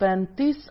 35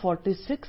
46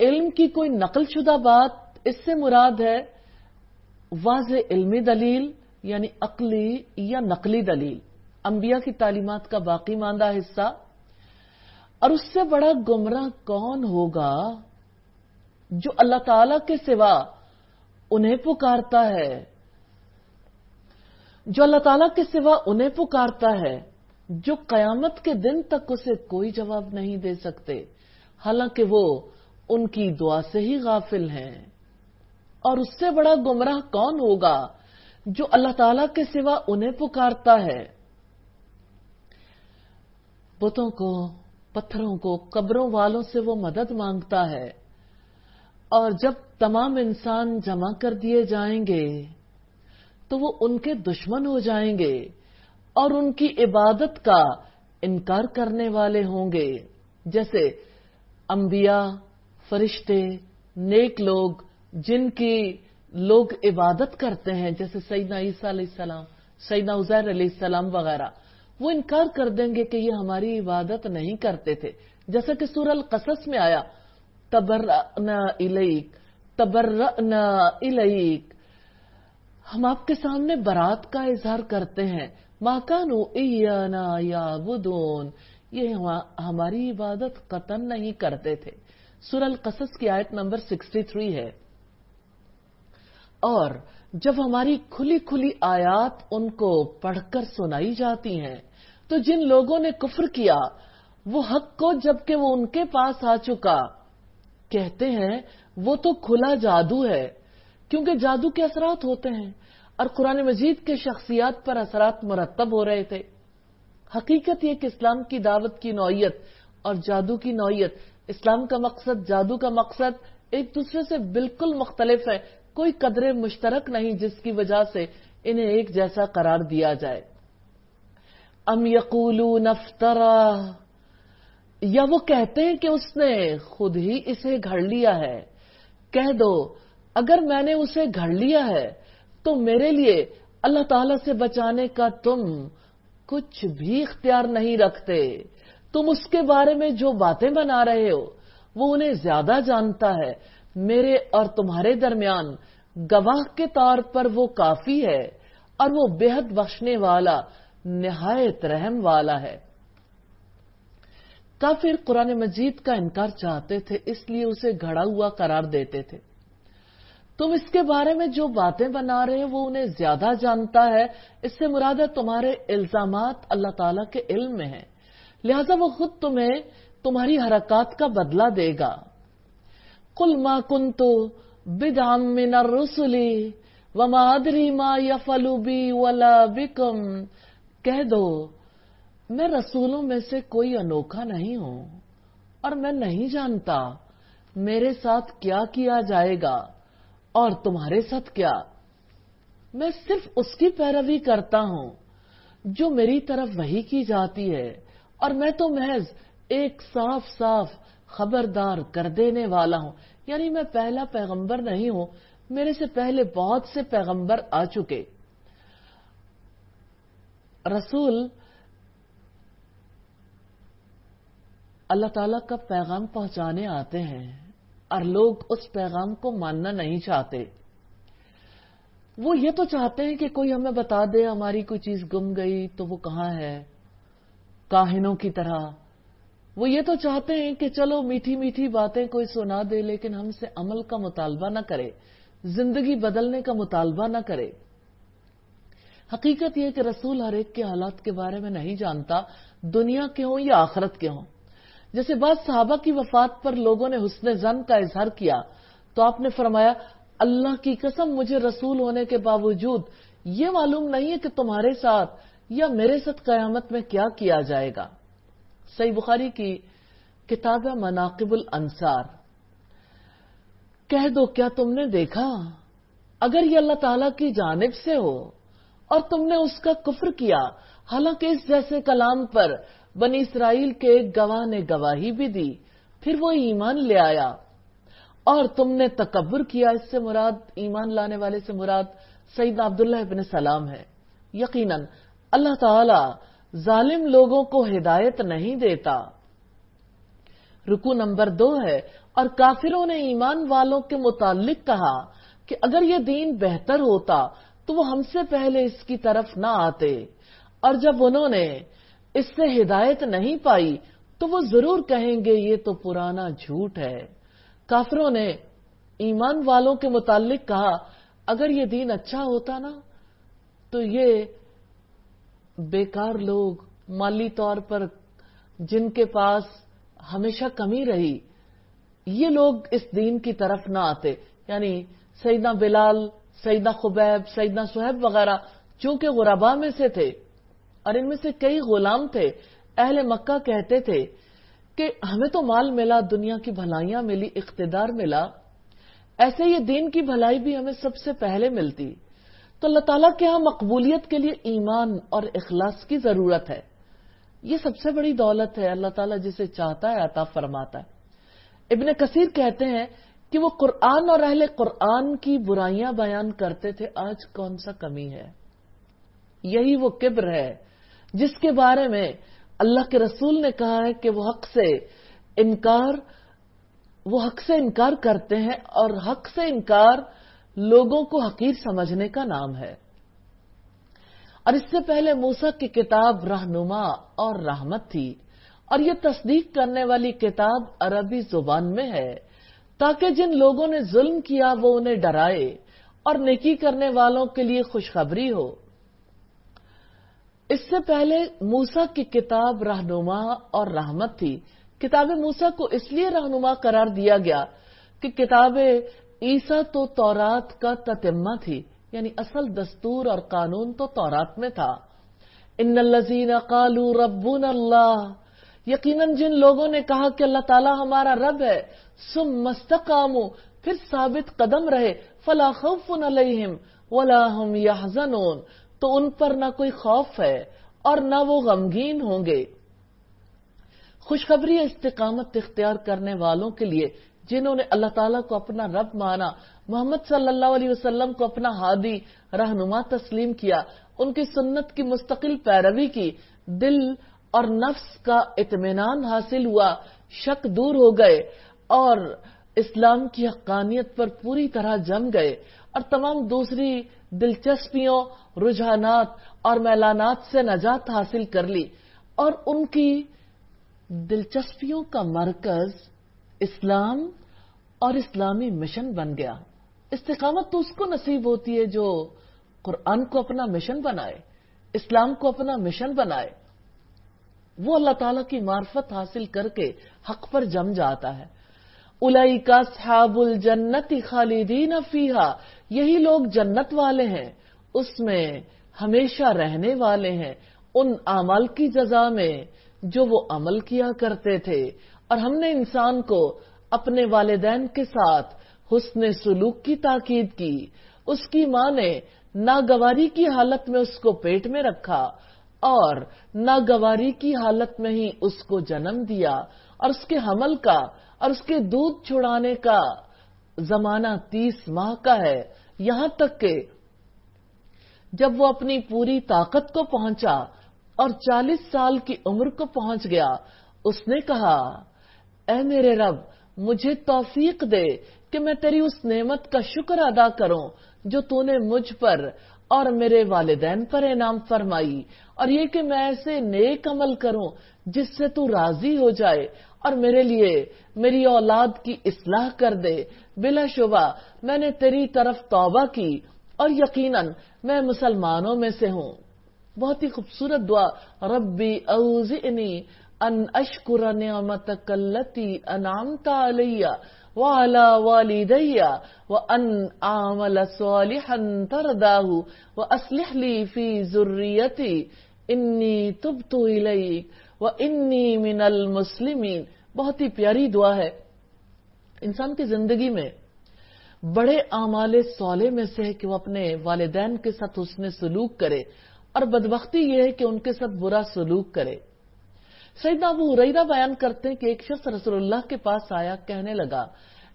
علم کی کوئی نقل شدہ بات، اس سے مراد ہے واضح علمی دلیل یعنی عقلی یا نقلی دلیل، انبیاء کی تعلیمات کا باقی ماندہ حصہ۔ اور اس سے بڑا گمراہ کون ہوگا جو اللہ تعالی کے سوا انہیں پکارتا ہے، جو اللہ تعالیٰ کے سوا انہیں پکارتا ہے، جو قیامت کے دن تک اسے کوئی جواب نہیں دے سکتے، حالانکہ وہ ان کی دعا سے ہی غافل ہیں۔ اور اس سے بڑا گمراہ کون ہوگا جو اللہ تعالیٰ کے سوا انہیں پکارتا ہے، بتوں کو، پتھروں کو، قبروں والوں سے وہ مدد مانگتا ہے، اور جب تمام انسان جمع کر دیے جائیں گے تو وہ ان کے دشمن ہو جائیں گے اور ان کی عبادت کا انکار کرنے والے ہوں گے، جیسے انبیاء، فرشتے، نیک لوگ جن کی لوگ عبادت کرتے ہیں، جیسے سیدنا عیسیٰ علیہ السلام، سیدنا عزیر علیہ السلام وغیرہ، وہ انکار کر دیں گے کہ یہ ہماری عبادت نہیں کرتے تھے، جیسا کہ سورہ القصص میں آیا تبرأنا الیک، تبرأنا الیک، ہم آپ کے سامنے برات کا اظہار کرتے ہیں، ما کانوا ایانا یعبدون، یہ ہماری عبادت قطعاً نہیں کرتے تھے۔ سورہ القصص کی آیت نمبر 63 ہے۔ اور جب ہماری کھلی کھلی آیات ان کو پڑھ کر سنائی جاتی ہیں تو جن لوگوں نے کفر کیا وہ حق کو جبکہ وہ ان کے پاس آ چکا کہتے ہیں وہ تو کھلا جادو ہے، کیونکہ جادو کے اثرات ہوتے ہیں اور قرآن مجید کے شخصیات پر اثرات مرتب ہو رہے تھے۔ حقیقت یہ کہ اسلام کی دعوت کی نوعیت اور جادو کی نوعیت، اسلام کا مقصد، جادو کا مقصد ایک دوسرے سے بالکل مختلف ہے، کوئی قدر مشترک نہیں جس کی وجہ سے انہیں ایک جیسا قرار دیا جائے۔ ام یقولون افترا، یا وہ کہتے ہیں کہ اس نے خود ہی اسے گھڑ لیا ہے، کہہ دو اگر میں نے اسے گھڑ لیا ہے تو میرے لیے اللہ تعالی سے بچانے کا تم کچھ بھی اختیار نہیں رکھتے، تم اس کے بارے میں جو باتیں بنا رہے ہو وہ انہیں زیادہ جانتا ہے، میرے اور تمہارے درمیان گواہ کے طور پر وہ کافی ہے اور وہ بے حد بخشنے والا، نہایت رحم والا ہے۔ کافر قرآن مجید کا انکار چاہتے تھے، اس لیے اسے گھڑا ہوا قرار دیتے تھے۔ تم اس کے بارے میں جو باتیں بنا رہے ہیں وہ انہیں زیادہ جانتا ہے، اس سے مراد ہے تمہارے الزامات اللہ تعالیٰ کے علم میں ہیں، لہذا وہ خود تمہیں تمہاری حرکات کا بدلہ دے گا۔ قل ما کنت بدعا من الرسل وما ادری ما یفعل بی ولا بکم، کہہ دو میں رسولوں میں سے کوئی انوکھا نہیں ہوں اور میں نہیں جانتا میرے ساتھ کیا کیا جائے گا اور تمہارے ساتھ کیا، میں صرف اس کی پیروی کرتا ہوں جو میری طرف وحی کی جاتی ہے، اور میں تو محض ایک صاف صاف خبردار کر دینے والا ہوں، یعنی میں پہلا پیغمبر نہیں ہوں، میرے سے پہلے بہت سے پیغمبر آ چکے۔ رسول اللہ تعالیٰ کا پیغام پہنچانے آتے ہیں اور لوگ اس پیغام کو ماننا نہیں چاہتے، وہ یہ تو چاہتے ہیں کہ کوئی ہمیں بتا دے ہماری کوئی چیز گم گئی تو وہ کہاں ہے، کاہنوں کی طرح۔ وہ یہ تو چاہتے ہیں کہ چلو میٹھی میٹھی باتیں کوئی سنا دے لیکن ہم سے عمل کا مطالبہ نہ کرے، زندگی بدلنے کا مطالبہ نہ کرے۔ حقیقت یہ کہ رسول ہر ایک کے حالات کے بارے میں نہیں جانتا، دنیا کے ہوں یا آخرت کے ہوں۔ جیسے بعض صحابہ کی وفات پر لوگوں نے حسن ظن کا اظہار کیا تو آپ نے فرمایا اللہ کی قسم مجھے رسول ہونے کے باوجود یہ معلوم نہیں ہے کہ تمہارے ساتھ یا میرے ساتھ قیامت میں کیا کیا جائے گا۔ صحیح بخاری کی کتاب مناقب الانصار۔ کہہ دو کیا تم نے دیکھا اگر یہ اللہ تعالیٰ کی جانب سے ہو اور تم نے اس کا کفر کیا، حالانکہ اس جیسے کلام پر بنی اسرائیل کے ایک گواہ نے گواہی بھی دی، پھر وہ ایمان لے آیا اور تم نے تکبر کیا، اس سے مراد ایمان لانے والے سے مراد سیدنا عبداللہ ابن سلام ہے۔ یقیناً اللہ تعالی ظالم لوگوں کو ہدایت نہیں دیتا۔ رکوع نمبر 2 ہے، اور کافروں نے ایمان والوں کے متعلق کہا کہ اگر یہ دین بہتر ہوتا تو وہ ہم سے پہلے اس کی طرف نہ آتے، اور جب انہوں نے اس سے ہدایت نہیں پائی تو وہ ضرور کہیں گے یہ تو پرانا جھوٹ ہے۔ کافروں نے ایمان والوں کے متعلق کہا اگر یہ دین اچھا ہوتا نا تو یہ بیکار لوگ، مالی طور پر جن کے پاس ہمیشہ کمی رہی، یہ لوگ اس دین کی طرف نہ آتے۔ یعنی سیدنا بلال، سیدنا خبیب، سیدنا صہیب وغیرہ چونکہ غرباء میں سے تھے اور ان میں سے کئی غلام تھے، اہل مکہ کہتے تھے کہ ہمیں تو مال ملا، دنیا کی بھلائیاں ملی، اقتدار ملا، ایسے یہ دین کی بھلائی بھی ہمیں سب سے پہلے ملتی۔ تو اللہ تعالیٰ کے ہاں مقبولیت کے لیے ایمان اور اخلاص کی ضرورت ہے۔ یہ سب سے بڑی دولت ہے، اللہ تعالیٰ جسے چاہتا ہے عطا فرماتا ہے۔ ابن کثیر کہتے ہیں کہ وہ قرآن اور اہل قرآن کی برائیاں بیان کرتے تھے، آج کون سا کمی ہے؟ یہی وہ کبر ہے جس کے بارے میں اللہ کے رسول نے کہا ہے کہ وہ حق سے انکار کرتے ہیں، اور حق سے انکار لوگوں کو حقیر سمجھنے کا نام ہے۔ اور اس سے پہلے موسیٰ کی کتاب رہنما اور رحمت تھی، اور یہ تصدیق کرنے والی کتاب عربی زبان میں ہے تاکہ جن لوگوں نے ظلم کیا وہ انہیں ڈرائے اور نیکی کرنے والوں کے لیے خوشخبری ہو۔ اس سے پہلے موسیٰ کی کتاب رہنما اور رحمت تھی۔ کتاب موسیٰ کو اس لیے رہنما قرار دیا گیا کہ کتاب عیسیٰ تو تورات کا تتمہ تھی، یعنی اصل دستور اور قانون تو تورات میں تھا۔ ان الذین قالوا ربنا اللہ، یقیناً جن لوگوں نے کہا کہ اللہ تعالیٰ ہمارا رب ہے، ثم استقاموا، پھر ثابت قدم رہے، فلا خوف علیہم ولا هم یحزنون، تو ان پر نہ کوئی خوف ہے اور نہ وہ غمگین ہوں گے۔ خوشخبری استقامت اختیار کرنے والوں کے لیے جنہوں نے اللہ تعالیٰ کو اپنا رب مانا، محمد صلی اللہ علیہ وسلم کو اپنا ہادی رہنما تسلیم کیا، ان کی سنت کی مستقل پیروی کی، دل اور نفس کا اطمینان حاصل ہوا، شک دور ہو گئے اور اسلام کی حقانیت پر پوری طرح جم گئے، اور تمام دوسری دلچسپیوں، رجحانات اور میلانات سے نجات حاصل کر لی، اور ان کی دلچسپیوں کا مرکز اسلام اور اسلامی مشن بن گیا۔ استقامت تو اس کو نصیب ہوتی ہے جو قرآن کو اپنا مشن بنائے، اسلام کو اپنا مشن بنائے، وہ اللہ تعالیٰ کی معرفت حاصل کر کے حق پر جم جاتا ہے۔ اولئک اصحاب الجنت خالدین فیہا، یہی لوگ جنت والے ہیں، اس میں ہمیشہ رہنے والے ہیں، ان اعمال کی جزا میں جو وہ عمل کیا کرتے تھے۔ اور ہم نے انسان کو اپنے والدین کے ساتھ حسن سلوک کی تاکید کی۔ اس کی ماں نے ناگواری کی حالت میں اس کو پیٹ میں رکھا اور ناگواری کی حالت میں ہی اس کو جنم دیا، اور اس کے حمل کا اور اس کے دودھ چھڑانے کا زمانہ 30 ماہ کا ہے، یہاں تک کہ جب وہ اپنی پوری طاقت کو پہنچا اور 40 سال کی عمر کو پہنچ گیا، اس نے کہا اے میرے رب، مجھے توفیق دے کہ میں تیری اس نعمت کا شکر ادا کروں جو تو نے مجھ پر اور میرے والدین پر انعام فرمائی، اور یہ کہ میں ایسے نیک عمل کروں جس سے تو راضی ہو جائے، اور میرے لیے میری اولاد کی اصلاح کر دے۔ بلا شبہ میں نے تیری طرف توبہ کی اور یقیناً میں مسلمانوں میں سے ہوں۔ بہت ہی خوبصورت دعا، ربی اوزعنی ان اشکر نعمتک التی انعمت علی وعلی والدی وان اعمل صالحا ترضاہ واصلح لی فی ذریتی انی تبت الیک وانی من المسلمین۔ بہت ہی پیاری دعا ہے۔ انسان کی زندگی میں بڑے اعمال صالح میں سے ہے کہ وہ اپنے والدین کے ساتھ حسن سلوک کرے، اور بدبختی یہ ہے کہ ان کے ساتھ برا سلوک کرے۔ سیدنا ابو ہریرہ بیان کرتے ہیں کہ ایک شخص رسول اللہ کے پاس آیا، کہنے لگا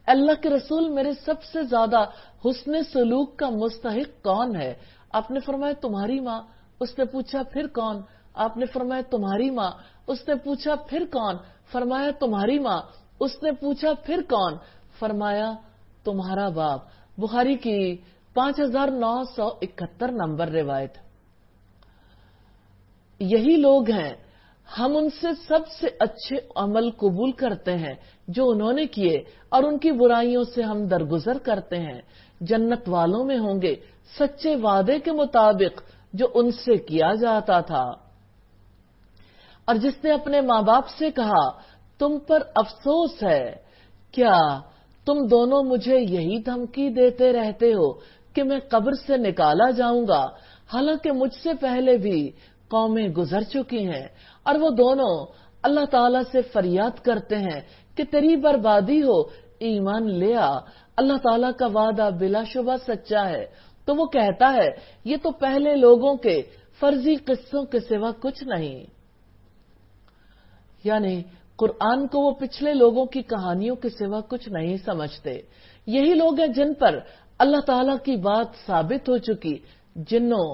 اللہ کے رسول، میرے سب سے زیادہ حسن سلوک کا مستحق کون ہے؟ آپ نے فرمایا تمہاری ماں۔ اس نے پوچھا پھر کون؟ آپ نے فرمایا تمہاری ماں۔ اس نے پوچھا پھر کون؟ فرمایا تمہاری ماں۔ اس نے پوچھا پھر کون؟ فرمایا تمہارا باپ۔ بخاری کی 5971 نمبر روایت۔ یہی لوگ ہیں، ہم ان سے سب سے اچھے عمل قبول کرتے ہیں جو انہوں نے کیے، اور ان کی برائیوں سے ہم درگزر کرتے ہیں۔ جنت والوں میں ہوں گے سچے وعدے کے مطابق جو ان سے کیا جاتا تھا۔ اور جس نے اپنے ماں باپ سے کہا تم پر افسوس ہے، کیا تم دونوں مجھے یہی دھمکی دیتے رہتے ہو کہ میں قبر سے نکالا جاؤں گا، حالانکہ مجھ سے پہلے بھی قومیں گزر چکی ہیں، اور وہ دونوں اللہ تعالیٰ سے فریاد کرتے ہیں کہ تیری بربادی ہو، ایمان لے آ، اللہ تعالیٰ کا وعدہ بلا شبہ سچا ہے۔ تو وہ کہتا ہے یہ تو پہلے لوگوں کے فرضی قصوں کے سوا کچھ نہیں، یعنی قرآن کو وہ پچھلے لوگوں کی کہانیوں کے سوا کچھ نہیں سمجھتے۔ یہی لوگ ہیں جن پر اللہ تعالیٰ کی بات ثابت ہو چکی، جنوں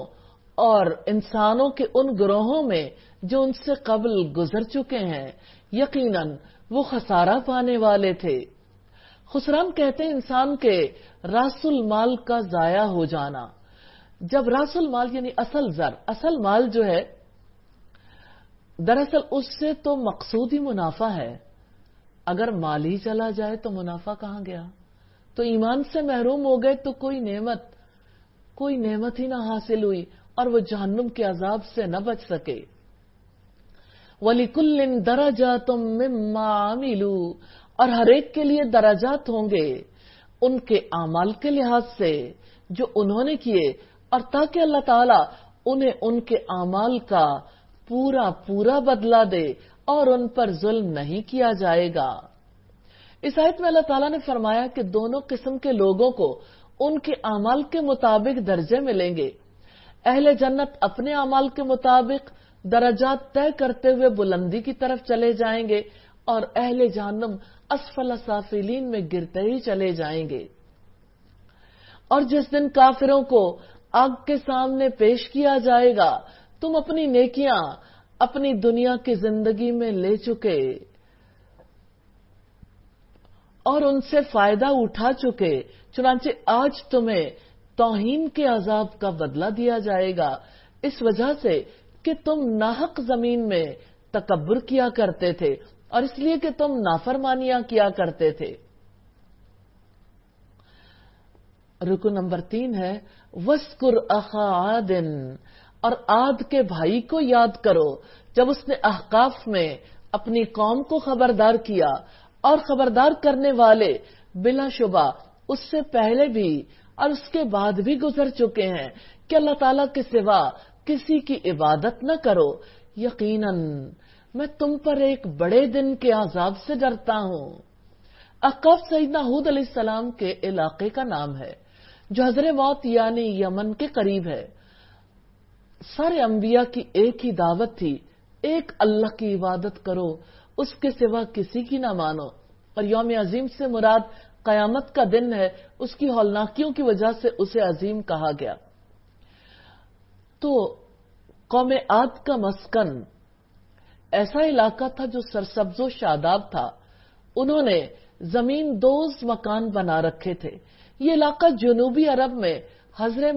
اور انسانوں کے ان گروہوں میں جو ان سے قبل گزر چکے ہیں، یقیناً وہ خسارہ پانے والے تھے۔ خسران کہتے ہیں انسان کے راس المال کا ضائع ہو جانا۔ جب راس المال یعنی اصل زر، اصل مال جو ہے، دراصل اس سے تو مقصود ہی منافع ہے۔ اگر مال ہی چلا جائے تو منافع کہاں گیا؟ تو ایمان سے محروم ہو گئے تو کوئی نعمت ہی نہ حاصل ہوئی، اور وہ جہنم کے عذاب سے نہ بچ سکے۔ وَلِكُلٍّ دَرَجَاتٌ مِّمَّا عَمِلُوا، اور ہر ایک کے لیے درجات ہوں گے ان کے اعمال کے لحاظ سے جو انہوں نے کیے، اور تاکہ اللہ تعالیٰ انہیں ان کے اعمال کا پورا بدلہ دے اور ان پر ظلم نہیں کیا جائے گا۔ اس آیت میں اللہ تعالیٰ نے فرمایا کہ دونوں قسم کے لوگوں کو ان کے اعمال کے مطابق درجے ملیں گے۔ اہل جنت اپنے اعمال کے مطابق درجات طے کرتے ہوئے بلندی کی طرف چلے جائیں گے، اور اہل جہنم اسفل سافلین میں گرتے ہی چلے جائیں گے۔ اور جس دن کافروں کو آگ کے سامنے پیش کیا جائے گا، تم اپنی نیکیاں اپنی دنیا کی زندگی میں لے چکے اور ان سے فائدہ اٹھا چکے، چنانچہ آج تمہیں توہین کے عذاب کا بدلہ دیا جائے گا، اس وجہ سے کہ تم ناحق زمین میں تکبر کیا کرتے تھے، اور اس لیے کہ تم نافرمانیاں کیا کرتے تھے۔ رکو نمبر 3 ہے وَاذْكُرْ أَخَا عَادٍ، اور عاد کے بھائی کو یاد کرو جب اس نے احقاف میں اپنی قوم کو خبردار کیا، اور خبردار کرنے والے بلا شبہ اس سے پہلے بھی اور اس کے بعد بھی گزر چکے ہیں کہ اللہ تعالیٰ کے سوا کسی کی عبادت نہ کرو، یقیناً میں تم پر ایک بڑے دن کے عذاب سے ڈرتا ہوں۔ احقاف سیدنا ہود علیہ السلام کے علاقے کا نام ہے جو حضر موت یعنی یمن کے قریب ہے۔ سارے انبیاء کی ایک ہی دعوت تھی، ایک اللہ کی عبادت کرو، اس کے سوا کسی کی نہ مانو، اور یوم عظیم سے مراد قیامت کا دن ہے، اس کی ہولناکیوں کی وجہ سے اسے عظیم کہا گیا۔ تو قوم عاد کا مسکن ایسا علاقہ تھا جو سرسبز و شاداب تھا، انہوں نے زمین دوز مکان بنا رکھے تھے۔ یہ علاقہ جنوبی عرب میں حضر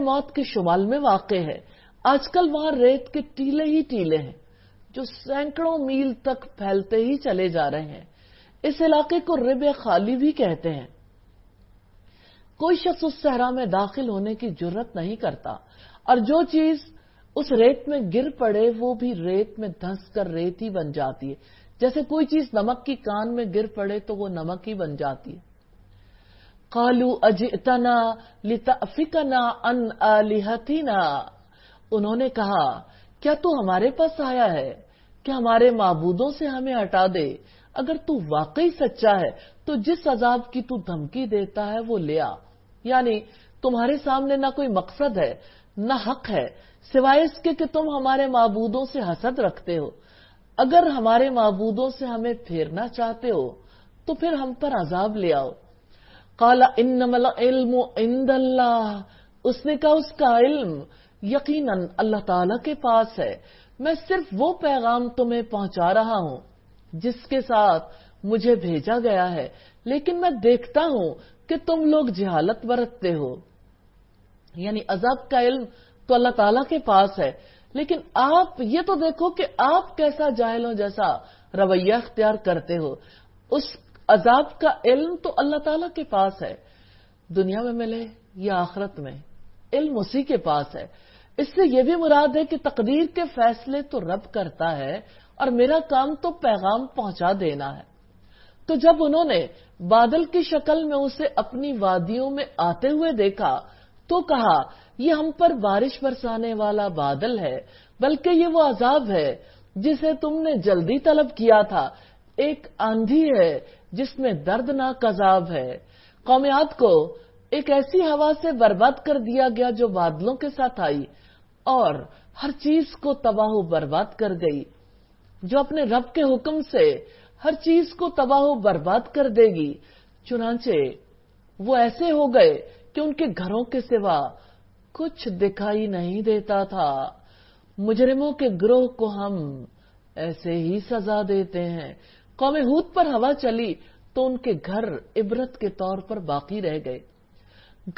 موت کے شمال میں واقع ہے۔ آج کل وہاں ریت کے ٹیلے ہی ٹیلے ہیں جو سینکڑوں میل تک پھیلتے ہی چلے جا رہے ہیں۔ اس علاقے کو رب خالی بھی کہتے ہیں۔ کوئی شخص اس صحرا میں داخل ہونے کی جرت نہیں کرتا، اور جو چیز اس ریت میں گر پڑے وہ بھی ریت میں دھنس کر ریت ہی بن جاتی ہے، جیسے کوئی چیز نمک کی کان میں گر پڑے تو وہ نمک ہی بن جاتی ہے۔ قالوا اجئتنا لتأفکنا عن آلہتنا، انہوں نے کہا کیا تو ہمارے پاس آیا ہے کہ ہمارے معبودوں سے ہمیں ہٹا دے؟ اگر تو واقعی سچا ہے تو جس عذاب کی تو دھمکی دیتا ہے وہ لے آ، یعنی تمہارے سامنے نہ کوئی مقصد ہے نہ حق ہے سوائے اس کے کہ تم ہمارے معبودوں سے حسد رکھتے ہو۔ اگر ہمارے معبودوں سے ہمیں پھیرنا چاہتے ہو تو پھر ہم پر عذاب لے آؤ۔ قال انما العلم عند اللہ، اس نے کہا اس کا علم یقیناً اللہ تعالی کے پاس ہے، میں صرف وہ پیغام تمہیں پہنچا رہا ہوں جس کے ساتھ مجھے بھیجا گیا ہے، لیکن میں دیکھتا ہوں کہ تم لوگ جہالت برتتے ہو. یعنی عذاب کا علم تو اللہ تعالیٰ کے پاس ہے، لیکن آپ یہ تو دیکھو کہ آپ کیسا جاہلوں جیسا رویہ اختیار کرتے ہو. اس عذاب کا علم تو اللہ تعالیٰ کے پاس ہے، دنیا میں ملے یا آخرت میں علم اسی کے پاس ہے. اس سے یہ بھی مراد ہے کہ تقدیر کے فیصلے تو رب کرتا ہے اور میرا کام تو پیغام پہنچا دینا ہے. تو جب انہوں نے بادل کی شکل میں اسے اپنی وادیوں میں آتے ہوئے دیکھا تو کہا یہ ہم پر بارش برسانے والا بادل ہے، بلکہ یہ وہ عذاب ہے جسے تم نے جلدی طلب کیا تھا. ایک آندھی ہے جس میں دردناک عذاب ہے. قوم عاد کو ایک ایسی ہوا سے برباد کر دیا گیا جو بادلوں کے ساتھ آئی اور ہر چیز کو تباہ و برباد کر گئی، جو اپنے رب کے حکم سے ہر چیز کو تباہ و برباد کر دے گی. چنانچہ وہ ایسے ہو گئے کہ ان کے گھروں کے سوا کچھ دکھائی نہیں دیتا تھا. مجرموں کے گروہ کو ہم ایسے ہی سزا دیتے ہیں. قوم ہود پر ہوا چلی تو ان کے گھر عبرت کے طور پر باقی رہ گئے.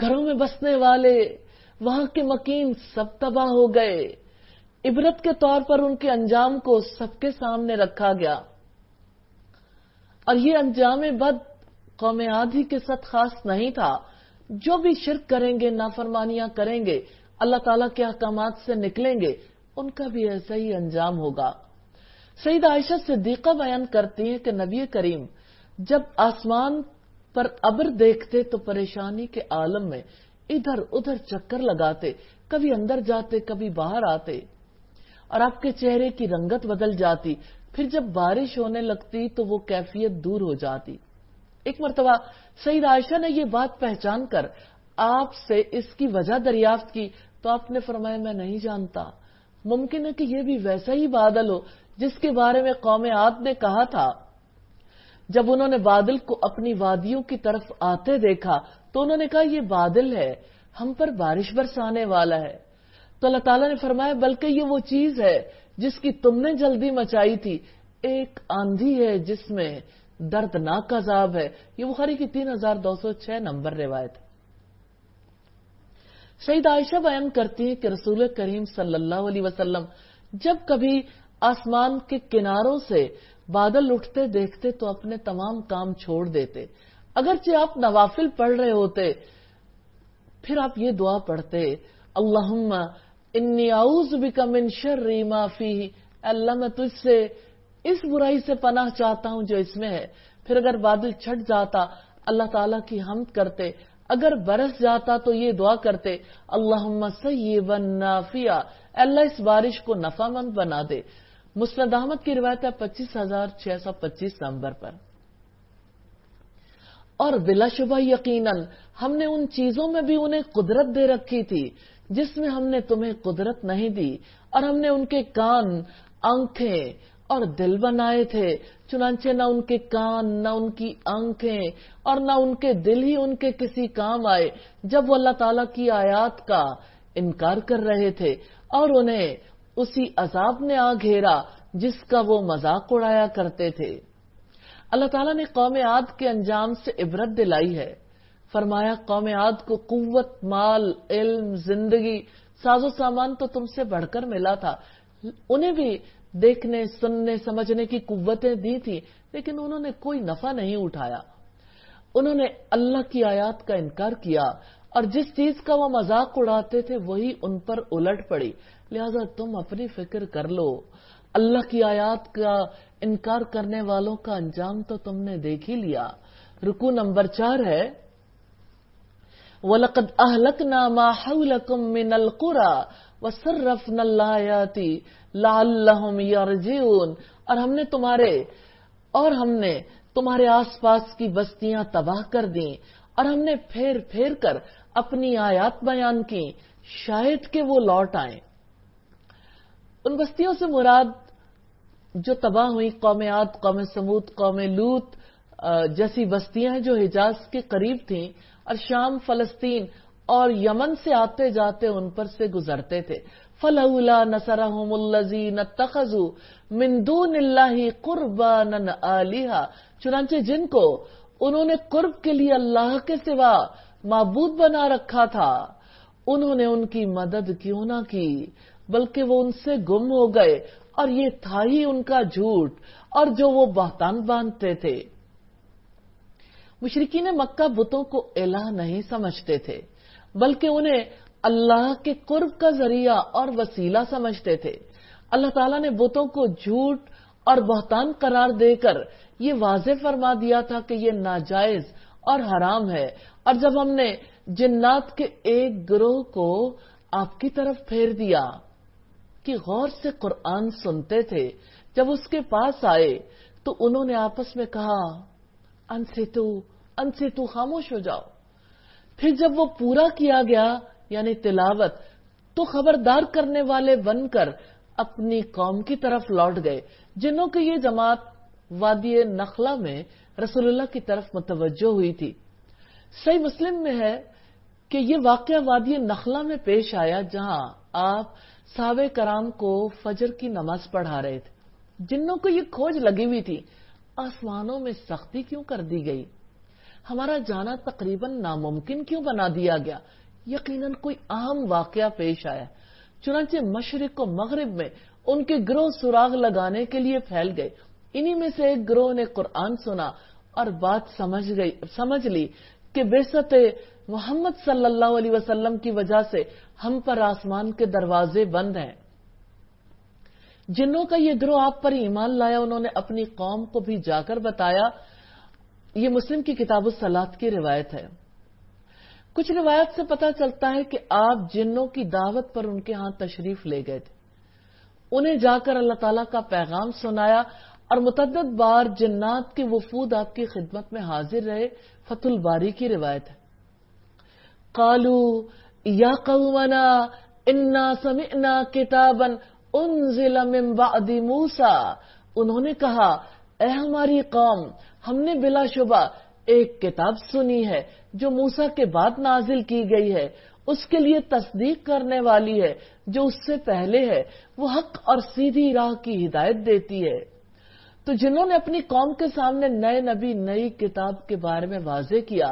گھروں میں بسنے والے، وہاں کے مکین سب تباہ ہو گئے. عبرت کے طور پر ان کے انجام کو سب کے سامنے رکھا گیا. اور یہ انجام بد قوم عاد ہی کے ساتھ خاص نہیں تھا. جو بھی شرک کریں گے، نافرمانیاں کریں گے، اللہ تعالیٰ کے احکامات سے نکلیں گے، ان کا بھی ایسا ہی انجام ہوگا. سیدہ عائشہ صدیقہ بیان کرتی ہیں کہ نبی کریم جب آسمان پر ابر دیکھتے تو پریشانی کے عالم میں ادھر ادھر چکر لگاتے، کبھی اندر جاتے کبھی باہر آتے، اور آپ کے چہرے کی رنگت بدل جاتی. پھر جب بارش ہونے لگتی تو وہ کیفیت دور ہو جاتی. ایک مرتبہ سیدہ عائشہ نے یہ بات پہچان کر آپ سے اس کی وجہ دریافت کی تو آپ نے فرمایا میں نہیں جانتا. ممکن ہے کہ یہ بھی ویسا ہی بادل ہو جس کے بارے میں قوم عاد نے کہا تھا. جب انہوں نے بادل کو اپنی وادیوں کی طرف آتے دیکھا تو انہوں نے کہا یہ بادل ہے، ہم پر بارش برسانے والا ہے. تو اللہ تعالیٰ نے فرمایا بلکہ یہ وہ چیز ہے جس کی تم نے جلدی مچائی تھی. ایک آندھی ہے جس میں دردناک عذاب ہے. یہ بخاری کی 3206 نمبر روایت ہے. سیدہ عائشہ بیان کرتی ہیں کہ رسول کریم صلی اللہ علیہ وسلم جب کبھی آسمان کے کناروں سے بادل اٹھتے دیکھتے تو اپنے تمام کام چھوڑ دیتے. اگرچہ آپ نوافل پڑھ رہے ہوتے پھر آپ یہ دعا پڑھتے اللہم انی اعوذ بک من شر ما فیہ، اللہ میں تجھ سے اس برائی سے پناہ چاہتا ہوں جو اس میں ہے. پھر اگر بادل چھٹ جاتا اللہ تعالیٰ کی حمد کرتے، اگر برس جاتا تو یہ دعا کرتے اللہم سیبا نافعا، اللہ اس بارش کو نفع مند بنا دے. مسند احمد کی روایت ہے 25625 نمبر پر. اور بلا شبہ یقیناً ہم نے ان چیزوں میں بھی انہیں قدرت دے رکھی تھی جس میں ہم نے تمہیں قدرت نہیں دی، اور ہم نے ان کے کان، آنکھیں اور دل بنائے تھے. چنانچہ نہ ان کے کان، نہ ان کی آنکھیں اور نہ ان کے دل ہی ان کے کسی کام آئے جب وہ اللہ تعالیٰ کی آیات کا انکار کر رہے تھے، اور انہیں اسی عذاب نے آ گھیرا جس کا وہ مذاق اڑایا کرتے تھے. اللہ تعالیٰ نے قوم عاد کے انجام سے عبرت دلائی ہے. فرمایا قوم عاد کو قوت، مال، علم، زندگی، ساز و سامان تو تم سے بڑھ کر ملا تھا. انہیں بھی دیکھنے، سننے، سمجھنے کی قوتیں دی تھی، لیکن انہوں نے کوئی نفع نہیں اٹھایا. انہوں نے اللہ کی آیات کا انکار کیا اور جس چیز کا وہ مذاق اڑاتے تھے وہی ان پر الٹ پڑی. لہذا تم اپنی فکر کر لو، اللہ کی آیات کا انکار کرنے والوں کا انجام تو تم نے دیکھ ہی لیا. رکوع نمبر 4 ہے وَلَقَدْ أَهْلَكْنَا مَا حَوْلَكُمْ مِنَ الْقُرَى وَصَرَّفْنَا الْآيَاتِ لَعَلَّهُمْ يَرْجِعُونَ. اور ہم نے تمہارے آس پاس کی بستیاں تباہ کر دیں اور ہم نے پھیر پھیر کر اپنی آیات بیان کی شاید کہ وہ لوٹ آئیں. ان بستیوں سے مراد جو تباہ ہوئی قوم عاد، قوم سمود، قوم لوط جیسی بستیاں ہیں جو حجاز کے قریب تھیں اور شام، فلسطین اور یمن سے آتے جاتے ان پر سے گزرتے تھے. فلولا نصرهم الذین اتخذوا من دون اللہ قربانا آلہا، چنانچہ جن کو انہوں نے قرب کے لیے اللہ کے سوا معبود بنا رکھا تھا، انہوں نے ان کی مدد کیوں نہ کی بلکہ وہ ان سے گم ہو گئے، اور یہ تھا ہی ان کا جھوٹ اور جو وہ بہتان باندھتے تھے۔ مشرکین مکہ بتوں کو الہ نہیں سمجھتے تھے بلکہ انہیں اللہ کے قرب کا ذریعہ اور وسیلہ سمجھتے تھے۔ اللہ تعالیٰ نے بتوں کو جھوٹ اور بہتان قرار دے کر یہ واضح فرما دیا تھا کہ یہ ناجائز اور حرام ہے، اور جب ہم نے جنات کے ایک گروہ کو آپ کی طرف پھیر دیا کہ غور سے قرآن سنتے تھے، جب اس کے پاس آئے تو انہوں نے آپس میں کہا انصتو، خاموش ہو جاؤ۔ پھر جب وہ پورا کیا گیا یعنی تلاوت، تو خبردار کرنے والے بن کر اپنی قوم کی طرف لوٹ گئے۔ جنوں کی یہ جماعت وادی نخلا میں رسول اللہ کی طرف متوجہ ہوئی تھی۔ صحیح مسلم میں ہے کہ یہ واقعہ وادی نخلا میں پیش آیا جہاں آپ صحابہ کرام کو فجر کی نماز پڑھا رہے تھے۔ جنوں کو یہ کھوج لگی ہوئی تھی، آسمانوں میں سختی کیوں کر دی گئی، ہمارا جانا تقریباً ناممکن کیوں بنا دیا گیا، یقیناً کوئی اہم واقعہ پیش آیا۔ چنانچہ مشرق و مغرب میں ان کے گروہ سراغ لگانے کے لیے پھیل گئے۔ انہی میں سے ایک گروہ نے قرآن سنا اور بات سمجھ لی کہ بعثت محمد صلی اللہ علیہ وسلم کی وجہ سے ہم پر آسمان کے دروازے بند ہیں۔ جنوں کا یہ گروہ آپ پر ایمان لایا، انہوں نے اپنی قوم کو بھی جا کر بتایا۔ یہ مسلم کی کتاب الصلاۃ کی روایت ہے۔ کچھ روایت سے پتہ چلتا ہے کہ آپ جنوں کی دعوت پر ان کے ہاں تشریف لے گئے تھے، انہیں جا کر اللہ تعالیٰ کا پیغام سنایا، اور متعدد بار جنات کے وفود آپ کی خدمت میں حاضر رہے۔ فتح الباری کی روایت ہے، قالوا یا قومنا انا سمعنا کتابا انزل من بعد موسیٰ، انہوں نے کہا اے ہماری قوم، ہم نے بلا شبہ ایک کتاب سنی ہے جو موسیٰ کے بعد نازل کی گئی ہے، اس کے لیے تصدیق کرنے والی ہے جو اس سے پہلے ہے، وہ حق اور سیدھی راہ کی ہدایت دیتی ہے۔ تو جنہوں نے اپنی قوم کے سامنے نئے نبی نئی کتاب کے بارے میں واضح کیا،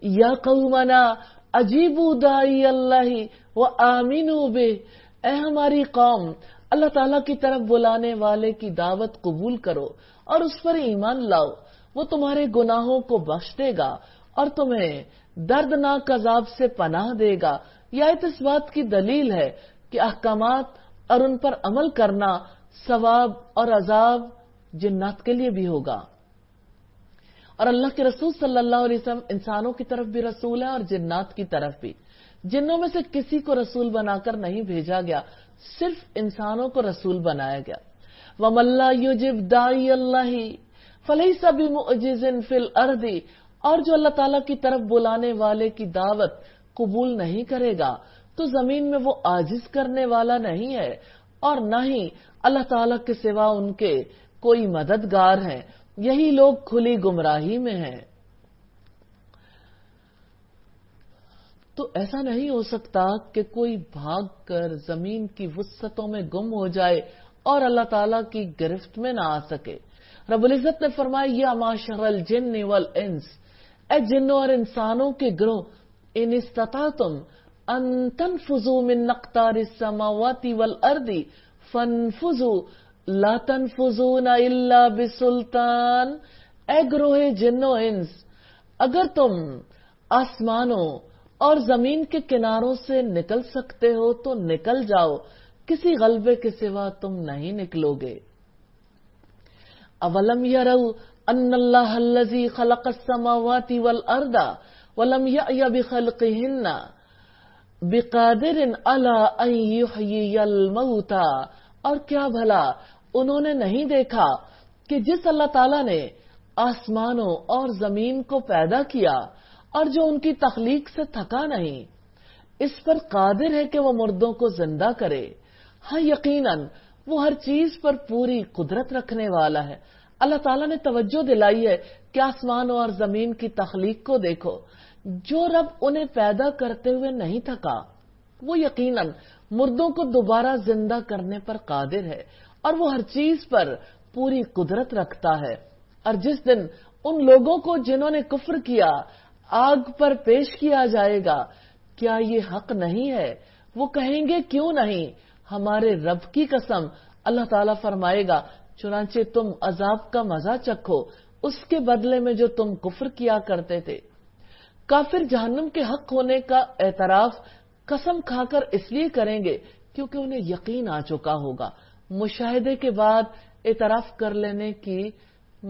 یا قومنا اجیبوا داعی اللہ وآمنوا بہ، اے ہماری قوم، اللہ تعالیٰ کی طرف بلانے والے کی دعوت قبول کرو اور اس پر ایمان لاؤ، وہ تمہارے گناہوں کو بخش دے گا اور تمہیں دردناک عذاب سے پناہ دے گا۔ یہ آیت اس بات کی دلیل ہے کہ احکامات اور ان پر عمل کرنا ثواب اور عذاب جنات کے لیے بھی ہوگا۔ اور اللہ کے رسول صلی اللہ علیہ وسلم انسانوں کی طرف بھی رسول ہے اور جنات کی طرف بھی۔ جنوں میں سے کسی کو رسول بنا کر نہیں بھیجا گیا، صرف انسانوں کو رسول بنایا گیا۔ وَمَن لَّا يُجِبْ دَاعِيَ اللَّهِ فَلَيْسَ بِمُعْجِزٍ فِي الْأَرْضِ، اور جو اللہ تعالیٰ کی طرف بلانے والے کی دعوت قبول نہیں کرے گا تو زمین میں وہ عاجز کرنے والا نہیں ہے، اور نہ ہی اللہ تعالیٰ کے سوا ان کے کوئی مددگار ہیں، یہی لوگ کھلی گمراہی میں ہیں۔ تو ایسا نہیں ہو سکتا کہ کوئی بھاگ کر زمین کی وسعتوں میں گم ہو جائے اور اللہ تعالیٰ کی گرفت میں نہ آ سکے۔ رب العزت نے فرمایا یا معشر الجن والانس، اے جنوں اور انسانوں کے گروہ، ان استطعتم ان تنفذوا من اقطار السماوات والارض فانفذوا لا تنفذون الا بسلطان، اے گروہ جن و انس، اگر تم آسمانوں اور زمین کے کناروں سے نکل سکتے ہو تو نکل جاؤ، کسی غلبے کے سوا تم نہیں نکلو گے۔ اولم یروا ان اللہ الذی خلق السماوات والارض ولم یأی بخلقہن بقادر علی ان یحیی الموتى، اور کیا بھلا انہوں نے نہیں دیکھا کہ جس اللہ تعالیٰ نے آسمانوں اور زمین کو پیدا کیا اور جو ان کی تخلیق سے تھکا نہیں، اس پر قادر ہے کہ وہ مردوں کو زندہ کرے۔ ہاں یقیناً وہ ہر چیز پر پوری قدرت رکھنے والا ہے۔ اللہ تعالیٰ نے توجہ دلائی ہے کہ آسمانوں اور زمین کی تخلیق کو دیکھو، جو رب انہیں پیدا کرتے ہوئے نہیں تھکا، وہ یقیناً مردوں کو دوبارہ زندہ کرنے پر قادر ہے اور وہ ہر چیز پر پوری قدرت رکھتا ہے. اور جس دن ان لوگوں کو جنہوں نے کفر کیا آگ پر پیش کیا جائے گا، کیا یہ حق نہیں ہے؟ وہ کہیں گے کیوں نہیں، ہمارے رب کی قسم. اللہ تعالیٰ فرمائے گا چنانچہ تم عذاب کا مزہ چکھو اس کے بدلے میں جو تم کفر کیا کرتے تھے. کافر جہنم کے حق ہونے کا اعتراف قسم کھا کر اس لیے کریں گے کیونکہ انہیں یقین آ چکا ہوگا. مشاہدے کے بعد اعتراف کر لینے کی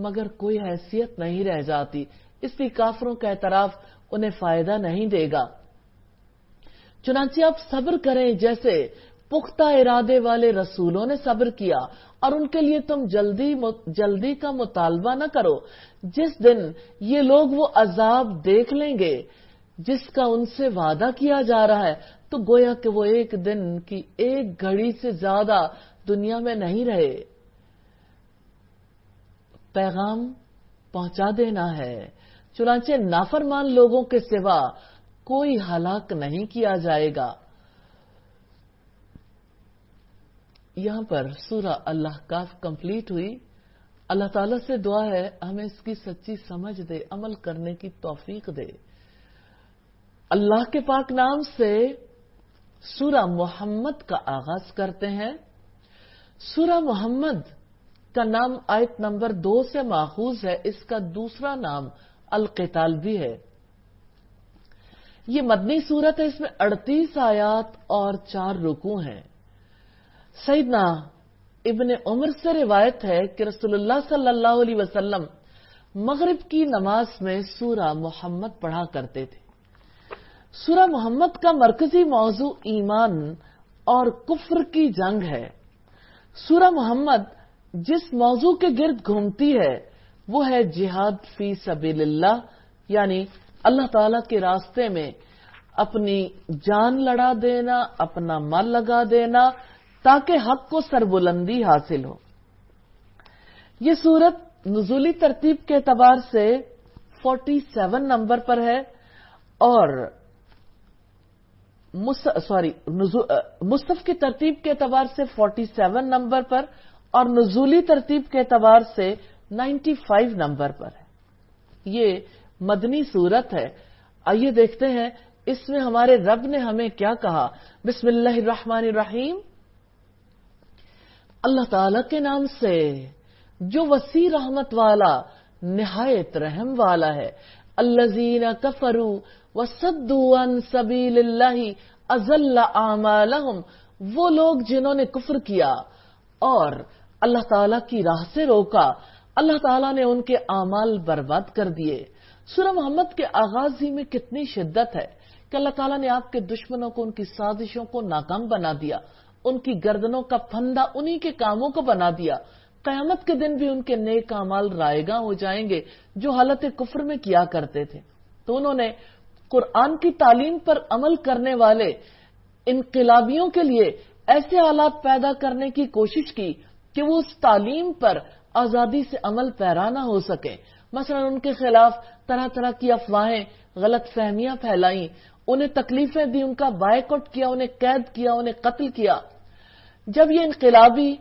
مگر کوئی حیثیت نہیں رہ جاتی، اس لیے کافروں کا اعتراف انہیں فائدہ نہیں دے گا. چنانچہ آپ صبر کریں جیسے پختہ ارادے والے رسولوں نے صبر کیا، اور ان کے لیے تم جلدی کا مطالبہ نہ کرو. جس دن یہ لوگ وہ عذاب دیکھ لیں گے جس کا ان سے وعدہ کیا جا رہا ہے تو گویا کہ وہ ایک دن کی ایک گھڑی سے زیادہ دنیا میں نہیں رہے. پیغام پہنچا دینا ہے، چنانچہ نافرمان لوگوں کے سوا کوئی ہلاک نہیں کیا جائے گا. یہاں پر سورہ اللہ کاف کمپلیٹ ہوئی. اللہ تعالیٰ سے دعا ہے ہمیں اس کی سچی سمجھ دے، عمل کرنے کی توفیق دے. اللہ کے پاک نام سے سورہ محمد کا آغاز کرتے ہیں. سورہ محمد کا نام آیت نمبر 2 سے ماخوذ ہے. اس کا دوسرا نام القتال بھی ہے. یہ مدنی سورت ہے، اس میں 38 آیات اور 4 رکوع ہیں. سیدنا ابن عمر سے روایت ہے کہ رسول اللہ صلی اللہ علیہ وسلم مغرب کی نماز میں سورہ محمد پڑھا کرتے تھے. سورہ محمد کا مرکزی موضوع ایمان اور کفر کی جنگ ہے. سورہ محمد جس موضوع کے گرد گھومتی ہے وہ ہے جہاد فی سبیل اللہ، یعنی اللہ تعالی کے راستے میں اپنی جان لڑا دینا، اپنا مال لگا دینا تاکہ حق کو سربلندی حاصل ہو. یہ سورت نزولی ترتیب کے اعتبار سے 47 نمبر پر ہے اور مصحف کی ترتیب کے اعتبار سے 47 نمبر پر اور نزولی ترتیب کے اعتبار سے 95 نمبر پر ہے. یہ مدنی سورت ہے. آئیے دیکھتے ہیں اس میں ہمارے رب نے ہمیں کیا کہا. بسم اللہ الرحمن الرحیم. اللہ تعالی کے نام سے جو وسیع رحمت والا نہایت رحم والا ہے. الذین کفروا وصدوا عن سبیل اللہ اضل اعمالہم. وہ لوگ جنہوں نے کفر کیا اور اللہ تعالی کی راہ سے روکا، اللہ تعالیٰ نے ان کے اعمال برباد کر دیے. سورہ محمد کے آغاز ہی میں کتنی شدت ہے کہ اللہ تعالیٰ نے آپ کے دشمنوں کو، ان کی سازشوں کو ناکام بنا دیا، ان کی گردنوں کا پھندا انہی کے کاموں کو بنا دیا. قیامت کے دن بھی ان کے نیک اعمال رائگاں ہو جائیں گے جو حالت کفر میں کیا کرتے تھے. تو انہوں نے قرآن کی تعلیم پر عمل کرنے والے انقلابیوں کے لیے ایسے حالات پیدا کرنے کی کوشش کی کہ وہ اس تعلیم پر آزادی سے عمل پیرا نہ ہو سکے. مثلا ان کے خلاف طرح طرح کی افواہیں، غلط فہمیاں پھیلائیں، انہیں تکلیفیں دی، ان کا بائیکاٹ کیا، انہیں قید کیا، انہیں قتل کیا. جب یہ انقلابی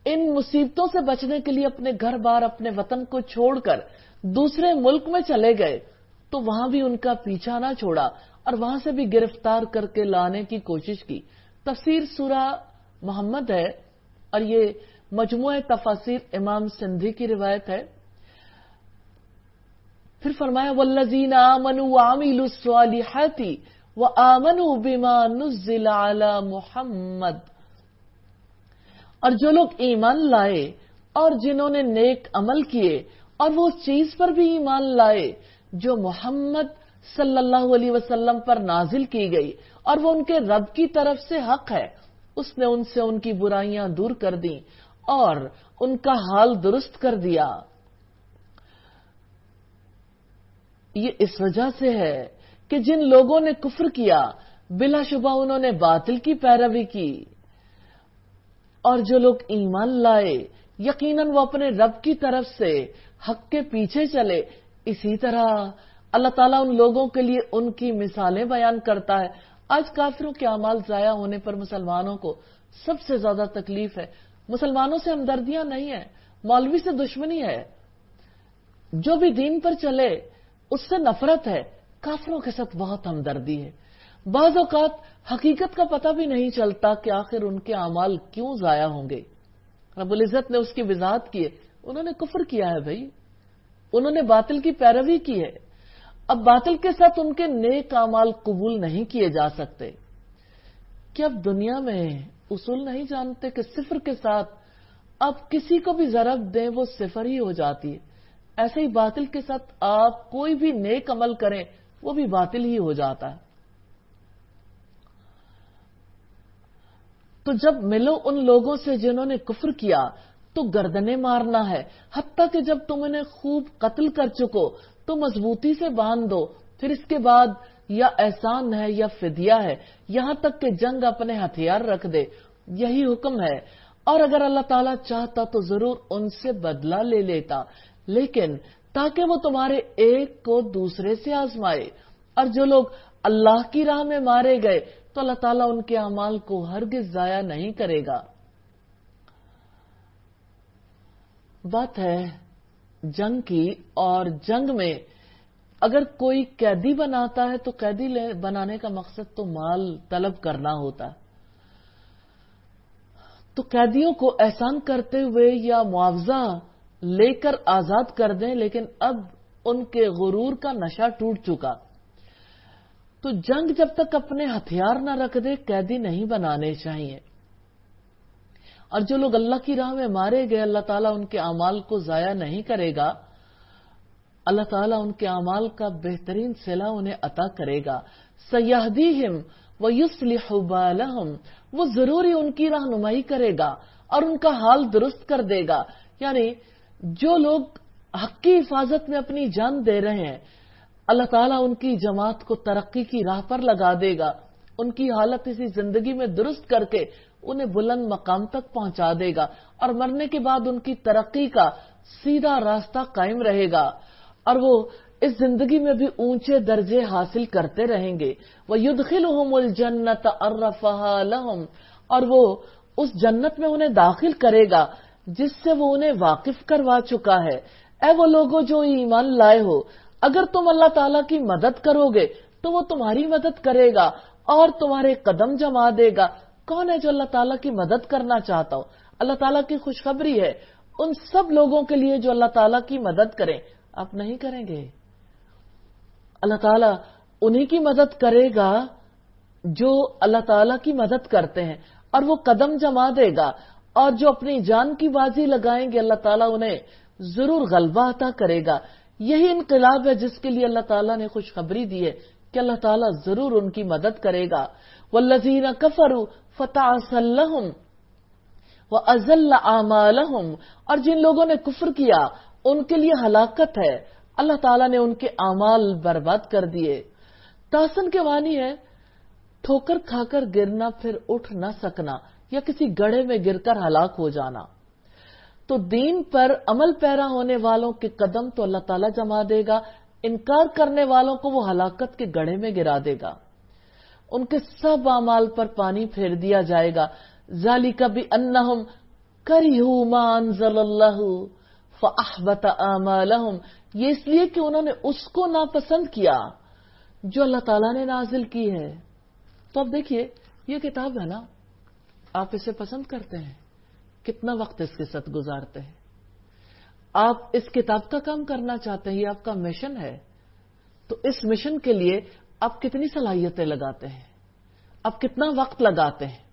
ان مصیبتوں سے بچنے کے لیے اپنے گھر بار، اپنے وطن کو چھوڑ کر دوسرے ملک میں چلے گئے تو وہاں بھی ان کا پیچھا نہ چھوڑا اور وہاں سے بھی گرفتار کر کے لانے کی کوشش کی. تفسیر سورہ محمد ہے اور یہ مجموعہ تفاسیر امام سندھی کی روایت ہے. پھر فرمایا والذین آمنوا وعملوا الصالحات وآمنوا بما نزل علی محمد. اور جو لوگ ایمان لائے اور جنہوں نے نیک عمل کیے اور وہ اس چیز پر بھی ایمان لائے جو محمد صلی اللہ علیہ وسلم پر نازل کی گئی اور وہ ان کے رب کی طرف سے حق ہے، اس نے ان سے ان کی برائیاں دور کر دیں اور ان کا حال درست کر دیا. یہ اس وجہ سے ہے کہ جن لوگوں نے کفر کیا بلا شبہ انہوں نے باطل کی پیروی کی، اور جو لوگ ایمان لائے یقیناً وہ اپنے رب کی طرف سے حق کے پیچھے چلے. اسی طرح اللہ تعالیٰ ان لوگوں کے لیے ان کی مثالیں بیان کرتا ہے آج کافروں کے اعمال ضائع ہونے پر مسلمانوں کو سب سے زیادہ تکلیف ہے. مسلمانوں سے ہمدردیاں نہیں ہے، مولوی سے دشمنی ہے، جو بھی دین پر چلے اس سے نفرت ہے. کافروں کے ساتھ بہت ہمدردی ہے. بعض اوقات حقیقت کا پتہ بھی نہیں چلتا کہ آخر ان کے اعمال کیوں ضائع ہوں گے. رب العزت نے اس کی وضاحت کی ہے. انہوں نے کفر کیا ہے بھائی، انہوں نے باطل کی پیروی کی ہے. اب باطل کے ساتھ ان کے نیک اعمال قبول نہیں کیے جا سکتے. کیا اب دنیا میں اصول نہیں جانتے کہ صفر کے ساتھ آپ کسی کو بھی ضرب دیں وہ صفر ہی ہو جاتی ہے؟ ایسے ہی باطل کے ساتھ آپ کوئی بھی نیک عمل کریں وہ بھی باطل ہی ہو جاتا ہے. تو جب ملو ان لوگوں سے جنہوں نے کفر کیا تو گردنیں مارنا ہے، حتیٰ کہ جب تم انہیں خوب قتل کر چکو تو مضبوطی سے باندھ دو. پھر اس کے بعد یا احسان ہے یا فدیہ ہے، یہاں تک کہ جنگ اپنے ہتھیار رکھ دے. یہی حکم ہے. اور اگر اللہ تعالیٰ چاہتا تو ضرور ان سے بدلہ لے لیتا، لیکن تاکہ وہ تمہارے ایک کو دوسرے سے آزمائے. اور جو لوگ اللہ کی راہ میں مارے گئے تو اللہ تعالیٰ ان کے اعمال کو ہرگز ضائع نہیں کرے گا. بات ہے جنگ کی، اور جنگ میں اگر کوئی قیدی بناتا ہے تو قیدی بنانے کا مقصد تو مال طلب کرنا ہوتا ہے. تو قیدیوں کو احسان کرتے ہوئے یا معاوضہ لے کر آزاد کر دیں، لیکن اب ان کے غرور کا نشہ ٹوٹ چکا. تو جنگ جب تک اپنے ہتھیار نہ رکھ دے قیدی نہیں بنانے چاہیے. اور جو لوگ اللہ کی راہ میں مارے گئے اللہ تعالیٰ ان کے اعمال کو ضائع نہیں کرے گا. اللہ تعالیٰ ان کے اعمال کا بہترین صلہ انہیں عطا کرے گا. سَيَهْدِيهِمْ وَيُصْلِحُ بَالَهُمْ، وہ ضروری ان کی رہنمائی کرے گا اور ان کا حال درست کر دے گا. یعنی جو لوگ حق کی حفاظت میں اپنی جان دے رہے ہیں اللہ تعالیٰ ان کی جماعت کو ترقی کی راہ پر لگا دے گا. ان کی حالت اسی زندگی میں درست کر کے انہیں بلند مقام تک پہنچا دے گا، اور مرنے کے بعد ان کی ترقی کا سیدھا راستہ قائم رہے گا، اور وہ اس زندگی میں بھی اونچے درجے حاصل کرتے رہیں گے. وَيُدْخِلُهُمُ الْجَنَّةَ عَرَّفَهَا لَهُمْ، اور وہ اس جنت میں انہیں داخل کرے گا جس سے وہ انہیں واقف کروا چکا ہے. اے وہ لوگوں جو ایمان لائے ہو، اگر تم اللہ تعالیٰ کی مدد کرو گے تو وہ تمہاری مدد کرے گا اور تمہارے قدم جما دے گا. کون ہے جو اللہ تعالیٰ کی مدد کرنا چاہتا ہو؟ اللہ تعالیٰ کی خوشخبری ہے ان سب لوگوں کے لیے جو اللہ تعالیٰ کی مدد کریں. آپ نہیں کریں گے، اللہ تعالیٰ انہی کی مدد کرے گا جو اللہ تعالیٰ کی مدد کرتے ہیں، اور وہ قدم جما دے گا. اور جو اپنی جان کی بازی لگائیں گے اللہ تعالیٰ انہیں ضرور غلبہ عطا کرے گا. یہی انقلاب ہے جس کے لیے اللہ تعالیٰ نے خوشخبری دی ہے کہ اللہ تعالیٰ ضرور ان کی مدد کرے گا. وَالَّذِينَ كَفَرُوا فَتَعْسًا لَّهُمْ وَأَضَلَّ أَعْمَالَهُمْ، اور جن لوگوں نے کفر کیا ان کے لیے ہلاکت ہے، اللہ تعالیٰ نے ان کے اعمال برباد کر دیے. تاسن کے معنی ہے ٹھوکر کھا کر گرنا پھر اٹھ نہ سکنا، یا کسی گڑھے میں گر کر ہلاک ہو جانا. تو دین پر عمل پیرا ہونے والوں کے قدم تو اللہ تعالیٰ جما دے گا، انکار کرنے والوں کو وہ ہلاکت کے گڑھے میں گرا دے گا. ان کے سب اعمال پر پانی پھیر دیا جائے گا. ذَلِكَ بِأَنَّهُمْ كَرِهُوا مَا أَنزَلَ اللَّهُ فَأَحْبَطَ أَعْمَالَهُمْ، یہ اس لیے کہ انہوں نے اس کو ناپسند کیا جو اللہ تعالیٰ نے نازل کی ہے. تو اب دیکھیے یہ کتاب ہے نا، آپ اسے پسند کرتے ہیں، کتنا وقت اس کے ساتھ گزارتے ہیں، آپ اس کتاب کا کام کرنا چاہتے ہیں، یہ آپ کا مشن ہے. تو اس مشن کے لیے آپ کتنی صلاحیتیں لگاتے ہیں، آپ کتنا وقت لگاتے ہیں،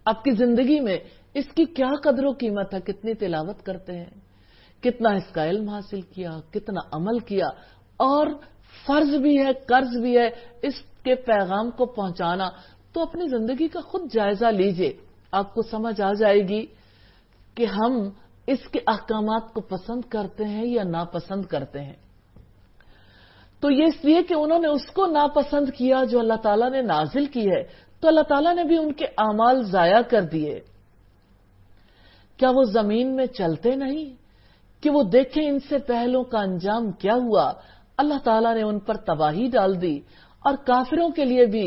آپ کی زندگی میں اس کی کیا قدر و قیمت ہے، کتنی تلاوت کرتے ہیں، کتنا اس کا علم حاصل کیا، کتنا عمل کیا. اور فرض بھی ہے، قرض بھی ہے اس کے پیغام کو پہنچانا. تو اپنی زندگی کا خود جائزہ لیجئے، آپ کو سمجھ آ جائے گی کہ ہم اس کے احکامات کو پسند کرتے ہیں یا ناپسند کرتے ہیں. تو یہ اس لیے کہ انہوں نے اس کو ناپسند کیا جو اللہ تعالیٰ نے نازل کی ہے، تو اللہ تعالیٰ نے بھی ان کے اعمال ضائع کر دیے. کیا وہ زمین میں چلتے نہیں کہ وہ دیکھیں ان سے پہلوں کا انجام کیا ہوا؟ اللہ تعالیٰ نے ان پر تباہی ڈال دی، اور کافروں کے لیے بھی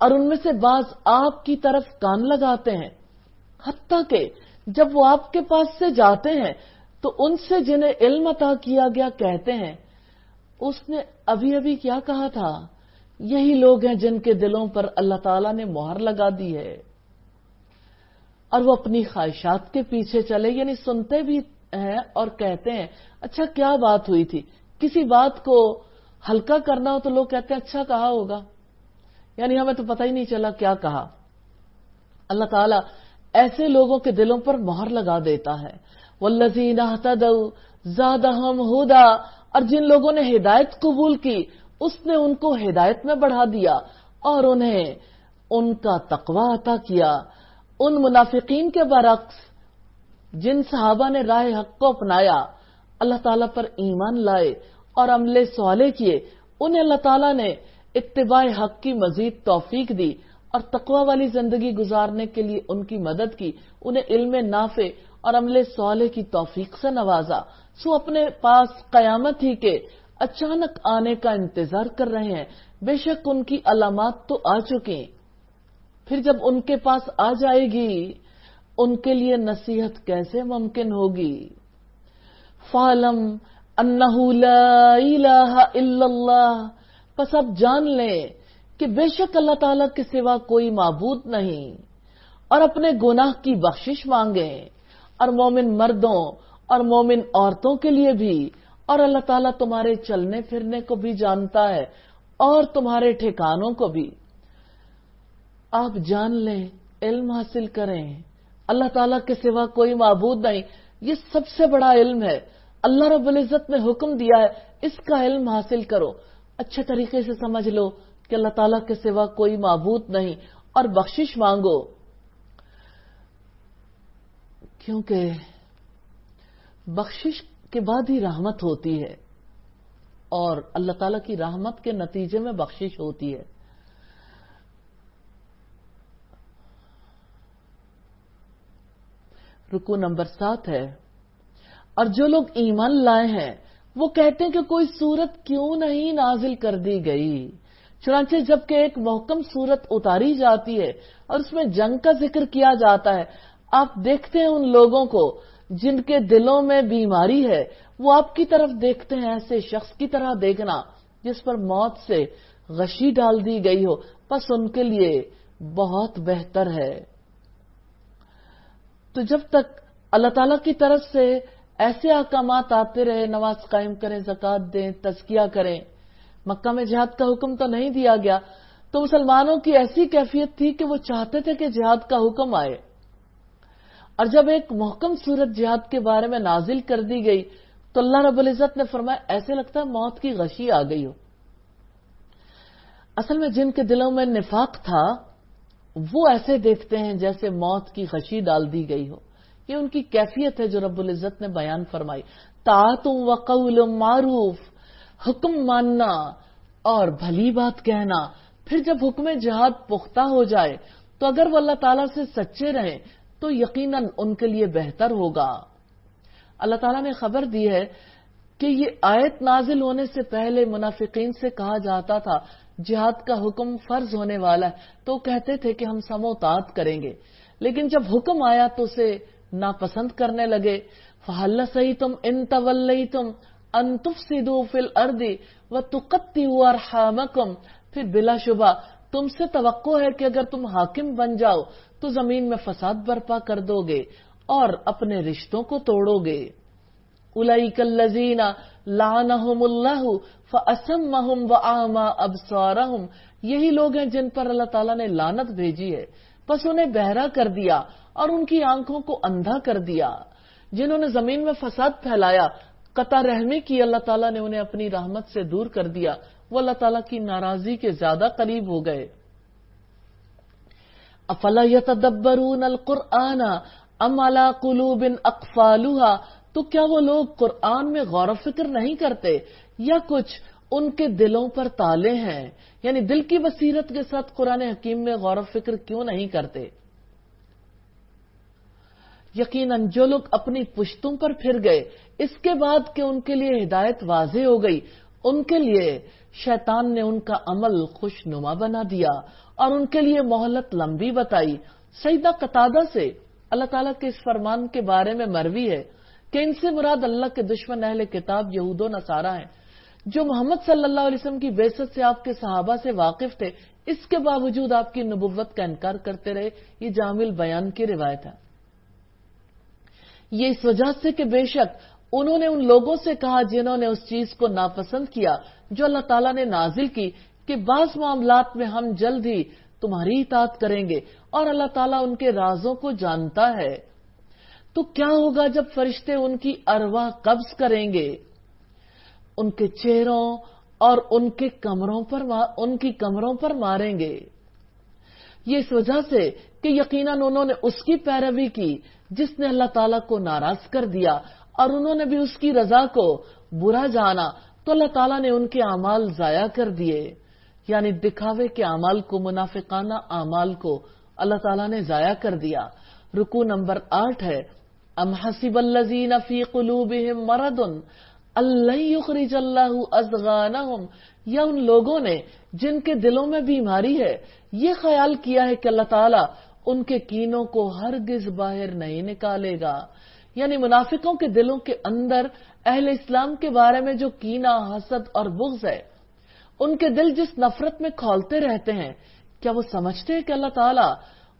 اور ان میں سے بعض آپ کی طرف کان لگاتے ہیں، حتیٰ کہ جب وہ آپ کے پاس سے جاتے ہیں تو ان سے جنہیں علم عطا کیا گیا کہتے ہیں اس نے ابھی ابھی کیا کہا تھا، یہی لوگ ہیں جن کے دلوں پر اللہ تعالیٰ نے مہر لگا دی ہے اور وہ اپنی خواہشات کے پیچھے چلے، یعنی سنتے بھی ہیں اور کہتے ہیں اچھا کیا بات ہوئی تھی۔ کسی بات کو ہلکا کرنا ہو تو لوگ کہتے ہیں اچھا کہا ہوگا، یعنی ہمیں تو پتہ ہی نہیں چلا کیا کہا۔ اللہ تعالیٰ ایسے لوگوں کے دلوں پر مہر لگا دیتا ہے۔ والذین اہتدوا زادہم ھدی، اور جن لوگوں نے ہدایت قبول کی اس نے ان کو ہدایت میں بڑھا دیا اور انہیں ان کا تقوی عطا کیا۔ ان منافقین کے برعکس جن صحابہ نے راہ حق کو اپنایا، اللہ تعالیٰ پر ایمان لائے اور عمل صالح کیے، انہیں اللہ تعالیٰ نے اتباع حق کی مزید توفیق دی اور تقوی والی زندگی گزارنے کے لیے ان کی مدد کی، انہیں علم نافع اور عمل صالح کی توفیق سے نوازا، سو اپنے پاس قیامت ہی کے اچانک آنے کا انتظار کر رہے ہیں۔ بے شک ان کی علامات تو آ چکی، پھر جب ان کے پاس آ جائے گی ان کے لیے نصیحت کیسے ممکن ہوگی۔ فَاعْلَمْ أَنَّهُ لَا إِلَٰهَ إِلَّا اللَّهُ، پس اب جان لیں کہ بے شک اللہ تعالیٰ کے سوا کوئی معبود نہیں، اور اپنے گناہ کی بخشش مانگیں، اور مومن مردوں اور مومن عورتوں کے لیے بھی، اور اللہ تعالیٰ تمہارے چلنے پھرنے کو بھی جانتا ہے اور تمہارے ٹھکانوں کو بھی۔ آپ جان لیں، علم حاصل کریں، اللہ تعالیٰ کے سوا کوئی معبود نہیں، یہ سب سے بڑا علم ہے۔ اللہ رب العزت نے حکم دیا ہے اس کا علم حاصل کرو، اچھے طریقے سے سمجھ لو کہ اللہ تعالیٰ کے سوا کوئی معبود نہیں، اور بخشش مانگو، کیونکہ بخشش کے بعد ہی رحمت ہوتی ہے اور اللہ تعالیٰ کی رحمت کے نتیجے میں بخشش ہوتی ہے۔ رکوع نمبر 7 ہے، اور جو لوگ ایمان لائے ہیں وہ کہتے ہیں کہ کوئی سورت کیوں نہیں نازل کر دی گئی، چنانچہ جبکہ ایک محکم سورت اتاری جاتی ہے اور اس میں جنگ کا ذکر کیا جاتا ہے، آپ دیکھتے ہیں ان لوگوں کو جن کے دلوں میں بیماری ہے، وہ آپ کی طرف دیکھتے ہیں ایسے شخص کی طرح دیکھنا جس پر موت سے غشی ڈال دی گئی ہو، بس ان کے لیے بہت بہتر ہے۔ تو جب تک اللہ تعالیٰ کی طرف سے ایسے احکامات آتے رہے، نماز قائم کریں، زکوٰۃ دیں، تزکیہ کریں، مکہ میں جہاد کا حکم تو نہیں دیا گیا، تو مسلمانوں کی ایسی کیفیت تھی کہ وہ چاہتے تھے کہ جہاد کا حکم آئے، اور جب ایک محکم صورت جہاد کے بارے میں نازل کر دی گئی تو اللہ رب العزت نے فرمایا ایسے لگتا ہے موت کی غشی آ گئی ہو۔ اصل میں جن کے دلوں میں نفاق تھا وہ ایسے دیکھتے ہیں جیسے موت کی غشی ڈال دی گئی ہو، یہ ان کی کیفیت ہے جو رب العزت نے بیان فرمائی۔ طاعت و قول معروف، حکم ماننا اور بھلی بات کہنا، پھر جب حکم جہاد پختہ ہو جائے تو اگر وہ اللہ تعالیٰ سے سچے رہیں تو یقیناً ان کے لیے بہتر ہوگا۔ اللہ تعالیٰ نے خبر دی ہے کہ یہ آیت نازل ہونے سے پہلے منافقین سے کہا جاتا تھا جہاد کا حکم فرض ہونے والا ہے تو کہتے تھے کہ ہم سمع و طاعت کریں گے، لیکن جب حکم آیا تو اسے ناپسند کرنے لگے۔ فَهَلْ عَسَيْتُمْ إِن تَوَلَّيْتُمْ أَن تُفْسِدُوا فِي الْأَرْضِ وَتُقَطِّعُوا أَرْحَامَكُمْ، پھر بلا شبہ تم سے توقع ہے کہ اگر تم حاکم بن جاؤ تو زمین میں فساد برپا کر دو گے اور اپنے رشتوں کو توڑو گے۔ اولئک الذین لعنہم اللہ فاصمہم واعمی ابصارہم، یہی لوگ ہیں جن پر اللہ تعالیٰ نے لعنت بھیجی ہے، پس انہیں بہرا کر دیا اور ان کی آنکھوں کو اندھا کر دیا۔ جنہوں نے زمین میں فساد پھیلایا، قطع رحمی کی، اللہ تعالیٰ نے انہیں اپنی رحمت سے دور کر دیا، وہ اللہ تعالیٰ کی ناراضی کے زیادہ قریب ہو گئے۔ افلا یتدبرون القرآن ام علی قلوب اقفالها، تو کیا وہ لوگ قرآن میں غور و فکر نہیں کرتے یا کچھ ان کے دلوں پر تالے ہیں، یعنی دل کی بصیرت کے ساتھ قرآن حکیم میں غور و فکر کیوں نہیں کرتے۔ یقیناً جو لوگ اپنی پشتوں پر پھر گئے اس کے بعد کہ ان کے لیے ہدایت واضح ہو گئی، ان کے لیے شیطان نے ان کا عمل خوشنما بنا دیا اور ان کے لیے مہلت لمبی بتائی۔ سیدنا قتادہ سے اللہ تعالیٰ کے اس فرمان کے بارے میں مروی ہے کہ ان سے مراد اللہ کے دشمن اہل کتاب یہود و نصارہ ہیں، جو محمد صلی اللہ علیہ وسلم کی بعثت سے آپ کے صحابہ سے واقف تھے، اس کے باوجود آپ کی نبوت کا انکار کرتے رہے۔ یہ جامع البیان کی روایت ہے۔ یہ اس وجہ سے کہ بے شک انہوں نے ان لوگوں سے کہا جنہوں نے اس چیز کو ناپسند کیا جو اللہ تعالیٰ نے نازل کی، کہ بعض معاملات میں ہم جلد ہی تمہاری اطاعت کریں گے اور اللہ تعالیٰ ان کے رازوں کو جانتا ہے۔ تو کیا ہوگا جب فرشتے ان کی ارواح قبض کریں گے؟ ان کے چہروں اور ان کی کمروں پر ماریں گے۔ یہ اس وجہ سے کہ یقیناً انہوں نے اس کی پیروی کی جس نے اللہ تعالیٰ کو ناراض کر دیا، اور انہوں نے بھی اس کی رضا کو برا جانا، تو اللہ تعالیٰ نے ان کے اعمال ضائع کر دیے، یعنی دکھاوے کے اعمال کو، منافقانہ اعمال کو اللہ تعالیٰ نے ضائع کر دیا۔ رکوع نمبر 8 ہے، ام حسب الذین فی قلوبہم مرض ان لن یخرج اللہ اضغانہم، یا ان لوگوں نے جن کے دلوں میں بیماری ہے یہ خیال کیا ہے کہ اللہ تعالیٰ ان کے کینوں کو ہرگز باہر نہیں نکالے گا، یعنی منافقوں کے دلوں کے اندر اہل اسلام کے بارے میں جو کینہ، حسد اور بغض ہے، ان کے دل جس نفرت میں کھولتے رہتے ہیں، کیا وہ سمجھتے ہیں کہ اللہ تعالیٰ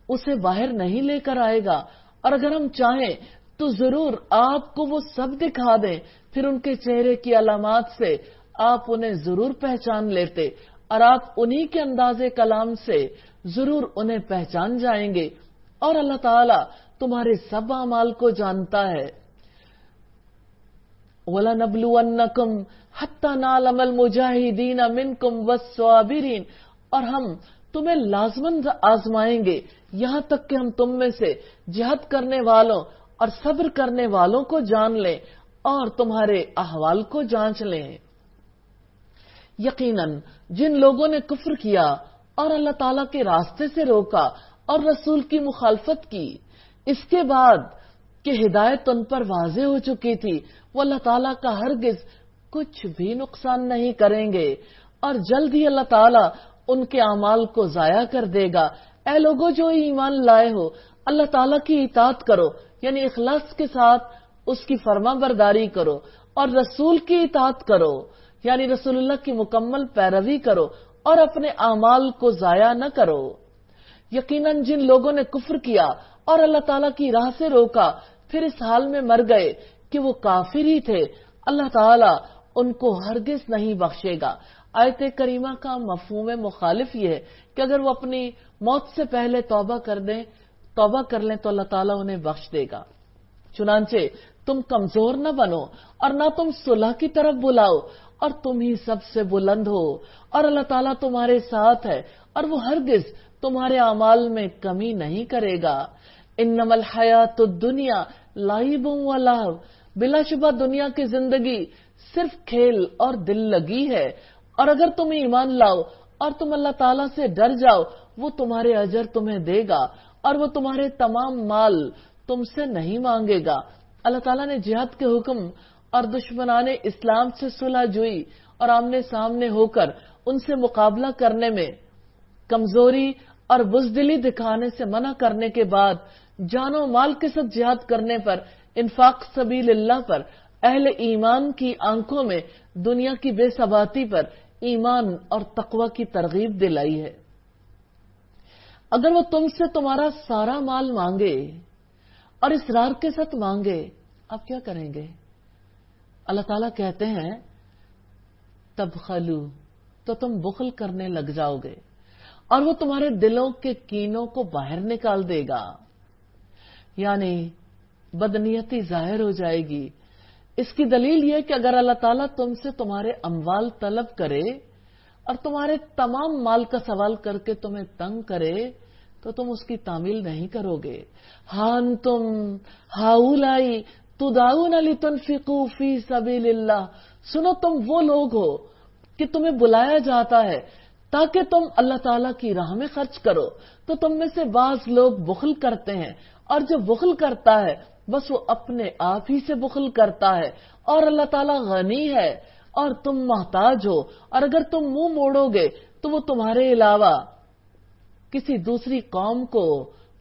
اسے باہر نہیں لے کر آئے گا؟ اور اگر ہم چاہیں تو ضرور آپ کو وہ سب دکھا دیں، پھر ان کے چہرے کی علامات سے آپ انہیں ضرور پہچان لیتے، اور آپ انہی کے انداز کلام سے ضرور انہیں پہچان جائیں گے، اور اللہ تعالیٰ تمہارے سب اعمال کو جانتا ہے۔ وَلَنَبْلُوَنَّكُمْ حَتَّى نَعْلَمَ الْمُجَاهِدِينَ مِنْكُمْ وَالصَّابِرِينَ، اور ہم تمہیں لازماً آزمائیں گے یہاں تک کہ ہم تم میں سے جہاد کرنے والوں اور صبر کرنے والوں کو جان لیں اور تمہارے احوال کو جانچ لیں۔ یقیناً جن لوگوں نے کفر کیا اور اللہ تعالیٰ کے راستے سے روکا اور رسول کی مخالفت کی، اس کے بعد کہ ہدایت ان پر واضح ہو چکی تھی، وہ اللہ تعالیٰ کا ہرگز کچھ بھی نقصان نہیں کریں گے، اور جلد ہی اللہ تعالیٰ ان کے اعمال کو ضائع کر دے گا۔ اے لوگوں جو ایمان لائے ہو، اللہ تعالیٰ کی اطاعت کرو، یعنی اخلاص کے ساتھ اس کی فرما برداری کرو، اور رسول کی اطاعت کرو، یعنی رسول اللہ کی مکمل پیروی کرو، اور اپنے اعمال کو ضائع نہ کرو۔ یقیناً جن لوگوں نے کفر کیا اور اللہ تعالیٰ کی راہ سے روکا، پھر اس حال میں مر گئے کہ وہ کافر ہی تھے، اللہ تعالیٰ ان کو ہرگز نہیں بخشے گا۔ آیت کریمہ کا مفہوم مخالف یہ ہے کہ اگر وہ اپنی موت سے پہلے توبہ کر لیں تو اللہ تعالیٰ انہیں بخش دے گا۔ چنانچہ تم کمزور نہ بنو اور نہ تم صلح کی طرف بلاؤ، اور تم ہی سب سے بلند ہو، اور اللہ تعالیٰ تمہارے ساتھ ہے، اور وہ ہرگز تمہارے اعمال میں کمی نہیں کرے گا۔ انما الحیات الدنیا لعب و لہو، بلا شبہ دنیا کی زندگی صرف کھیل اور دل لگی ہے، اور اگر تم ایمان لاؤ اور تم اللہ تعالیٰ سے ڈر جاؤ، وہ تمہارے اجر تمہیں دے گا، اور وہ تمہارے تمام مال تم سے نہیں مانگے گا۔ اللہ تعالیٰ نے جہاد کے حکم اور دشمنان اسلام سے صلح جوئی اور آمنے سامنے ہو کر ان سے مقابلہ کرنے میں کمزوری اور بزدلی دکھانے سے منع کرنے کے بعد، جان و مال کے ساتھ جہاد کرنے پر، انفاق سبیل اللہ پر، اہل ایمان کی آنکھوں میں دنیا کی بے ثباتی پر ایمان اور تقوی کی ترغیب دلائی ہے۔ اگر وہ تم سے تمہارا سارا مال مانگے اور اصرار کے ساتھ مانگے، آپ کیا کریں گے؟ اللہ تعالیٰ کہتے ہیں تبخلو، تو تم بخل کرنے لگ جاؤ گے، اور وہ تمہارے دلوں کے کینوں کو باہر نکال دے گا، یعنی بدنیتی ظاہر ہو جائے گی۔ اس کی دلیل یہ کہ اگر اللہ تعالیٰ تم سے تمہارے اموال طلب کرے اور تمہارے تمام مال کا سوال کر کے تمہیں تنگ کرے تو تم اس کی تعمیل نہیں کرو گے۔ ہان تم ہاؤلائی تدعون لتنفقوا فی سبیل اللہ، سنو تم وہ لوگ ہو کہ تمہیں بلایا جاتا ہے تاکہ تم اللہ تعالیٰ کی راہ میں خرچ کرو، تو تم میں سے بعض لوگ بخل کرتے ہیں، اور جو بخل کرتا ہے بس وہ اپنے آپ ہی سے بخل کرتا ہے، اور اللہ تعالیٰ غنی ہے اور تم محتاج ہو، اور اگر تم منہ موڑوگے تو وہ تمہارے علاوہ کسی دوسری قوم کو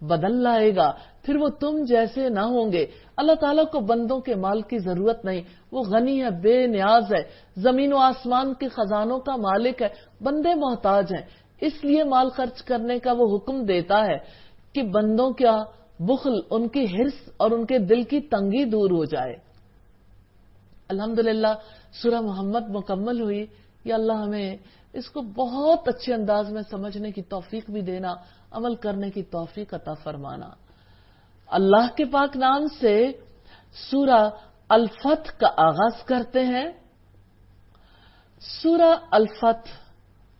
بدل لائے گا، پھر وہ تم جیسے نہ ہوں گے۔ اللہ تعالیٰ کو بندوں کے مال کی ضرورت نہیں، وہ غنی ہے، بے نیاز ہے، زمین و آسمان کے خزانوں کا مالک ہے، بندے محتاج ہیں، اس لیے مال خرچ کرنے کا وہ حکم دیتا ہے کہ بندوں کا بخل، ان کی حرص اور ان کے دل کی تنگی دور ہو جائے۔ الحمدللہ سورہ محمد مکمل ہوئی۔ یا اللہ ہمیں اس کو بہت اچھے انداز میں سمجھنے کی توفیق بھی دینا، عمل کرنے کی توفیق عطا فرمانا۔ اللہ کے پاک نام سے سورہ الفتح کا آغاز کرتے ہیں۔ سورہ الفتح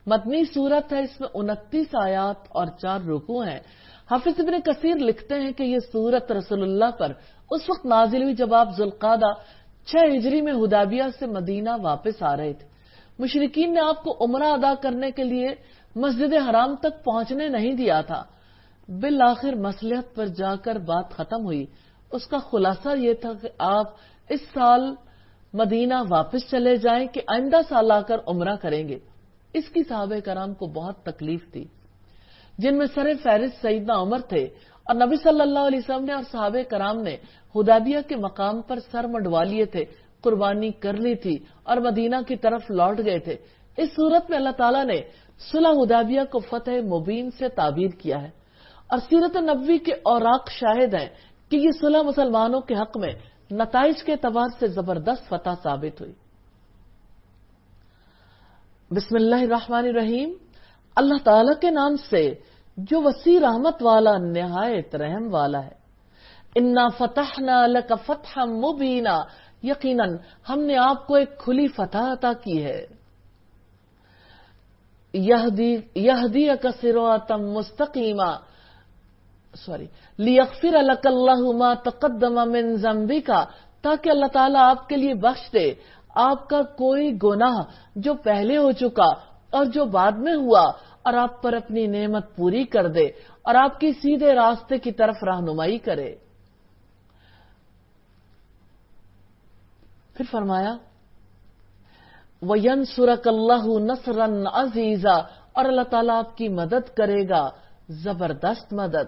مدنی سورت ہے، اس میں 29 آیات اور 4 رکوع ہیں۔ حافظ ابن کثیر لکھتے ہیں کہ یہ سورت رسول اللہ پر اس وقت نازل ہوئی جب آپ ذوالقعدہ 6 ہجری میں حدیبیہ سے مدینہ واپس آ رہے تھے۔ مشرکین نے آپ کو عمرہ ادا کرنے کے لیے مسجد حرام تک پہنچنے نہیں دیا تھا۔ بالآخر مصلحت پر جا کر بات ختم ہوئی۔ اس کا خلاصہ یہ تھا کہ آپ اس سال مدینہ واپس چلے جائیں کہ آئندہ سال آ کر عمرہ کریں گے۔ اس کی صحابہ کرام کو بہت تکلیف تھی، جن میں سر فہرست سیدنا عمر تھے، اور نبی صلی اللہ علیہ وسلم نے اور صحابہ کرام نے حدیبیہ کے مقام پر سر منڈوا لیے تھے، قربانی کر لی تھی اور مدینہ کی طرف لوٹ گئے تھے۔ اس صورت میں اللہ تعالیٰ نے صلح حدیبیہ کو فتح مبین سے تعبیر کیا ہے، اور سیرت نبوی کے اوراق شاہد ہیں کہ یہ صلح مسلمانوں کے حق میں نتائج کے اعتبار سے زبردست فتح ثابت ہوئی۔ بسم اللہ الرحمن الرحیم، اللہ تعالیٰ کے نام سے جو وسیع رحمت والا نہایت رحم والا ہے۔ انا فتحنا لک فتحا مبینا، یقیناً ہم نے آپ کو ایک کھلی فتح عطا کی ہے۔ یہدیک صراطا مستقیما، لیغفر لک اللہ ما تقدم من ذنبک، تاکہ اللہ تعالیٰ آپ کے لیے بخش دے آپ کا کوئی گناہ جو پہلے ہو چکا اور جو بعد میں ہوا، اور آپ پر اپنی نعمت پوری کر دے اور آپ کی سیدھے راستے کی طرف رہنمائی کرے۔ پھر فرمایا وَيَنْصُرَكَ اللَّهُ نَصْرًا عَزِيزًا، اور اللہ تعالیٰ آپ کی مدد کرے گا زبردست مدد۔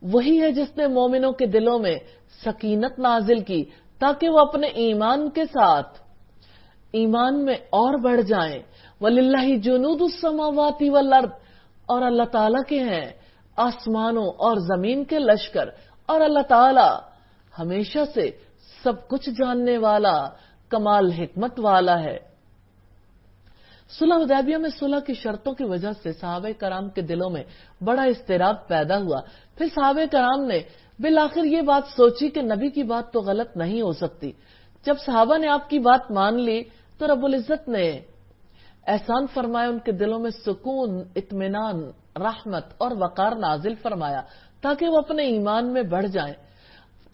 وہی ہے جس نے مومنوں کے دلوں میں سکینت نازل کی تاکہ وہ اپنے ایمان کے ساتھ ایمان میں اور بڑھ جائیں۔ وَلِلَّهِ جُنُودُ السَّمَاوَاتِ وَالْأَرْضِ، اور اللہ تعالیٰ کے ہیں آسمانوں اور زمین کے لشکر، اور اللہ تعالیٰ ہمیشہ سے سب کچھ جاننے والا، کمال حکمت والا ہے۔ صلح حدیبیہ میں صلح کی شرطوں کی وجہ سے صحابہ کرام کے دلوں میں بڑا اضطراب پیدا ہوا۔ پھر صحابہ کرام نے بالآخر یہ بات سوچی کہ نبی کی بات تو غلط نہیں ہو سکتی۔ جب صحابہ نے آپ کی بات مان لی تو رب العزت نے احسان فرمایا، ان کے دلوں میں سکون، اطمینان، رحمت اور وقار نازل فرمایا تاکہ وہ اپنے ایمان میں بڑھ جائیں۔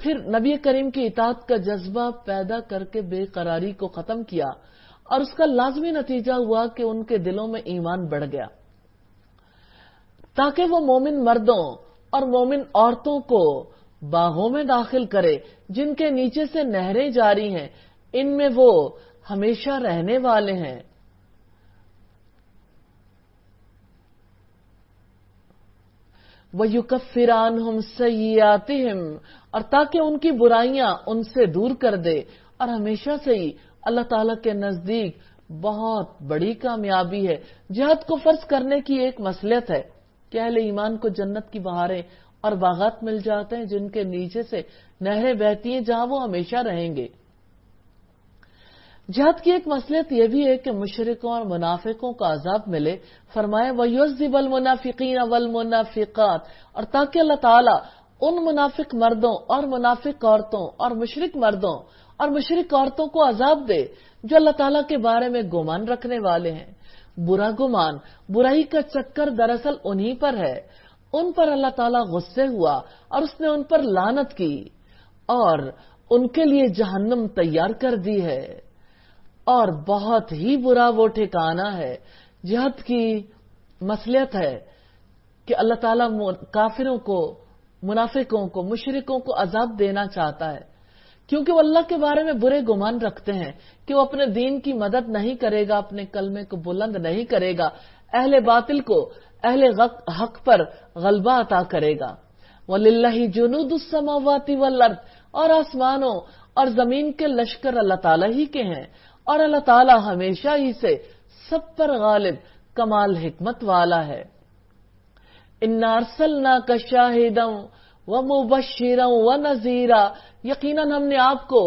پھر نبی کریم کی اطاعت کا جذبہ پیدا کر کے بے قراری کو ختم کیا، اور اس کا لازمی نتیجہ ہوا کہ ان کے دلوں میں ایمان بڑھ گیا، تاکہ وہ مومن مردوں اور مومن عورتوں کو باغوں میں داخل کرے جن کے نیچے سے نہریں جاری ہیں، ان میں وہ ہمیشہ رہنے والے ہیں۔ وَيُكَفِّرَ عَنْهُمْ سَيِّئَاتِهِمْ، اور تاکہ ان کی برائیاں ان سے دور کر دے، اور ہمیشہ سے ہی اللہ تعالیٰ کے نزدیک بہت بڑی کامیابی ہے۔ جہاد کو فرض کرنے کی ایک مصلحت ہے کہ اہل ایمان کو جنت کی بہاریں اور باغات مل جاتے ہیں جن کے نیچے سے نہریں بہتی ہیں، جہاں وہ ہمیشہ رہیں گے۔ جہاد کی ایک مصلحت یہ بھی ہے کہ مشرکوں اور منافقوں کا عذاب ملے۔ فرمایا وَيُعَذِّبَ الْمُنَافِقِينَ وَالْمُنَافِقَاتِ، اور تاکہ اللہ تعالیٰ ان منافق مردوں اور منافق عورتوں اور مشرک مردوں اور مشرک عورتوں کو عذاب دے جو اللہ تعالیٰ کے بارے میں گمان رکھنے والے ہیں۔ برا گمان، برائی کا چکر دراصل انہی پر ہے۔ ان پر اللہ تعالیٰ غصے ہوا اور اس نے ان پر لعنت کی اور ان کے لیے جہنم تیار کر دی ہے، اور بہت ہی برا وہ ٹھکانہ ہے۔ جہاد کی مصلحت ہے کہ اللہ تعالیٰ کافروں کو، منافقوں کو، مشرکوں کو عذاب دینا چاہتا ہے کیونکہ وہ اللہ کے بارے میں برے گمان رکھتے ہیں کہ وہ اپنے دین کی مدد نہیں کرے گا، اپنے کلمے کو بلند نہیں کرے گا، اہل باطل کو اہل حق پر غلبہ عطا کرے گا۔ وَلِلَّهِ جُنُودُ السَّمَاوَاتِ وَالْأَرْضِ، اور آسمانوں اور زمین کے لشکر اللہ تعالیٰ ہی کے ہیں، اور اللہ تعالیٰ ہمیشہ ہی سے سب پر غالب کمال حکمت والا ہے۔ اِنَّا أَرْسَلْنَاكَ شَاهِدًا وَمُبَشِّرًا وَنَذِيرًا، یقیناً ہم نے آپ کو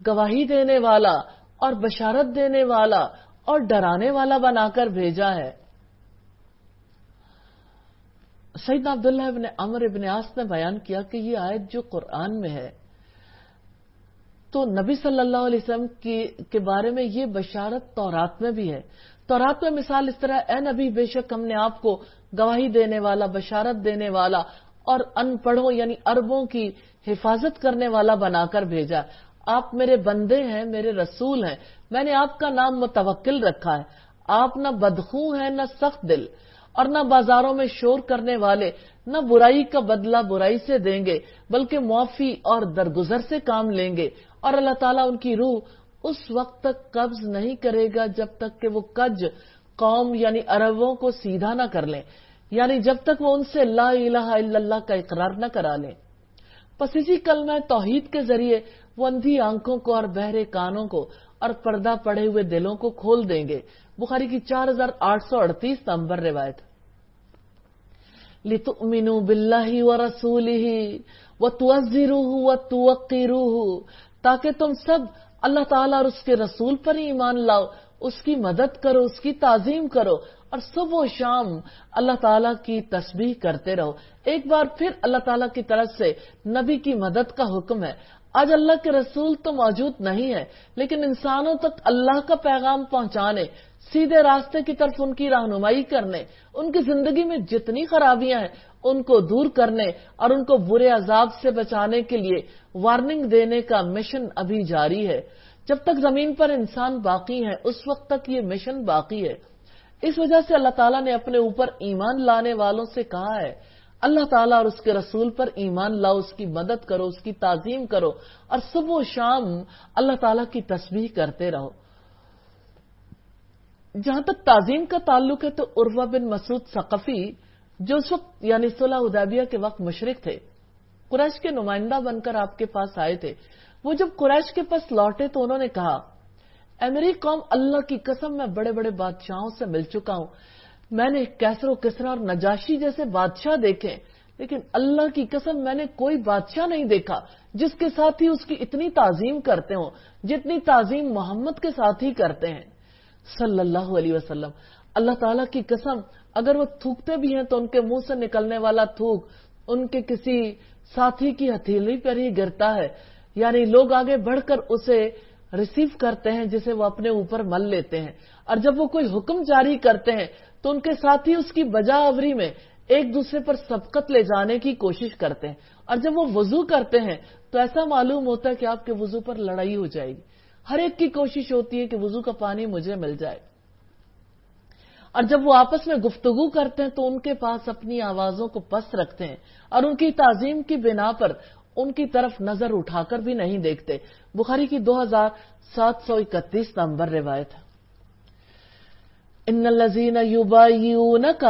گواہی دینے والا اور بشارت دینے والا اور ڈرانے والا بنا کر بھیجا ہے۔ سیدنا عبداللہ ابن عمرو ابن عاص نے بیان کیا کہ یہ آیت جو قرآن میں ہے تو نبی صلی اللہ علیہ وسلم کے بارے میں یہ بشارت تورات میں بھی ہے۔ تورات میں مثال اس طرح، اے نبی بے شک ہم نے آپ کو گواہی دینے والا، بشارت دینے والا اور ان پڑھوں یعنی عربوں کی حفاظت کرنے والا بنا کر بھیجا۔ آپ میرے بندے ہیں، میرے رسول ہیں، میں نے آپ کا نام متوکل رکھا ہے۔ آپ نہ بدخو ہیں نہ سخت دل، اور نہ بازاروں میں شور کرنے والے، نہ برائی کا بدلہ برائی سے دیں گے بلکہ معافی اور درگزر سے کام لیں گے، اور اللہ تعالیٰ ان کی روح اس وقت تک قبض نہیں کرے گا جب تک کہ وہ کج قوم یعنی عربوں کو سیدھا نہ کر لیں، یعنی جب تک وہ ان سے لا الہ الا اللہ کا اقرار نہ کرا لیں۔ پس اسی کلمہ توحید کے ذریعے وہ اندھی آنکھوں کو اور بہرے کانوں کو اور پردہ پڑے ہوئے دلوں کو کھول دیں گے۔ بخاری کی 4838 نمبر روایت۔ لِتُؤْمِنُوا بِاللَّهِ وَرَسُولِهِ وَتُعَزِّرُوهُ وَتُوَقِّرُوهُ، تاکہ تم سب اللہ تعالیٰ اور اس کے رسول پر ایمان لاؤ، اس کی مدد کرو، اس کی تعظیم کرو، اور صبح و شام اللہ تعالیٰ کی تسبیح کرتے رہو۔ ایک بار پھر اللہ تعالیٰ کی طرف سے نبی کی مدد کا حکم ہے۔ آج اللہ کے رسول تو موجود نہیں ہے، لیکن انسانوں تک اللہ کا پیغام پہنچانے، سیدھے راستے کی طرف ان کی رہنمائی کرنے، ان کی زندگی میں جتنی خرابیاں ہیں ان کو دور کرنے اور ان کو برے عذاب سے بچانے کے لیے وارننگ دینے کا مشن ابھی جاری ہے۔ جب تک زمین پر انسان باقی ہے اس وقت تک یہ مشن باقی ہے۔ اس وجہ سے اللہ تعالیٰ نے اپنے اوپر ایمان لانے والوں سے کہا ہے، اللہ تعالیٰ اور اس کے رسول پر ایمان لاؤ، اس کی مدد کرو، اس کی تعظیم کرو، اور صبح و شام اللہ تعالیٰ کی تسبیح کرتے رہو۔ جہاں تک تعظیم کا تعلق ہے تو عروہ بن مسعود ثقفی، جو اس وقت یعنی صلح حدیبیہ کے وقت مشرک تھے، قریش کے نمائندہ بن کر آپ کے پاس آئے تھے۔ وہ جب قریش کے پاس لوٹے تو انہوں نے کہا، اے میری قوم، اللہ کی قسم میں بڑے بڑے بادشاہوں سے مل چکا ہوں، میں نے کیسر و کسرا اور نجاشی جیسے بادشاہ دیکھے، لیکن اللہ کی قسم میں نے کوئی بادشاہ نہیں دیکھا جس کے ساتھ ہی اس کی اتنی تعظیم کرتے ہوں جتنی تعظیم محمد کے ساتھ ہی کرتے ہیں صلی اللہ علیہ وسلم۔ اللہ تعالیٰ کی قسم، اگر وہ تھوکتے بھی ہیں تو ان کے منہ سے نکلنے والا تھوک ان کے کسی ساتھی کی ہتھیلی پر ہی گرتا ہے، یعنی لوگ آگے بڑھ کر اسے ریسیو کرتے ہیں جسے وہ اپنے اوپر مل لیتے ہیں، اور جب وہ کوئی حکم جاری کرتے ہیں تو ان کے ساتھی اس کی بجا آوری میں ایک دوسرے پر سبقت لے جانے کی کوشش کرتے ہیں، اور جب وہ وضو کرتے ہیں تو ایسا معلوم ہوتا ہے کہ آپ کے وضو پر لڑائی ہو جائے گی۔ ہر ایک کی کوشش ہوتی ہے کہ وضو کا پانی مجھے مل جائے، اور جب وہ آپس میں گفتگو کرتے ہیں تو ان کے پاس اپنی آوازوں کو پست رکھتے ہیں اور ان کی تعظیم کی بنا پر ان کی طرف نظر اٹھا کر بھی نہیں دیکھتے۔ بخاری کی 2731 نمبر روایت۔ ان الذین یبایعونک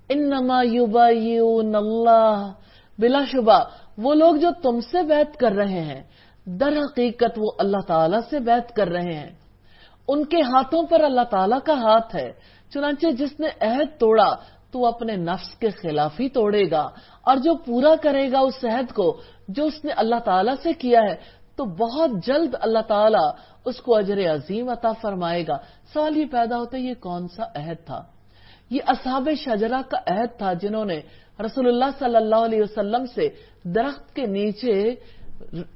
انما یبایعون اللہ، بلا شبہ وہ لوگ جو تم سے بیعت کر رہے ہیں در حقیقت وہ اللہ تعالیٰ سے بیعت کر رہے ہیں، ان کے ہاتھوں پر اللہ تعالیٰ کا ہاتھ ہے۔ چنانچہ جس نے عہد توڑا تو وہ اپنے نفس کے خلاف ہی توڑے گا، اور جو پورا کرے گا اس عہد کو جو اس نے اللہ تعالیٰ سے کیا ہے تو بہت جلد اللہ تعالیٰ اس کو اجر عظیم عطا فرمائے گا۔ سوال یہ پیدا ہوتا ہے، یہ کون سا عہد تھا؟ یہ اصحاب شجرہ کا عہد تھا جنہوں نے رسول اللہ صلی اللہ علیہ وسلم سے درخت کے نیچے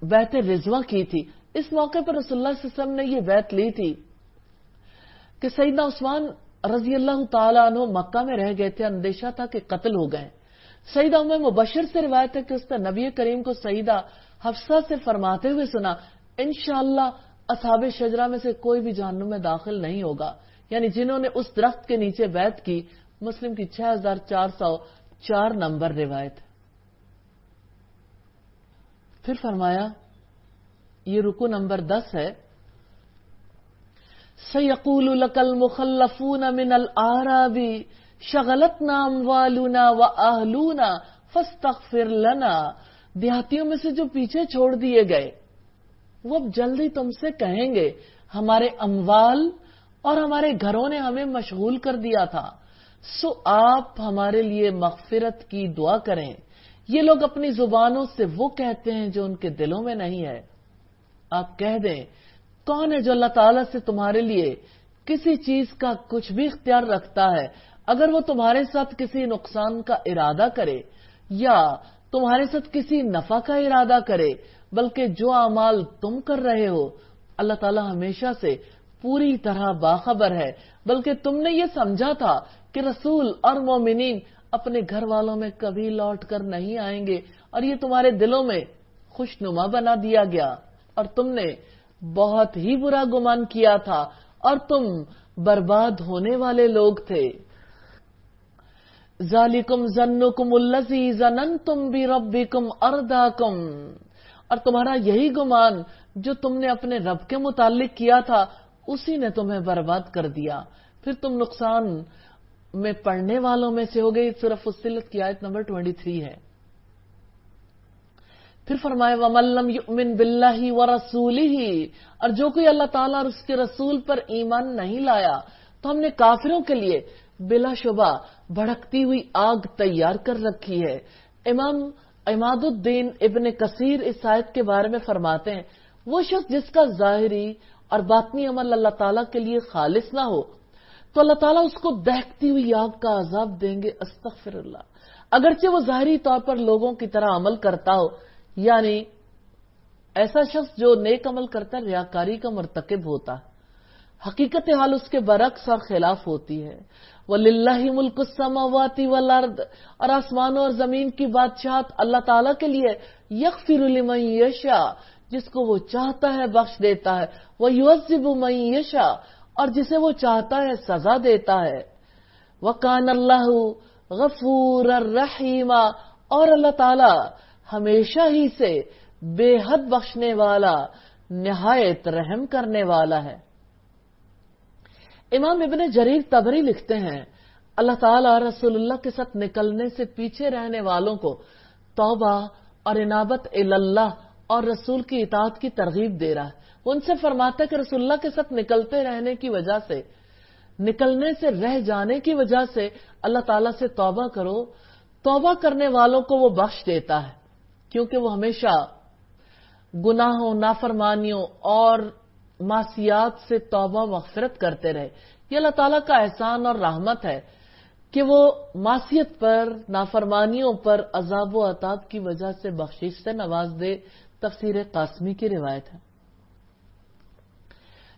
بیعت رضوہ کی تھی۔ اس موقع پر رسول اللہ صلی اللہ علیہ وسلم نے یہ بیعت لی تھی کہ سیدنا عثمان رضی اللہ تعالیٰ عنہ مکہ میں رہ گئے تھے، اندیشہ تھا کہ قتل ہو گئے۔ سیدہ ام مبشر سے روایت ہے کہ اس نے نبی کریم کو سیدہ حفصہ سے فرماتے ہوئے سنا، انشاءاللہ اصحاب شجرہ میں سے کوئی بھی جہنم میں داخل نہیں ہوگا، یعنی جنہوں نے اس درخت کے نیچے بیعت کی۔ مسلم کی 6404 نمبر روایت۔ پھر فرمایا، یہ رکو نمبر 10 ہے. سَيَقُولُ لَكَ الْمُخَلَّفُونَ مِنَ الْأَعْرَابِ شَغَلَتْنَا أَمْوَالُنَا وَأَهْلُونَا فَاسْتَغْفِرْ لَنَا. دیہاتیوں میں سے جو پیچھے چھوڑ دیے گئے وہ اب جلدی تم سے کہیں گے ہمارے اموال اور ہمارے گھروں نے ہمیں مشغول کر دیا تھا، سو آپ ہمارے لیے مغفرت کی دعا کریں. یہ لوگ اپنی زبانوں سے وہ کہتے ہیں جو ان کے دلوں میں نہیں ہے. آپ کہہ دیں کون ہے جو اللہ تعالیٰ سے تمہارے لیے کسی چیز کا کچھ بھی اختیار رکھتا ہے اگر وہ تمہارے ساتھ کسی نقصان کا ارادہ کرے یا تمہارے ساتھ کسی نفع کا ارادہ کرے، بلکہ جو اعمال تم کر رہے ہو اللہ تعالیٰ ہمیشہ سے پوری طرح باخبر ہے. بلکہ تم نے یہ سمجھا تھا کہ رسول اور مومنین اپنے گھر والوں میں کبھی لوٹ کر نہیں آئیں گے اور یہ تمہارے دلوں میں خوشنما بنا دیا گیا اور تم نے بہت ہی برا گمان کیا تھا اور تم برباد ہونے والے لوگ تھے. ذالکم ظنکم الذی ظننتم بربکم ارداکم. اور تمہارا یہی گمان جو تم نے اپنے رب کے متعلق کیا تھا اسی نے تمہیں برباد کر دیا، پھر تم نقصان میں پڑنے والوں میں سے ہو گئی. سورہ فصلت کی آیت نمبر 23 ہے. پھر فرمائے وَمَن لَّمْ يُؤْمِن بِاللَّهِ وَرَسُولِهِ. اور جو کوئی اللہ تعالیٰ اور اس کے رسول پر ایمان نہیں لایا تو ہم نے کافروں کے لیے بلا شبہ بھڑکتی ہوئی آگ تیار کر رکھی ہے. امام عماد الدین ابن کثیر اس آیت کے بارے میں فرماتے ہیں وہ شخص جس کا ظاہری اور باطنی عمل اللہ تعالیٰ کے لیے خالص نہ ہو تو اللہ تعالیٰ اس کو دہکتی ہوئی آگ کا عذاب دیں گے. استغفر اللہ. اگرچہ وہ ظاہری طور پر لوگوں کی طرح عمل کرتا ہو، یعنی ایسا شخص جو نیک عمل کرتا ہے ریاکاری کا مرتکب ہوتا ہے، حقیقت حال اس کے برعکس اور خلاف ہوتی ہے. وَلِلَّهِ مُلْكُ السَّمَاوَاتِ وَالْأَرْضِ. اور آسمانوں اور زمین کی بادشاہت اللہ تعالیٰ کے لیے. يَغْفِرُ لِمَن يَشَاءُ. جس کو وہ چاہتا ہے بخش دیتا ہے. وَيُعَذِّبُ مَن يَشَاءُ. اور جسے وہ چاہتا ہے سزا دیتا ہے. وَكَانَ اللَّهُ غَفُورًا رَحِيمًا. اور اللہ تعالیٰ ہمیشہ ہی سے بے حد بخشنے والا، نہایت رحم کرنے والا ہے. امام ابن جریر طبری لکھتے ہیں اللہ تعالیٰ رسول اللہ کے ساتھ نکلنے سے پیچھے رہنے والوں کو توبہ اور انابت اللہ اور رسول کی اطاعت کی ترغیب دے رہا ہے. وہ ان سے فرماتا ہے کہ رسول اللہ کے ساتھ نکلتے رہنے کی وجہ سے، نکلنے سے رہ جانے کی وجہ سے اللہ تعالیٰ سے توبہ کرو. توبہ کرنے والوں کو وہ بخش دیتا ہے کیونکہ وہ ہمیشہ گناہوں، نافرمانیوں اور معصیات سے توبہ مغفرت کرتے رہے. یہ اللہ تعالیٰ کا احسان اور رحمت ہے کہ وہ معصیت پر، نافرمانیوں پر عذاب و عطاب کی وجہ سے بخشش سے نواز دے. تفسیر قاسمی کی روایت ہے.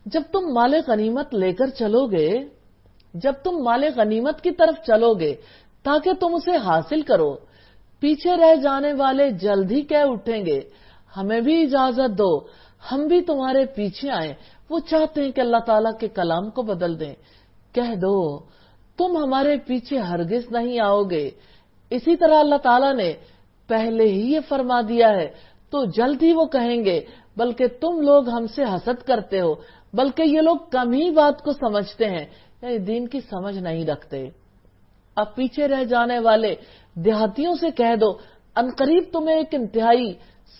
جب تم مال غنیمت لے کر چلو گے، جب تم مال غنیمت کی طرف چلو گے تاکہ تم اسے حاصل کرو، پیچھے رہ جانے والے جلد ہی کہہ اٹھیں گے ہمیں بھی اجازت دو، ہم بھی تمہارے پیچھے آئیں. وہ چاہتے ہیں کہ اللہ تعالیٰ کے کلام کو بدل دیں. کہہ دو تم ہمارے پیچھے ہرگز نہیں آؤ گے. اسی طرح اللہ تعالیٰ نے پہلے ہی یہ فرما دیا ہے تو جلد ہی وہ کہیں گے بلکہ تم لوگ ہم سے حسد کرتے ہو. بلکہ یہ لوگ کم ہی بات کو سمجھتے ہیں، یعنی دین کی سمجھ نہیں رکھتے. اب پیچھے رہ جانے والے دیہاتیوں سے کہہ دو عنقریب تمہیں ایک انتہائی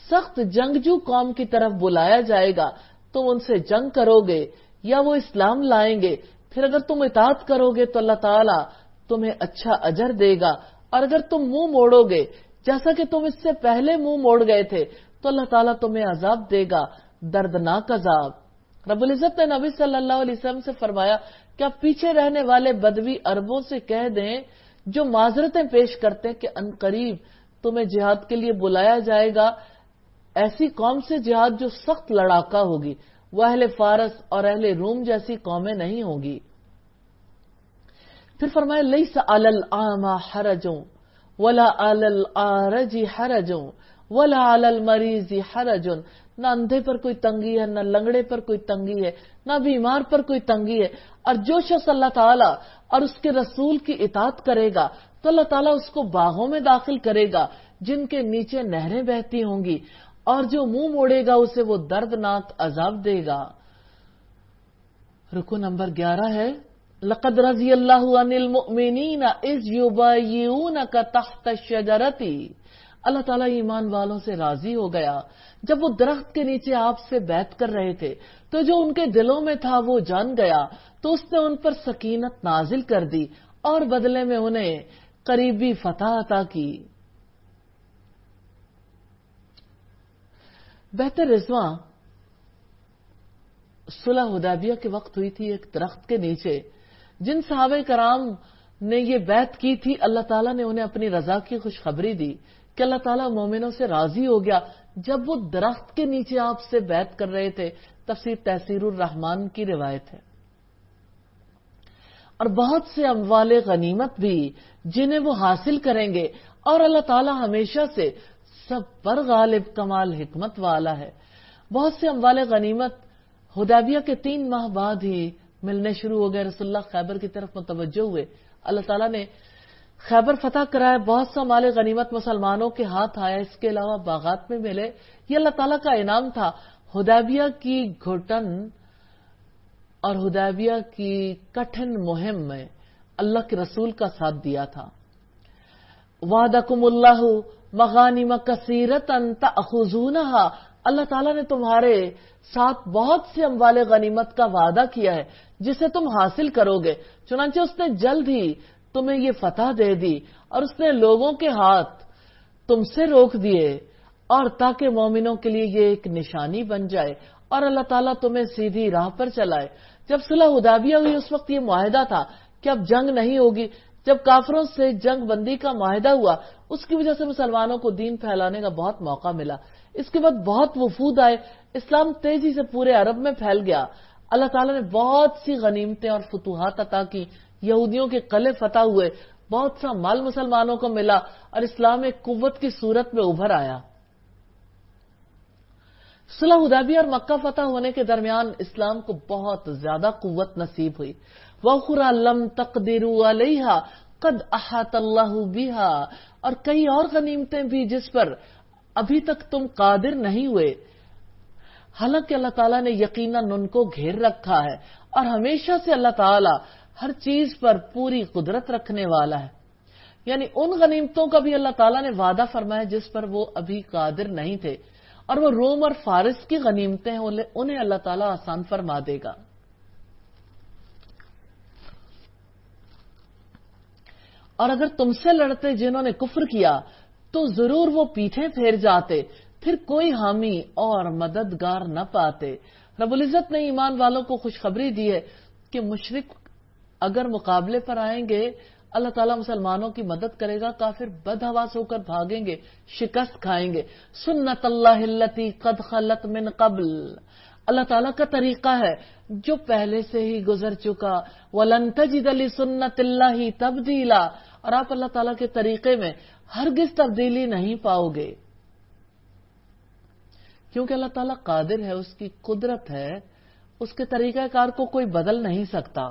سخت جنگجو قوم کی طرف بلایا جائے گا، تم ان سے جنگ کرو گے یا وہ اسلام لائیں گے. پھر اگر تم اطاعت کرو گے تو اللہ تعالیٰ تمہیں اچھا اجر دے گا، اور اگر تم منہ موڑو گے جیسا کہ تم اس سے پہلے منہ موڑ گئے تھے تو اللہ تعالیٰ تمہیں عذاب دے گا، دردناک عذاب. رب العزت نے نبی صلی اللہ علیہ وسلم سے فرمایا کہ آپ پیچھے رہنے والے بدوی عربوں سے کہہ دیں جو معذرتیں پیش کرتے ہیں کہ عنقریب تمہیں جہاد کے لیے بلایا جائے گا ایسی قوم سے جہاد جو سخت لڑاکا ہوگی، وہ اہل فارس اور اہل روم جیسی قومیں نہیں ہوں گی. پھر فرمایا لیس علی الاعمى حرج ولا علی الاعرج حرج ولا علی المریض حرج. نہ اندھے پر کوئی تنگی ہے، نہ لنگڑے پر کوئی تنگی ہے، نہ بیمار پر کوئی تنگی ہے. اور جو شخص اللہ تعالیٰ اور اس کے رسول کی اطاعت کرے گا تو اللہ تعالیٰ اس کو باغوں میں داخل کرے گا جن کے نیچے نہریں بہتی ہوں گی اور جو منہ موڑے گا اسے وہ دردناک عذاب دے گا۔ رکو نمبر 11 ہے لقد رضی اللہ عن المؤمنین اذ یبایعونک تحت الشجرۃ، اللہ تعالیٰ ایمان والوں سے راضی ہو گیا جب وہ درخت کے نیچے آپ سے بیعت کر رہے تھے، تو جو ان کے دلوں میں تھا وہ جان گیا، تو اس نے ان پر سکینت نازل کر دی اور بدلے میں انہیں قریبی فتح عطا کی۔ بہتر رضواں صلح حدیبیہ کے وقت ہوئی تھی ایک درخت کے نیچے۔ جن صحابہ کرام نے یہ بیعت کی تھی، اللہ تعالیٰ نے انہیں اپنی رضا کی خوشخبری دی کہ اللہ تعالیٰ مومنوں سے راضی ہو گیا جب وہ درخت کے نیچے آپ سے بیعت کر رہے تھے۔ تفسیر تیسیر الرحمان کی روایت ہے۔ اور بہت سے اموال غنیمت بھی جنہیں وہ حاصل کریں گے، اور اللہ تعالیٰ ہمیشہ سے سب پر غالب کمال حکمت والا ہے۔ بہت سے اموال غنیمت حدیبیہ کے 3 ماہ بعد ہی ملنے شروع ہو گئے۔ رسول اللہ خیبر کی طرف متوجہ ہوئے، اللہ تعالیٰ نے خیبر فتح کرایا، بہت سا مال غنیمت مسلمانوں کے ہاتھ آیا، اس کے علاوہ باغات میں ملے۔ یہ اللہ تعالیٰ کا انعام تھا۔ حدیبیہ کی گھٹن اور حدیبیہ کی کٹھن مہم میں اللہ کے رسول کا ساتھ دیا تھا۔ وعدکم اللہ مغانم کثیرۃ تأخذونہا، اللہ تعالیٰ نے تمہارے ساتھ بہت سے اموال غنیمت کا وعدہ کیا ہے جسے تم حاصل کرو گے، چنانچہ اس نے جلد ہی تمہیں یہ فتح دے دی، اور اس نے لوگوں کے ہاتھ تم سے روک دیے، اور تاکہ مومنوں کے لیے یہ ایک نشانی بن جائے اور اللہ تعالیٰ تمہیں سیدھی راہ پر چلائے۔ جب صلح حدیبیہ ہوئی اس وقت یہ معاہدہ تھا کہ اب جنگ نہیں ہوگی۔ جب کافروں سے جنگ بندی کا معاہدہ ہوا، اس کی وجہ سے مسلمانوں کو دین پھیلانے کا بہت موقع ملا۔ اس کے بعد بہت وفود آئے، اسلام تیزی سے پورے عرب میں پھیل گیا۔ اللہ تعالیٰ نے بہت سی غنیمتیں اور فتوحات عطا کی، یہودیوں کے قلعے فتح ہوئے، بہت سا مال مسلمانوں کو ملا، اور اسلام ایک قوت کی صورت میں ابھر آیا۔ صلح حدیبیہ اور مکہ فتح ہونے کے درمیان اسلام کو بہت زیادہ قوت نصیب ہوئی۔ وَأُخْرَىٰ لَمْ تَقْدِرُوا عَلَيْهَا قَدْ أَحَاطَ اللَّهُ بِهَا، اور کئی اور غنیمتیں بھی جس پر ابھی تک تم قادر نہیں ہوئے، حالانکہ اللہ تعالیٰ نے یقیناً ان کو گھیر رکھا ہے، اور ہمیشہ سے اللہ تعالیٰ ہر چیز پر پوری قدرت رکھنے والا ہے۔ یعنی ان غنیمتوں کا بھی اللہ تعالیٰ نے وعدہ فرمایا جس پر وہ ابھی قادر نہیں تھے، اور وہ روم اور فارس کی غنیمتیں انہیں اللہ تعالیٰ آسان فرما دے گا۔ اور اگر تم سے لڑتے جنہوں نے کفر کیا تو ضرور وہ پیٹھیں پھیر جاتے، پھر کوئی حامی اور مددگار نہ پاتے۔ رب العزت نے ایمان والوں کو خوشخبری دی ہے کہ مشرک اگر مقابلے پر آئیں گے اللہ تعالیٰ مسلمانوں کی مدد کرے گا، کافر بدحواس ہو کر بھاگیں گے، شکست کھائیں گے۔ سنت اللہ التی قد خلت من قبل، اللہ تعالیٰ کا طریقہ ہے جو پہلے سے ہی گزر چکا۔ وَلَن تَجِدَ لِسُنَّتِ اللَّهِ تَبْدِيلًا، اور آپ اللہ تعالیٰ کے طریقے میں ہرگز تبدیلی نہیں پاؤ گے، کیونکہ اللہ تعالیٰ قادر ہے، اس کی قدرت ہے، اس کے طریقہ کار کو کوئی بدل نہیں سکتا۔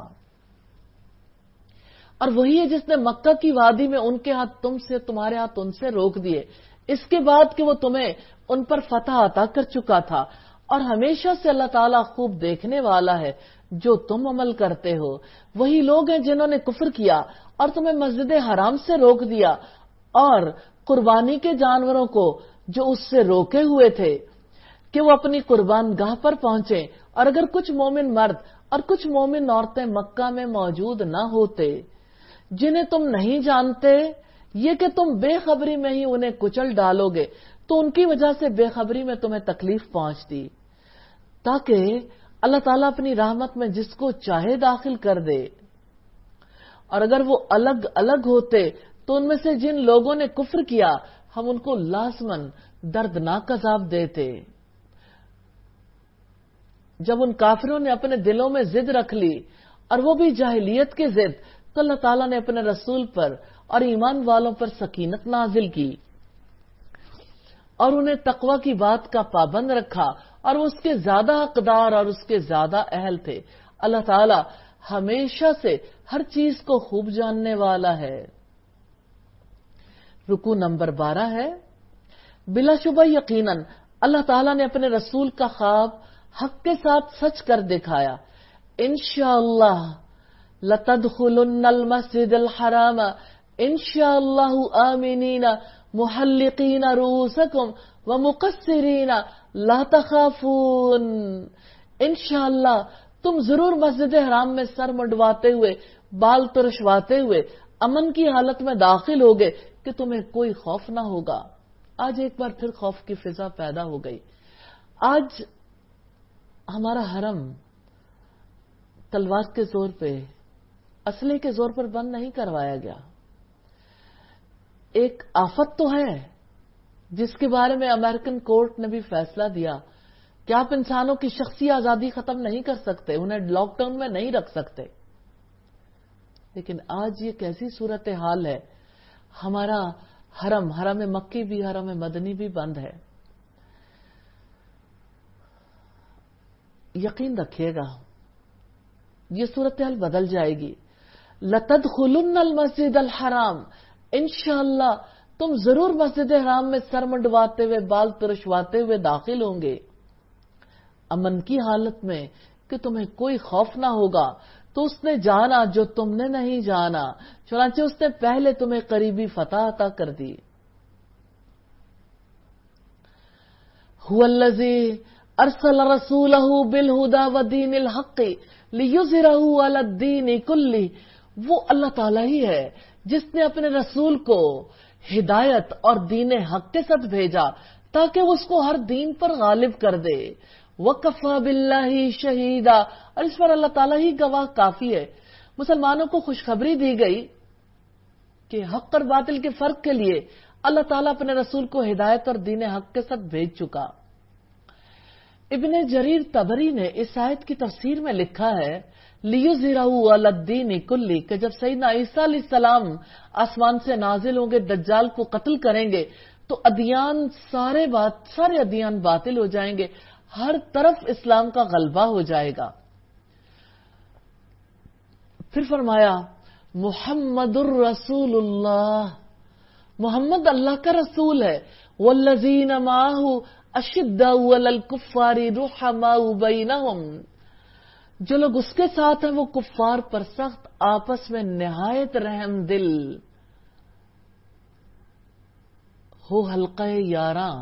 اور وہی ہے جس نے مکہ کی وادی میں ان کے ہاتھ تم سے، تمہارے ہاتھ ان سے روک دیے، اس کے بعد کہ وہ تمہیں ان پر فتح عطا کر چکا تھا، اور ہمیشہ سے اللہ تعالیٰ خوب دیکھنے والا ہے جو تم عمل کرتے ہو۔ وہی لوگ ہیں جنہوں نے کفر کیا اور تمہیں مسجد حرام سے روک دیا، اور قربانی کے جانوروں کو جو اس سے روکے ہوئے تھے کہ وہ اپنی قربان گاہ پر پہنچے۔ اور اگر کچھ مومن مرد اور کچھ مومن عورتیں مکہ میں موجود نہ ہوتے جنہیں تم نہیں جانتے، یہ کہ تم بے خبری میں ہی انہیں کچل ڈالو گے، تو ان کی وجہ سے بے خبری میں تمہیں تکلیف پہنچتی، تاکہ اللہ تعالیٰ اپنی رحمت میں جس کو چاہے داخل کر دے۔ اور اگر وہ الگ الگ ہوتے تو ان میں سے جن لوگوں نے کفر کیا ہم ان کو لازماً دردناک عذاب دیتے۔ جب ان کافروں نے اپنے دلوں میں ضد رکھ لی، اور وہ بھی جاہلیت کی ضد، تو اللہ تعالیٰ نے اپنے رسول پر اور ایمان والوں پر سکینت نازل کی اور انہیں تقوی کی بات کا پابند رکھا، اور وہ اس کے زیادہ حقدار اور اس کے زیادہ اہل تھے۔ اللہ تعالیٰ ہمیشہ سے ہر چیز کو خوب جاننے والا ہے۔ رکوع نمبر 12 ہے بلا شبہ یقیناً اللہ تعالیٰ نے اپنے رسول کا خواب حق کے ساتھ سچ کر دکھایا. انشاءاللہ لتدخلن المسجد الحرام انشاءاللہ آمنین محلقین رؤوسکم ومقصرین لا تخافون. انشاءاللہ تم ضرور مسجد حرام میں سر منڈواتے ہوئے بال ترشواتے ہوئے امن کی حالت میں داخل ہوگے کہ تمہیں کوئی خوف نہ ہوگا. آج ایک بار پھر خوف کی فضا پیدا ہو گئی. آج ہمارا حرم تلوار کے زور پہ اسلحے کے زور پر بند نہیں کروایا گیا. ایک آفت تو ہے جس کے بارے میں امریکن کورٹ نے بھی فیصلہ دیا کہ آپ انسانوں کی شخصی آزادی ختم نہیں کر سکتے, انہیں لاک ڈاؤن میں نہیں رکھ سکتے. لیکن آج یہ کیسی صورتحال ہے, ہمارا حرم مکی بھی حرم مدنی بھی بند ہے. یقین رکھیے گا یہ صورتحال بدل جائے گی. لتدخلن المسجد الحرام انشاءاللہ تم ضرور مسجد حرام میں سر منڈواتے ہوئے بال ترشواتے ہوئے داخل ہوں گے امن کی حالت میں کہ تمہیں کوئی خوف نہ ہوگا. تو اس نے جانا جو تم نے نہیں جانا, چنانچہ اس نے پہلے تمہیں قریبی فتح عطا کر دی. هو الذی ارسل رسولہ بالہدی ودین الحق لیظہرہ علی الدین کلہ. وہ اللہ تعالیٰ ہی ہے جس نے اپنے رسول کو ہدایت اور دین حق کے ساتھ بھیجا تاکہ وہ اس کو ہر دین پر غالب کر دے. وَكَفَى بِاللَّهِ شَهِيدًا, اور اس پر اللہ تعالیٰ ہی گواہ کافی ہے. مسلمانوں کو خوشخبری دی گئی کہ حق اور باطل کے فرق کے لیے اللہ تعالیٰ اپنے رسول کو ہدایت اور دین حق کے ساتھ بھیج چکا. ابن جریر طبری نے اس آیت کی تفسیر میں لکھا ہے لِيُظْهِرَهُ عَلَى الدِّينِ كُلِّهِ, کہ جب سیدنا عیسیٰ علیہ السلام آسمان سے نازل ہوں گے, دجال کو قتل کریں گے تو ادیان سارے ادیان باطل ہو جائیں گے, ہر طرف اسلام کا غلبہ ہو جائے گا. پھر فرمایا محمد الرسول اللہ, محمد اللہ کا رسول ہے. والذین معہ اشداء علی الکفار رحماء بینہم, جو لوگ اس کے ساتھ ہیں وہ کفار پر سخت, آپس میں نہایت رحم دل. ہو حلقہ یاراں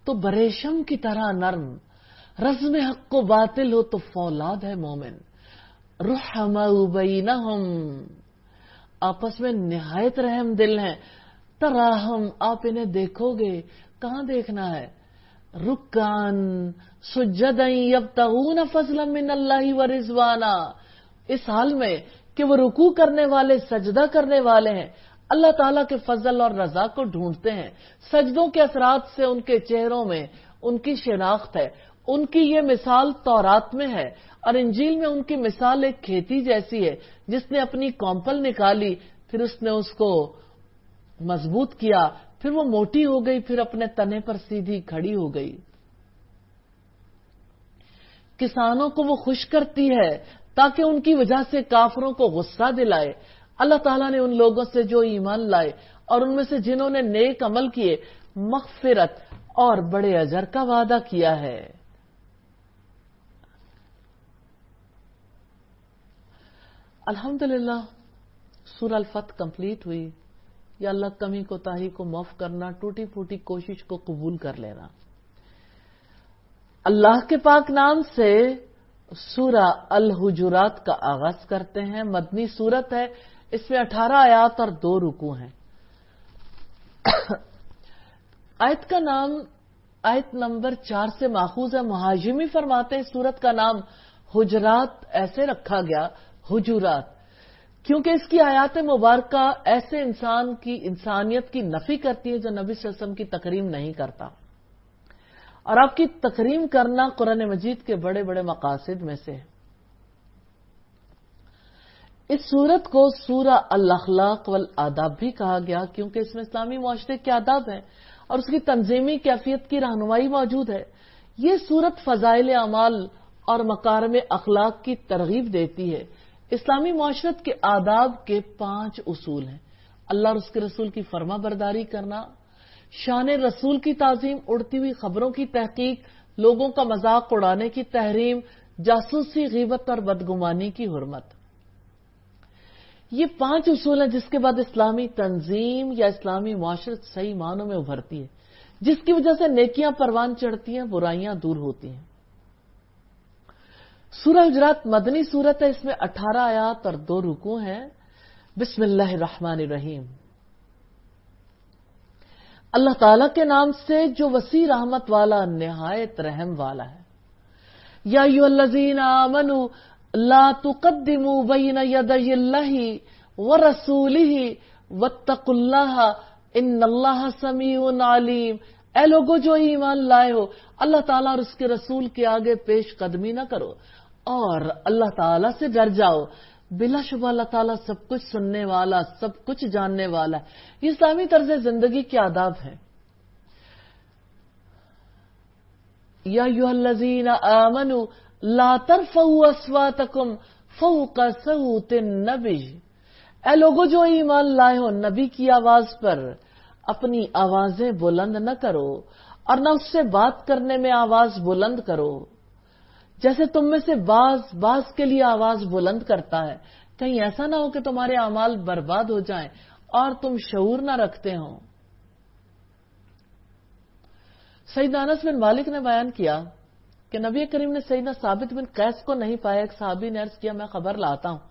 تو بریشم کی طرح نرم, رزم حق و باطل ہو تو فولاد ہے مومن. رحماء بینہم, آپس میں نہایت رحم دل ہیں. تراہم, آپ انہیں دیکھو گے, کہاں دیکھنا ہے, رکان سجداً یبتغون فضلا من اللہ ورضوانا, اس حال میں کہ وہ رکوع کرنے والے, سجدہ کرنے والے ہیں, اللہ تعالیٰ کے فضل اور رضا کو ڈھونڈتے ہیں. سجدوں کے اثرات سے ان کے چہروں میں ان کی شناخت ہے. ان کی یہ مثال تورات میں ہے اور انجیل میں ان کی مثال ایک کھیتی جیسی ہے جس نے اپنی کونپل نکالی, پھر اس نے اس کو مضبوط کیا, پھر وہ موٹی ہو گئی, پھر اپنے تنے پر سیدھی کھڑی ہو گئی. کسانوں کو وہ خوش کرتی ہے تاکہ ان کی وجہ سے کافروں کو غصہ دلائے. اللہ تعالیٰ نے ان لوگوں سے جو ایمان لائے اور ان میں سے جنہوں نے نیک عمل کیے مغفرت اور بڑے اجر کا وعدہ کیا ہے. الحمدللہ سورہ الفتح کمپلیٹ ہوئی. یا اللہ کمی کوتاہی کو معاف کرنا, ٹوٹی پھوٹی کوشش کو قبول کر لینا. اللہ کے پاک نام سے سورہ الحجرات کا آغاز کرتے ہیں. مدنی سورت ہے, اس میں 18 آیات اور 2 رکوع ہیں. آیت کا نام آیت نمبر 4 سے ماخوذ ہے. مہاجمی فرماتے ہیں سورت کا نام حجرات ایسے رکھا گیا, حجرات, کیونکہ اس کی آیات مبارکہ ایسے انسان کی انسانیت کی نفی کرتی ہے جو نبی صلی اللہ علیہ وسلم کی تکریم نہیں کرتا, اور آپ کی تکریم کرنا قرآن مجید کے بڑے بڑے مقاصد میں سے ہے. اس سورت کو سورہ الاخلاق والآداب بھی کہا گیا کیونکہ اس میں اسلامی معاشرے کے آداب ہیں اور اس کی تنظیمی کیفیت کی رہنمائی موجود ہے. یہ سورت فضائل اعمال اور مکارم اخلاق کی ترغیب دیتی ہے. اسلامی معاشرت کے آداب کے 5 اصول ہیں. اللہ اور اس کے رسول کی فرما برداری کرنا, شان رسول کی تعظیم، اڑتی ہوئی خبروں کی تحقیق، لوگوں کا مذاق اڑانے کی تحریم، جاسوسی، غیبت اور بدگمانی کی حرمت۔ یہ 5 اصول ہیں جس کے بعد اسلامی تنظیم یا اسلامی معاشرت صحیح معنوں میں ابھرتی ہے، جس کی وجہ سے نیکیاں پروان چڑھتی ہیں، برائیاں دور ہوتی ہیں۔ سورہ حجرات مدنی سورت ہے، اس میں 18 آیات اور 2 رکوع ہیں۔ بسم اللہ الرحمن الرحیم۔ اللہ تعالی کے نام سے جو وسیع رحمت والا، نہایت رحم والا ہے۔ یا ایھا الذین آمنوا لا تقدموا بین یدی اللہ ورسولہ واتقوا اللہ ان اللہ سمیع علیم۔ اے لوگو جو ایمان لائے ہو، اللہ تعالیٰ اور اس کے رسول کے آگے پیش قدمی نہ کرو اور اللہ تعالیٰ سے ڈر جاؤ، بلا شبہ اللہ تعالیٰ سب کچھ سننے والا، سب کچھ جاننے والا ہے۔ یہ اسلامی طرز زندگی کے آداب ہیں۔ یا ایھا الذین آمنوا لا ترفعوا اصواتکم فوق صوت النبی۔ اے لوگو جو ایمان لائے ہو، نبی کی آواز پر اپنی آوازیں بلند نہ کرو اور نہ اس سے بات کرنے میں آواز بلند کرو، جیسے تم میں سے بعض کے لیے آواز بلند کرتا ہے، کہیں ایسا نہ ہو کہ تمہارے اعمال برباد ہو جائیں اور تم شعور نہ رکھتے ہو۔ سیدنا انس بن مالک نے بیان کیا کہ نبی کریم نے سیدنا ثابت بن قیس کو نہیں پایا۔ ایک صحابی نے عرض کیا میں خبر لاتا ہوں۔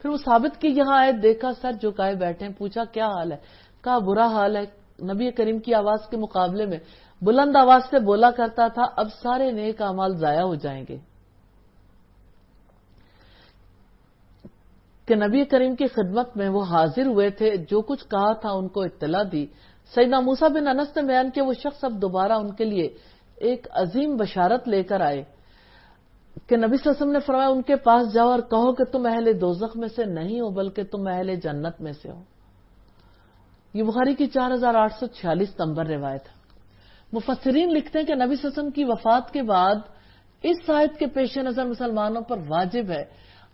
پھر وہ ثابت کی یہاں آئے، دیکھا سر جھکائے بیٹھے ہیں، پوچھا کیا حال ہے؟ کہا برا حال ہے، نبی کریم کی آواز کے مقابلے میں بلند آواز سے بولا کرتا تھا، اب سارے نیک اعمال ضائع ہو جائیں گے۔ کہ نبی کریم کی خدمت میں وہ حاضر ہوئے تھے، جو کچھ کہا تھا ان کو اطلاع دی۔ سیدنا موسیٰ بن انس نے بیان کیا وہ شخص اب دوبارہ ان کے لیے ایک عظیم بشارت لے کر آئے کہ نبی صلی اللہ علیہ وسلم نے فرمایا ان کے پاس جاؤ اور کہو کہ تم اہل دوزخ میں سے نہیں ہو بلکہ تم اہل جنت میں سے ہو۔ یہ بخاری کی 4846 نمبر روایت ہے۔ مفسرین لکھتے ہیں کہ نبی صلی اللہ علیہ وسلم کی وفات کے بعد اس آیت کے پیش نظر مسلمانوں پر واجب ہے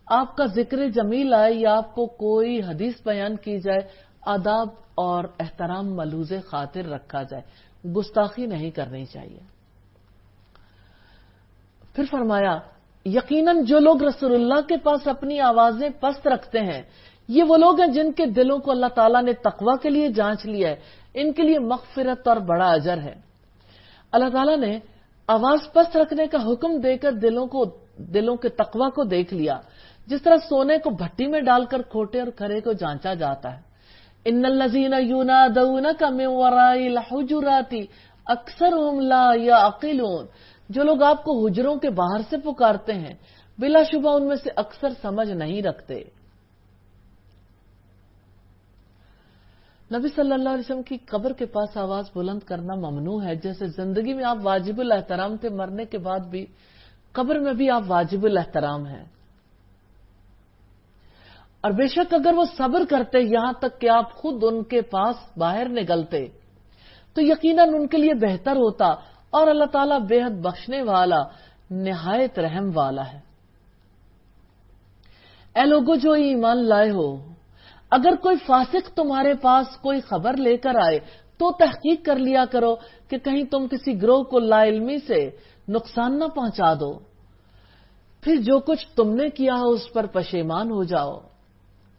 آپ کا ذکر جمیل آئے یا آپ کو کوئی حدیث بیان کی جائے، آداب اور احترام ملحوظ خاطر رکھا جائے، گستاخی نہیں کرنی چاہیے۔ پھر فرمایا یقیناً جو لوگ رسول اللہ کے پاس اپنی آوازیں پست رکھتے ہیں، یہ وہ لوگ ہیں جن کے دلوں کو اللہ تعالیٰ نے تقوی کے لیے جانچ لیا ہے، ان کے لیے مغفرت اور بڑا اجر ہے۔ اللہ تعالیٰ نے آواز پست رکھنے کا حکم دے کر دلوں کے تقوی کو دیکھ لیا، جس طرح سونے کو بھٹی میں ڈال کر کھوٹے اور کھرے کو جانچا جاتا ہے۔ ان الذین ینادونک من وراء الحجرات اکثرهم لا یعقلون۔ جو لوگ آپ کو حجروں کے باہر سے پکارتے ہیں، بلا شبہ ان میں سے اکثر سمجھ نہیں رکھتے۔ نبی صلی اللہ علیہ وسلم کی قبر کے پاس آواز بلند کرنا ممنوع ہے، جیسے زندگی میں آپ واجب الاحترام تھے، مرنے کے بعد بھی قبر میں بھی آپ واجب الاحترام ہیں۔ اور بے شک اگر وہ صبر کرتے یہاں تک کہ آپ خود ان کے پاس باہر نکلتے تو یقیناً ان کے لیے بہتر ہوتا، اور اللہ تعالیٰ بے حد بخشنے والا، نہایت رحم والا ہے۔ اے لوگو جو ایمان لائے ہو، اگر کوئی فاسق تمہارے پاس کوئی خبر لے کر آئے تو تحقیق کر لیا کرو کہ کہیں تم کسی گروہ کو لا علمی سے نقصان نہ پہنچا دو، پھر جو کچھ تم نے کیا ہو اس پر پشیمان ہو جاؤ۔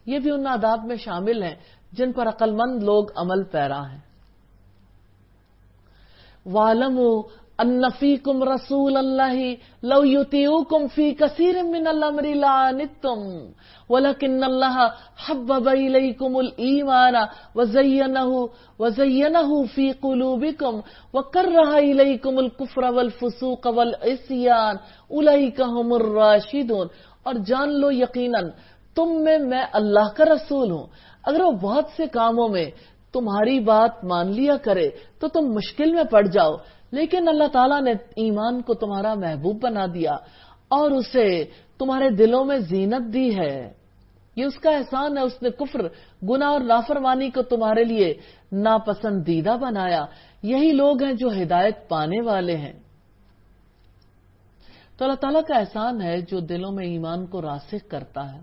یہ بھی ان آداب میں شامل ہیں جن پر عقل مند لوگ عمل پیرا ہیں۔ وَاعْلَمُوا أَنَّ فِيكُمْ رَسُولَ اللَّهِ لَوْ يُطِيعُكُمْ فِي كَثِيرٍ مِّنَ الْأَمْرِ لَعَنِتُّمْ وَلَكِنَّ اللَّهَ حَبَّبَ إِلَيْكُمُ الْإِيمَانَ وَزَيَّنَهُ فِي قُلُوبِكُمْ وَكَرَّهَ إِلَيْكُمُ الْكُفْرَ وَالْفُسُوقَ وَالْعِصْيَانَ أُولَئِكَ هُمُ الرَّاشِدُونَ۔ اور جان لو یقیناً تم میں اللہ کا رسول ہوں، اگر وہ بہت سے کاموں میں تمہاری بات مان لیا کرے تو تم مشکل میں پڑ جاؤ، لیکن اللہ تعالیٰ نے ایمان کو تمہارا محبوب بنا دیا اور اسے تمہارے دلوں میں زینت دی ہے۔ یہ اس کا احسان ہے، اس نے کفر، گناہ اور نافرمانی کو تمہارے لیے ناپسندیدہ بنایا۔ یہی لوگ ہیں جو ہدایت پانے والے ہیں۔ تو اللہ تعالیٰ کا احسان ہے جو دلوں میں ایمان کو راسخ کرتا ہے۔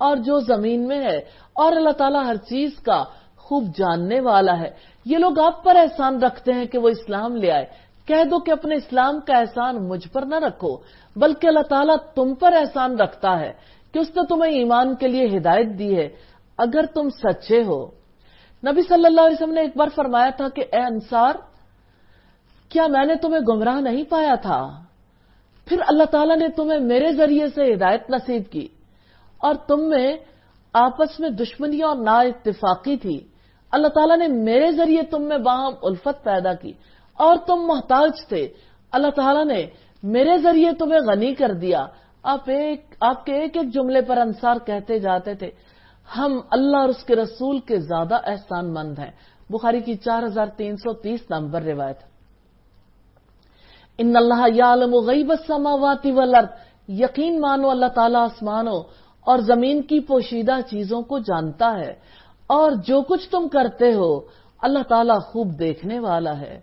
اور جو زمین میں ہے، اور اللہ تعالیٰ ہر چیز کا خوب جاننے والا ہے۔ یہ لوگ آپ پر احسان رکھتے ہیں کہ وہ اسلام لے آئے، کہہ دو کہ اپنے اسلام کا احسان مجھ پر نہ رکھو، بلکہ اللہ تعالیٰ تم پر احسان رکھتا ہے کہ اس نے تمہیں ایمان کے لیے ہدایت دی ہے اگر تم سچے ہو۔ نبی صلی اللہ علیہ وسلم نے ایک بار فرمایا تھا کہ اے انصار، کیا میں نے تمہیں گمراہ نہیں پایا تھا؟ پھر اللہ تعالیٰ نے تمہیں میرے ذریعے سے ہدایت نصیب کی، اور تم میں آپس میں دشمنی اور نا اتفاقی تھی، اللہ تعالیٰ نے میرے ذریعے تم میں باہم الفت پیدا کی، اور تم محتاج تھے، اللہ تعالیٰ نے میرے ذریعے تمہیں غنی کر دیا۔ آپ کے ایک ایک جملے پر انصار کہتے جاتے تھے، ہم اللہ اور اس کے رسول کے زیادہ احسان مند ہیں۔ بخاری کی 4330 نمبر روایت۔ ان اللہ یعلم غیب السماوات والارض، یقین مانو اللہ تعالیٰ آسمانوں اور زمین کی پوشیدہ چیزوں کو جانتا ہے، اور جو کچھ تم کرتے ہو اللہ تعالیٰ خوب دیکھنے والا ہے۔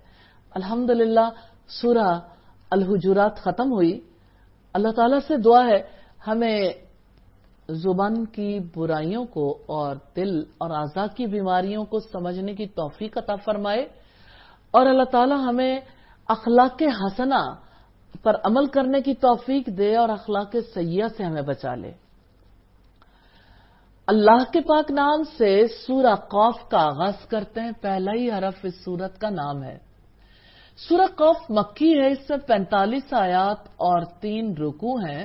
الحمدللہ سورہ الحجرات ختم ہوئی۔ اللہ تعالیٰ سے دعا ہے ہمیں زبان کی برائیوں کو اور دل اور اعضاء کی بیماریوں کو سمجھنے کی توفیق عطا فرمائے، اور اللہ تعالیٰ ہمیں اخلاق حسنہ پر عمل کرنے کی توفیق دے اور اخلاق سیئہ سے ہمیں بچا لے۔ اللہ کے پاک نام سے سورہ قاف کا آغاز کرتے ہیں۔ پہلا ہی حرف اس سورت کا نام ہے۔ سورہ قاف مکی ہے، اس سے 45 آیات اور 3 رکوع ہیں۔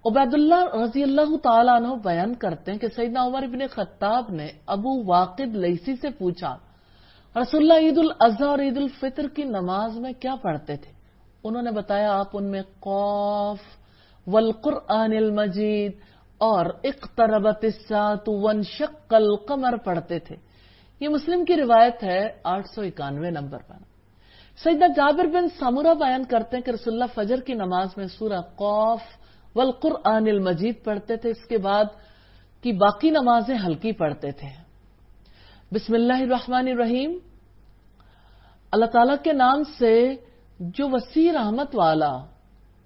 عبید اللہ رضی اللہ تعالیٰ عنہ بیان کرتے ہیں کہ سیدنا عمر بن خطاب نے ابو واقد لیثی سے پوچھا، رسول اللہ عید الاضحیٰ اور عید الفطر کی نماز میں کیا پڑھتے تھے؟ انہوں نے بتایا آپ ان میں قاف والقرآن المجید اور اقتربت الساعۃ وانشق القمر پڑھتے تھے۔ یہ مسلم کی روایت ہے 891 نمبر پر۔ سیدنا جابر بن سمورہ بیان کرتے ہیں کہ رسول اللہ فجر کی نماز میں سورہ قاف والقرآن المجید پڑھتے تھے، اس کے بعد کی باقی نمازیں ہلکی پڑھتے تھے۔ بسم اللہ الرحمن الرحیم، اللہ تعالیٰ کے نام سے جو وسیع رحمت والا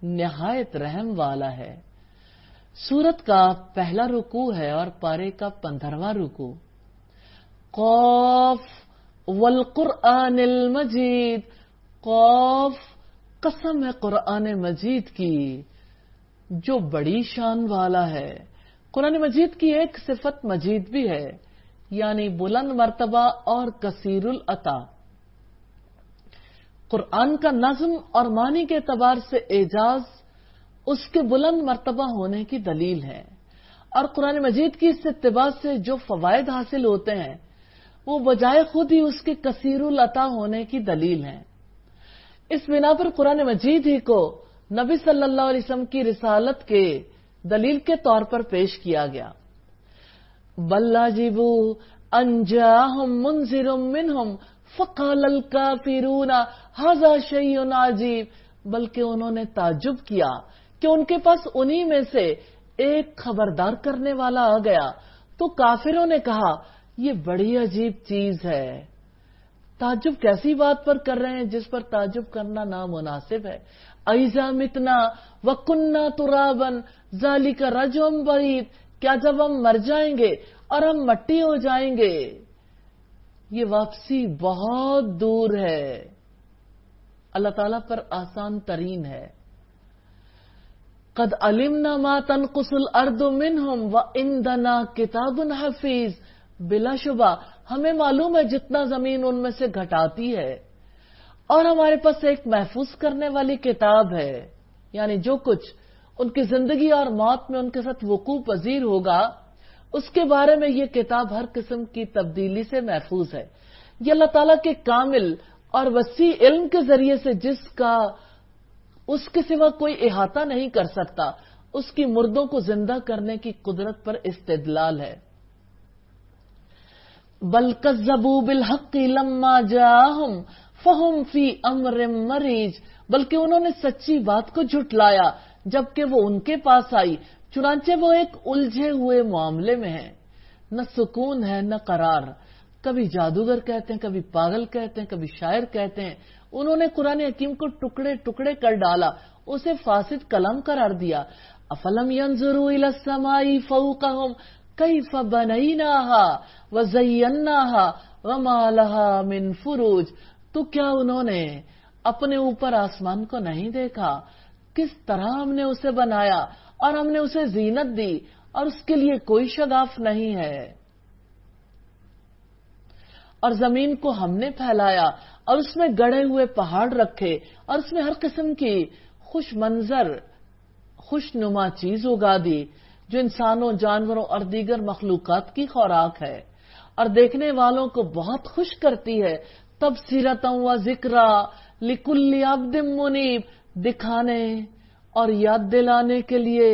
نہایت رحم والا ہے۔ سورت کا پہلا رکوع ہے اور پارے کا 15واں رکوع۔ قاف والقرآن المجید، قاف قسم ہے قرآن مجید کی جو بڑی شان والا ہے۔ قرآن مجید کی ایک صفت مجید بھی ہے، یعنی بلند مرتبہ اور کثیر العطا۔ قرآن کا نظم اور معنی کے اعتبار سے اعجاز اس کے بلند مرتبہ ہونے کی دلیل ہے، اور قرآن مجید کی اس اتباع سے جو فوائد حاصل ہوتے ہیں وہ بجائے خود ہی اس کے کثیر العطا ہونے کی دلیل ہے۔ اس بنا پر قرآن مجید ہی کو نبی صلی اللہ علیہ وسلم کی رسالت کے دلیل کے طور پر پیش کیا گیا۔ بل عجبوا ان جاءهم منذر منهم فقال الكافرون هذا شيء عجیب، بلکہ انہوں نے تعجب کیا کہ ان کے پاس انہی میں سے ایک خبردار کرنے والا آ گیا، تو کافروں نے کہا یہ بڑی عجیب چیز ہے۔ تعجب کیسی بات پر کر رہے ہیں جس پر تعجب کرنا نامناسب ہے۔ اَإِذَا مِتْنَا وَكُنَّا تُرَابًا ذَلِكَ رَجْعٌ بَعِيدٌ، کیا جب ہم مر جائیں گے اور ہم مٹی ہو جائیں گے، یہ واپسی بہت دور ہے، اللہ تعالیٰ پر آسان ترین ہے۔ قد علمنا ما تنقص الارض منهم وعندنا کتاب حفیظ، بلا شبہ ہمیں معلوم ہے جتنا زمین ان میں سے گھٹاتی ہے، اور ہمارے پاس ایک محفوظ کرنے والی کتاب ہے، یعنی جو کچھ ان کی زندگی اور موت میں ان کے ساتھ وقوع پذیر ہوگا اس کے بارے میں یہ کتاب ہر قسم کی تبدیلی سے محفوظ ہے۔ یہ اللہ تعالیٰ کے کامل اور وسیع علم کے ذریعے سے جس کا اس کے سوا کوئی احاطہ نہیں کر سکتا، اس کی مردوں کو زندہ کرنے کی قدرت پر استدلال ہے۔ بل کذبوا بالحق لما جاءهم فهم فی امر مریج، بلکہ انہوں نے سچی بات کو جھٹلایا جبکہ وہ ان کے پاس آئی، چنانچہ وہ ایک الجھے ہوئے معاملے میں ہیں، نہ سکون ہے نہ قرار۔ کبھی جادوگر کہتے ہیں، کبھی پاگل کہتے ہیں، کبھی شاعر کہتے ہیں۔ انہوں نے قرآن حکیم کو ٹکڑے ٹکڑے کر ڈالا، اسے فاسد کلام قرار دیا۔ افلم ينظروا الى السماء فوقهم كيف بنيناها وزيناها وما لها من فروج. تو کیا انہوں نے اپنے اوپر آسمان کو نہیں دیکھا؟ کس طرح ہم نے اسے بنایا اور ہم نے اسے زینت دی اور اس کے لیے کوئی شگاف نہیں ہے. اور زمین کو ہم نے پھیلایا اور اس میں گڑے ہوئے پہاڑ رکھے اور اس میں ہر قسم کی خوش منظر خوش نما چیز اگا دی جو انسانوں، جانوروں اور دیگر مخلوقات کی خوراک ہے اور دیکھنے والوں کو بہت خوش کرتی ہے. تبصرۃ و ذکریٰ لکل عبد منیب، دکھانے اور یاد دلانے کے لیے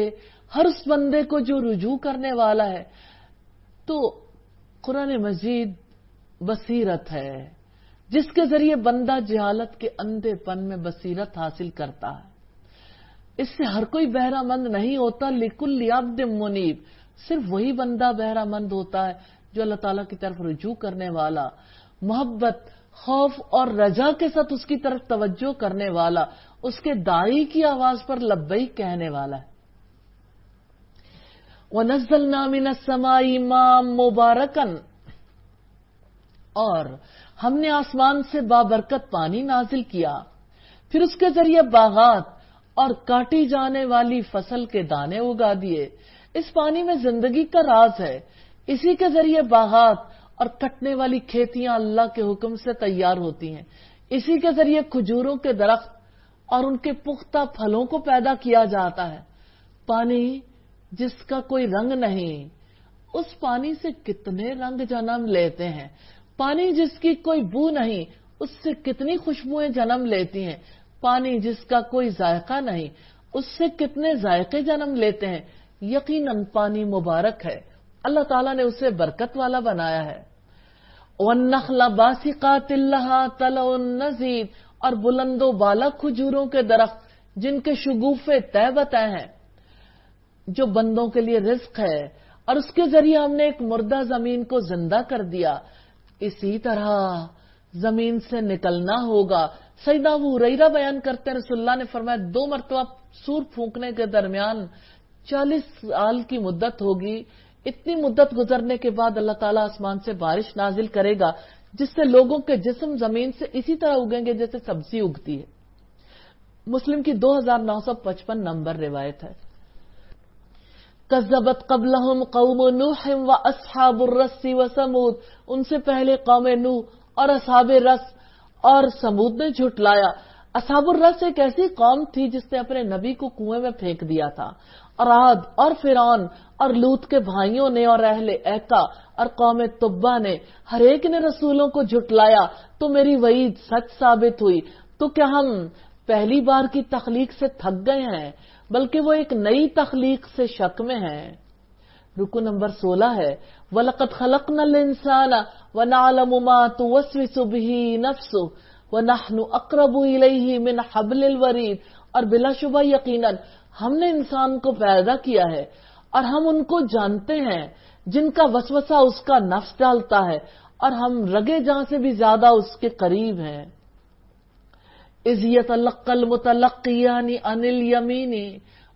ہر اس بندے کو جو رجوع کرنے والا ہے. تو قرآن مجید بصیرت ہے جس کے ذریعے بندہ جہالت کے اندھے پن میں بصیرت حاصل کرتا ہے. اس سے ہر کوئی بہرہ مند نہیں ہوتا. لکل عبد منیب، صرف وہی بندہ بہرہ مند ہوتا ہے جو اللہ تعالیٰ کی طرف رجوع کرنے والا، محبت، خوف اور رجا کے ساتھ اس کی طرف توجہ کرنے والا، اس کے داعی کی آواز پر لبیک کہنے والا ہے. وَنَزَّلْنَا مِنَ السَّمَاءِ مَاءً مُبَارَكًا، اور ہم نے آسمان سے بابرکت پانی نازل کیا، پھر اس کے ذریعے باغات اور کاٹی جانے والی فصل کے دانے اگا دیے. اس پانی میں زندگی کا راز ہے. اسی کے ذریعے باغات اور کٹنے والی کھیتیاں اللہ کے حکم سے تیار ہوتی ہیں. اسی کے ذریعے کھجوروں کے درخت اور ان کے پختہ پھلوں کو پیدا کیا جاتا ہے. پانی جس کا کوئی رنگ نہیں، اس پانی سے کتنے رنگ جنم لیتے ہیں. پانی جس کی کوئی بو نہیں، اس سے کتنی خوشبوئیں جنم لیتی ہیں. پانی جس کا کوئی ذائقہ نہیں، اس سے کتنے ذائقے جنم لیتے ہیں. یقیناً پانی مبارک ہے، اللہ تعالیٰ نے اسے برکت والا بنایا ہے. وَالنَّخْلَ بَاسِقَاتٍ لَهَا طَلْعٌ نَضِيدٌ، اور بلند و بالا کھجوروں کے درخت جن کے شگوفے طے بتائے ہیں، جو بندوں کے لیے رزق ہے. اور اس کے ذریعے ہم نے ایک مردہ زمین کو زندہ کر دیا. اسی طرح زمین سے نکلنا ہوگا. سیدنا ابو ہریرہ بیان کرتے ہیں رسول اللہ نے فرمایا 2 مرتبہ سور پھونکنے کے درمیان 40 سال کی مدت ہوگی. اتنی مدت گزرنے کے بعد اللہ تعالیٰ آسمان سے بارش نازل کرے گا جس سے لوگوں کے جسم زمین سے اسی طرح اگیں گے جیسے سبزی اگتی ہے. مسلم کی 2955 نمبر روایت ہے. کذبت قبلہم قوم نوح و اصحاب الرس و سمود، ان سے پہلے قوم نوح اور اصحاب رس اور سمود نے جھٹلایا. اصحاب الرس ایک ایسی قوم تھی جس نے اپنے نبی کو کنویں میں پھینک دیا تھا. اور عاد اور فرعون اور لوط کے بھائیوں نے اور اہل ایکا اور قوم تبا نے ہر ایک نے رسولوں کو جھٹلایا تو میری وعید سچ ثابت ہوئی. تو کیا ہم پہلی بار کی تخلیق سے تھک گئے ہیں، بلکہ وہ ایک نئی تخلیق سے شک میں ہیں. رکو نمبر 16 ہے وَلَقَدْ خَلَقْنَا الْإِنسَانَ وَنَعْلَمُ مَا تُوَسْوِسُ بِهِ نَفْسُهُ وَنَحْنُ أَقْرَبُ إِلَيْهِ مِنْ حَبْلِ الْوَرِيدِ، اور بلا شبہ یقیناً ہم نے انسان کو پیدا کیا ہے اور ہم ان کو جانتے ہیں جن کا وسوسہ اس کا نفس ڈالتا ہے، اور ہم رگے جاں سے بھی زیادہ اس کے قریب ہیں. اِذْ يَتَلَقَّى الْمُتَلَقِّيَانِ عَنِ الْيَمِينِ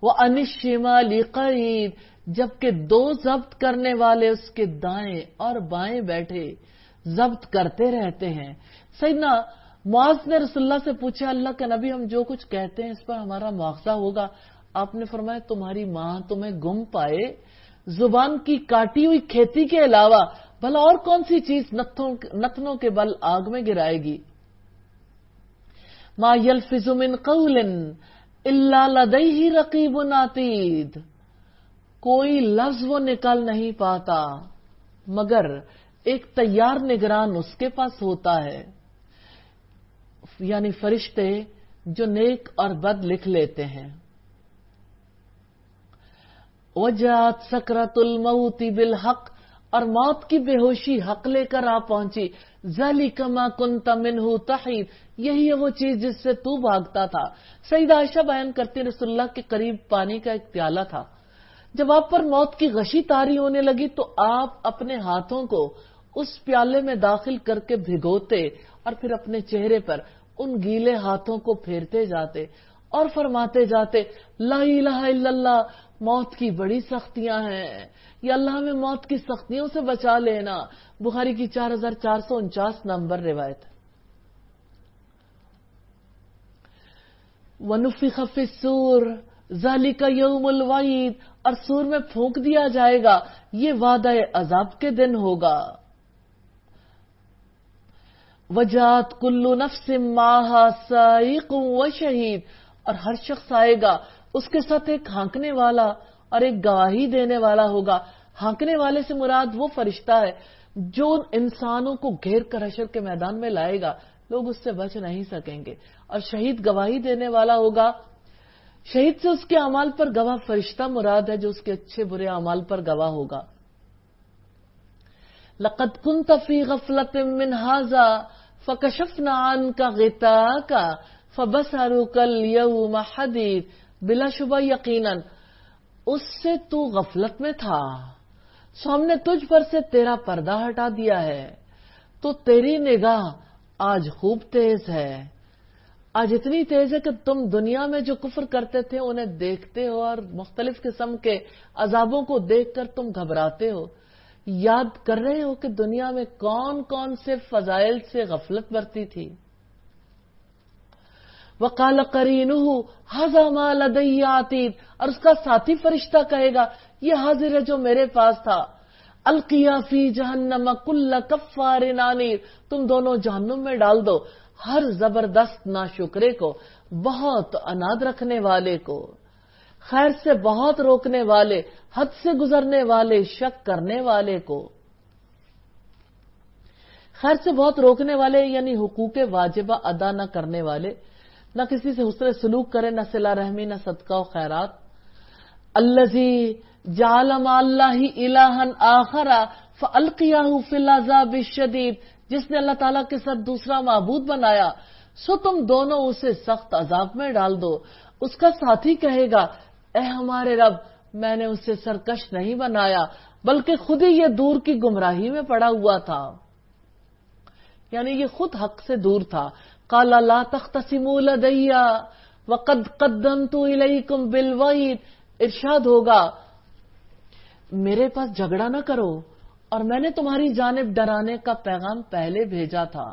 وَعَنِ الشِّمَالِ قَعِيدٌ، جبکہ 2 ضبط کرنے والے اس کے دائیں اور بائیں بیٹھے ضبط کرتے رہتے ہیں. سیدنا معاذ نے رسول اللہ سے پوچھا اللہ کے نبی ہم جو کچھ کہتے ہیں اس پر ہمارا مواخذہ ہوگا؟ آپ نے فرمایا تمہاری ماں تمہیں گم پائے زبان کی کاٹی ہوئی کھیتی کے علاوہ بھلا اور کون سی چیز نتنوں کے بل آگ میں گرائے گی. ما یلفظ من قول الا لدیہ رقیب عتید، کوئی لفظ وہ نکل نہیں پاتا مگر ایک تیار نگران اس کے پاس ہوتا ہے. یعنی فرشتے جو نیک اور بد لکھ لیتے ہیں. وجات سکرت الموت بالحق، اور موت کی بے ہوشی حق لے کر آ پہنچی. ذالک ما کنت منہ تحید، یہی ہے وہ چیز جس سے تو بھاگتا تھا. سیدہ عائشہ بیان کرتی رسول اللہ کے قریب پانی کا ایک پیالہ تھا. جب آپ پر موت کی غشی طاری ہونے لگی تو آپ اپنے ہاتھوں کو اس پیالے میں داخل کر کے بھگوتے اور پھر اپنے چہرے پر ان گیلے ہاتھوں کو پھیرتے جاتے اور فرماتے جاتے لا الہ الا اللہ موت کی بڑی سختیاں ہیں، یا اللہ ہمیں موت کی سختیوں سے بچا لینا۔ بخاری کی 4449 نمبر روایت۔ وَنُفِخَ فِي الصُّورِ ذَلِكَ يَوْمُ الْوَعِيدِ، اور سور میں پھونک دیا جائے گا، یہ وعدہ عذاب کے دن ہوگا۔ وَجَاءَتْ كُلُّ نَفْسٍ مَّعَهَا سَائِقٌ وَشَهِيدٌ، اور ہر شخص آئے گا، اس کے ساتھ ایک ہانکنے والا اور ایک گواہی دینے والا ہوگا۔ ہانکنے والے سے مراد وہ فرشتہ ہے جو انسانوں کو گھیر کر حشر کے میدان میں لائے گا، لوگ اس سے بچ نہیں سکیں گے۔ اور شہید گواہی دینے والا ہوگا، شہید سے اس کے اعمال پر گواہ فرشتہ مراد ہے جو اس کے اچھے برے اعمال پر گواہ ہوگا۔ لَقَدْ كُنْتَ فِي غَفْلَةٍ مِّنْ هَٰذَا فَكَشَفْنَا عَنْكَ غِطَاءَكَ فَبَصَرُكَ الْيَوْمَ حَدِيدٌ، بلا شبہ یقیناً اس سے تو غفلت میں تھا، سو ہم نے تجھ پر سے تیرا پردہ ہٹا دیا ہے، تو تیری نگاہ آج خوب تیز ہے۔ آج اتنی تیز ہے کہ تم دنیا میں جو کفر کرتے تھے انہیں دیکھتے ہو اور مختلف قسم کے عذابوں کو دیکھ کر تم گھبراتے ہو، یاد کر رہے ہو کہ دنیا میں کون کون سے فضائل سے غفلت برتی تھی۔ وَقَالَ قَرِينُهُ هَٰذَا مَا لَدَيَّ عَتِيدٌ، اور اس کا ساتھی فرشتہ کہے گا یہ حاضر ہے جو میرے پاس تھا۔ الْقِيَا فِي جَهَنَّمَ كُلَّ كَفَّارٍ عَنِيدٍ، تم دونوں جہنم میں ڈال دو ہر زبردست ناشکرے کو، بہت اناد رکھنے والے کو، خیر سے بہت روکنے والے، حد سے گزرنے والے، شک کرنے والے کو۔ خیر سے بہت روکنے والے یعنی حقوق واجبہ ادا نہ کرنے والے، نہ کسی سے حسن سلوک کرے، نہ صلہ رحمی، نہ صدقہ و خیرات۔ الذی جعل مع اللہ الہا آخر فالقیاہ فی العذاب الشدید، جس نے اللہ تعالیٰ کے ساتھ دوسرا معبود بنایا سو تم دونوں اسے سخت عذاب میں ڈال دو۔ اس کا ساتھی کہے گا اے ہمارے رب، میں نے اسے سرکش نہیں بنایا بلکہ خود ہی یہ دور کی گمراہی میں پڑا ہوا تھا، یعنی یہ خود حق سے دور تھا۔ قال لا تختصموا لدی وقد قدمت الیکم بالوعید، ارشاد ہوگا میرے پاس جھگڑا نہ کرو اور میں نے تمہاری جانب ڈرانے کا پیغام پہلے بھیجا تھا۔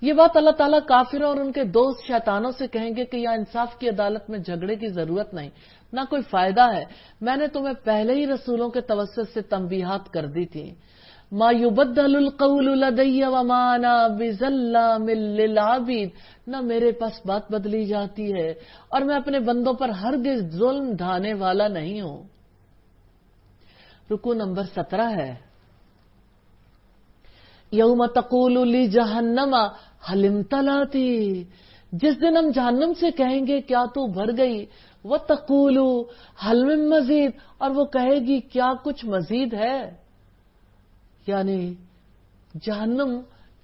یہ بات اللہ تعالیٰ کافروں اور ان کے دوست شیطانوں سے کہیں گے کہ یہاں انصاف کی عدالت میں جھگڑے کی ضرورت نہیں، نہ کوئی فائدہ ہے، میں نے تمہیں پہلے ہی رسولوں کے توسط سے تنبیہات کر دی تھی۔ ما یبدل القول لدی وما انا بظلام للعبید، نہ میرے پاس بات بدلی جاتی ہے اور میں اپنے بندوں پر ہرگز ظلم ڈھانے والا نہیں ہوں۔ رکو نمبر 17 ہے۔ یوم تقول لجہنم هل امتلأت، جس دن ہم جہنم سے کہیں گے کیا تو بھر گئی، وتقول هل من مزید، اور وہ کہے گی کیا کچھ مزید ہے، یعنی جہنم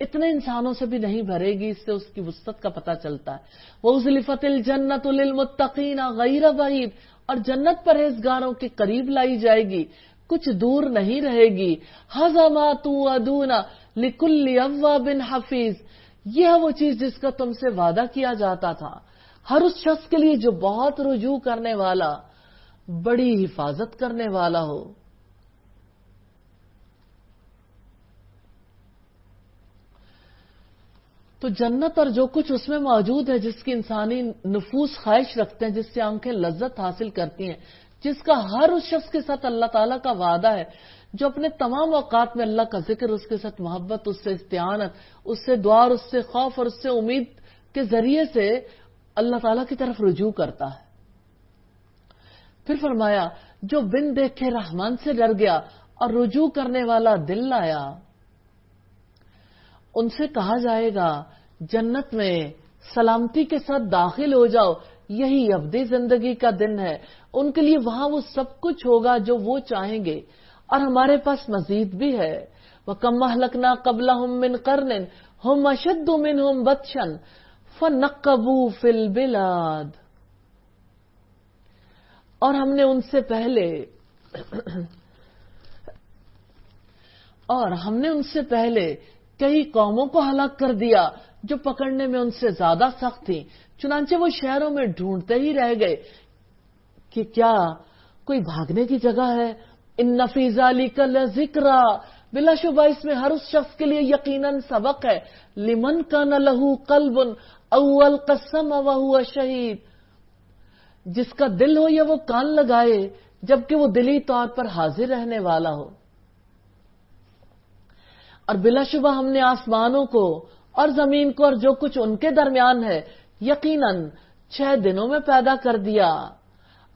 اتنے انسانوں سے بھی نہیں بھرے گی، اس سے اس کی وسعت کا پتہ چلتا ہے۔ وَأُزْلِفَتِ الْجَنَّةُ لِلْمُتَّقِينَ غَيْرَ بَعِيدٍ، اور جنت پرہیزگاروں کے قریب لائی جائے گی، کچھ دور نہیں رہے گی۔ هَذَا مَا تُوعَدُونَ لِكُلِّ أَوَّابٍ حَفِيظٍ، یہ ہے وہ چیز جس کا تم سے وعدہ کیا جاتا تھا ہر اس شخص کے لیے جو بہت رجوع کرنے والا، بڑی حفاظت کرنے والا ہو۔ تو جنت اور جو کچھ اس میں موجود ہے، جس کی انسانی نفوس خواہش رکھتے ہیں، جس سے آنکھیں لذت حاصل کرتی ہیں، جس کا ہر اس شخص کے ساتھ اللہ تعالیٰ کا وعدہ ہے جو اپنے تمام اوقات میں اللہ کا ذکر، اس کے ساتھ محبت، اس سے استعانت، اس سے دعا، اس سے خوف اور اس سے امید کے ذریعے سے اللہ تعالیٰ کی طرف رجوع کرتا ہے۔ پھر فرمایا جو بن دیکھے رحمان سے ڈر گیا اور رجوع کرنے والا دل لایا، ان سے کہا جائے گا جنت میں سلامتی کے ساتھ داخل ہو جاؤ، یہی ابدی زندگی کا دن ہے، ان کے لیے وہاں وہ سب کچھ ہوگا جو وہ چاہیں گے، اور ہمارے پاس مزید بھی ہے۔ وَكَمْ أَهْلَكْنَا قَبْلَهُمْ مِنْ قَرْنٍ هُمْ أَشَدُّ مِنْهُمْ بَطْشًا فَنَقَّبُوا فِي الْبِلَادِ، اور ہم نے ان سے پہلے کئی قوموں کو ہلاک کر دیا جو پکڑنے میں ان سے زیادہ سخت تھی، چنانچہ وہ شہروں میں ڈھونڈتے ہی رہ گئے کہ کیا کوئی بھاگنے کی جگہ ہے. ان فی ذالک لذکرا، بلا شبہ اس میں ہر اس شخص کے لیے یقیناً سبق ہے. لمن کان لہ قلب او القى السمع وهو شہید، جس کا دل ہو یا وہ کان لگائے جبکہ وہ دلی طور پر حاضر رہنے والا ہو. اور بلا شبہ ہم نے آسمانوں کو اور زمین کو اور جو کچھ ان کے درمیان ہے یقیناً 6 دنوں میں پیدا کر دیا،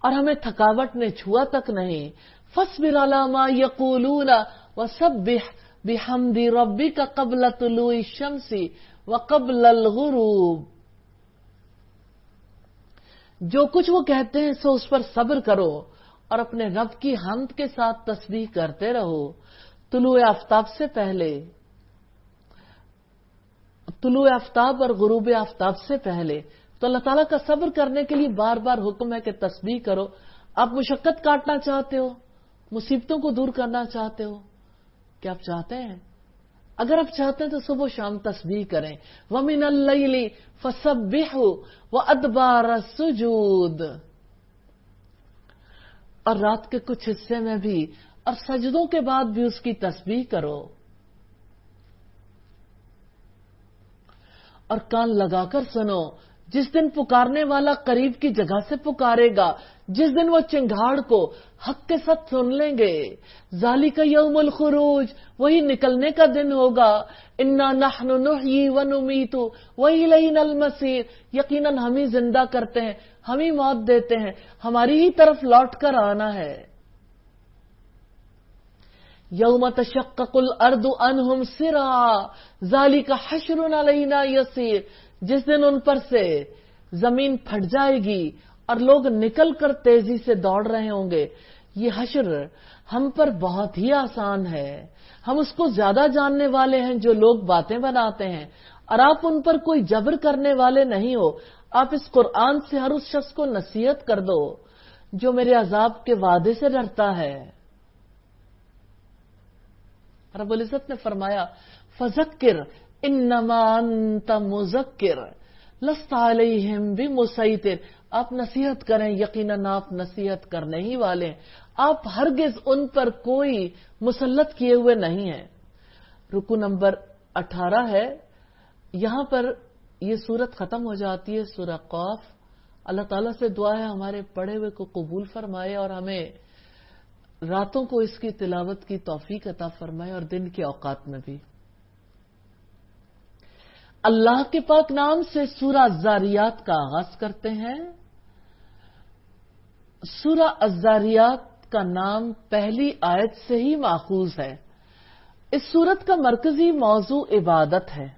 اور ہمیں تھکاوٹ نے چھوا تک نہیں. فاصبر علی ما یقولون وسبح بحمد ربک قبل طلوع الشمس وقبل الغروب. جو کچھ وہ کہتے ہیں سو اس پر صبر کرو اور اپنے رب کی حمد کے ساتھ تسبیح کرتے رہو طلوع آفتاب سے پہلے، طلوع آفتاب اور غروب آفتاب سے پہلے. تو اللہ تعالیٰ کا صبر کرنے کے لیے بار بار حکم ہے کہ تسبیح کرو. آپ مشقت کاٹنا چاہتے ہو، مصیبتوں کو دور کرنا چاہتے ہو، کیا آپ چاہتے ہیں؟ اگر آپ چاہتے ہیں تو صبح و شام تسبیح کریں. وَمِنَ اللَّيْلِ فَسَبِّحْهُ وَأَدْبَارَ السُّجُودِ، اور رات کے کچھ حصے میں بھی اور سجدوں کے بعد بھی اس کی تسبیح کرو. اور کان لگا کر سنو، جس دن پکارنے والا قریب کی جگہ سے پکارے گا، جس دن وہ چنگھاڑ کو حق کے ساتھ سن لیں گے. ذالک یوم الخروج، وہی نکلنے کا دن ہوگا. انا نحن نحیی ونمیت والینا المصیر، یقیناً ہم ہی زندہ کرتے ہیں، ہم ہی موت دیتے ہیں، ہماری ہی طرف لوٹ کر آنا ہے. یوم تشقق الارض عنہم سراعا ذالک حشر علینا یسیر، جس دن ان پر سے زمین پھٹ جائے گی اور لوگ نکل کر تیزی سے دوڑ رہے ہوں گے. یہ حشر ہم پر بہت ہی آسان ہے، ہم اس کو زیادہ جاننے والے ہیں جو لوگ باتیں بناتے ہیں، اور آپ ان پر کوئی جبر کرنے والے نہیں ہو. آپ اس قرآن سے ہر اس شخص کو نصیحت کر دو جو میرے عذاب کے وعدے سے ڈرتا ہے. رب العزت نے فرمایا فذکر انما انت مذکر لست علیہم بمسیطر، آپ نصیحت کریں، یقیناً آپ نصیحت کرنے ہی والے ہیں، آپ ہرگز ان پر کوئی مسلط کیے ہوئے نہیں ہیں. رکو نمبر 18 ہے، یہاں پر یہ سورت ختم ہو جاتی ہے، سورہ قاف. اللہ تعالیٰ سے دعا ہے ہمارے پڑھے ہوئے کو قبول فرمائے اور ہمیں راتوں کو اس کی تلاوت کی توفیق عطا فرمائے اور دن کے اوقات میں بھی. اللہ کے پاک نام سے سورہ الذاریات کا آغاز کرتے ہیں. سورہ الذاریات کا نام پہلی آیت سے ہی ماخوذ ہے. اس سورت کا مرکزی موضوع عبادت ہے.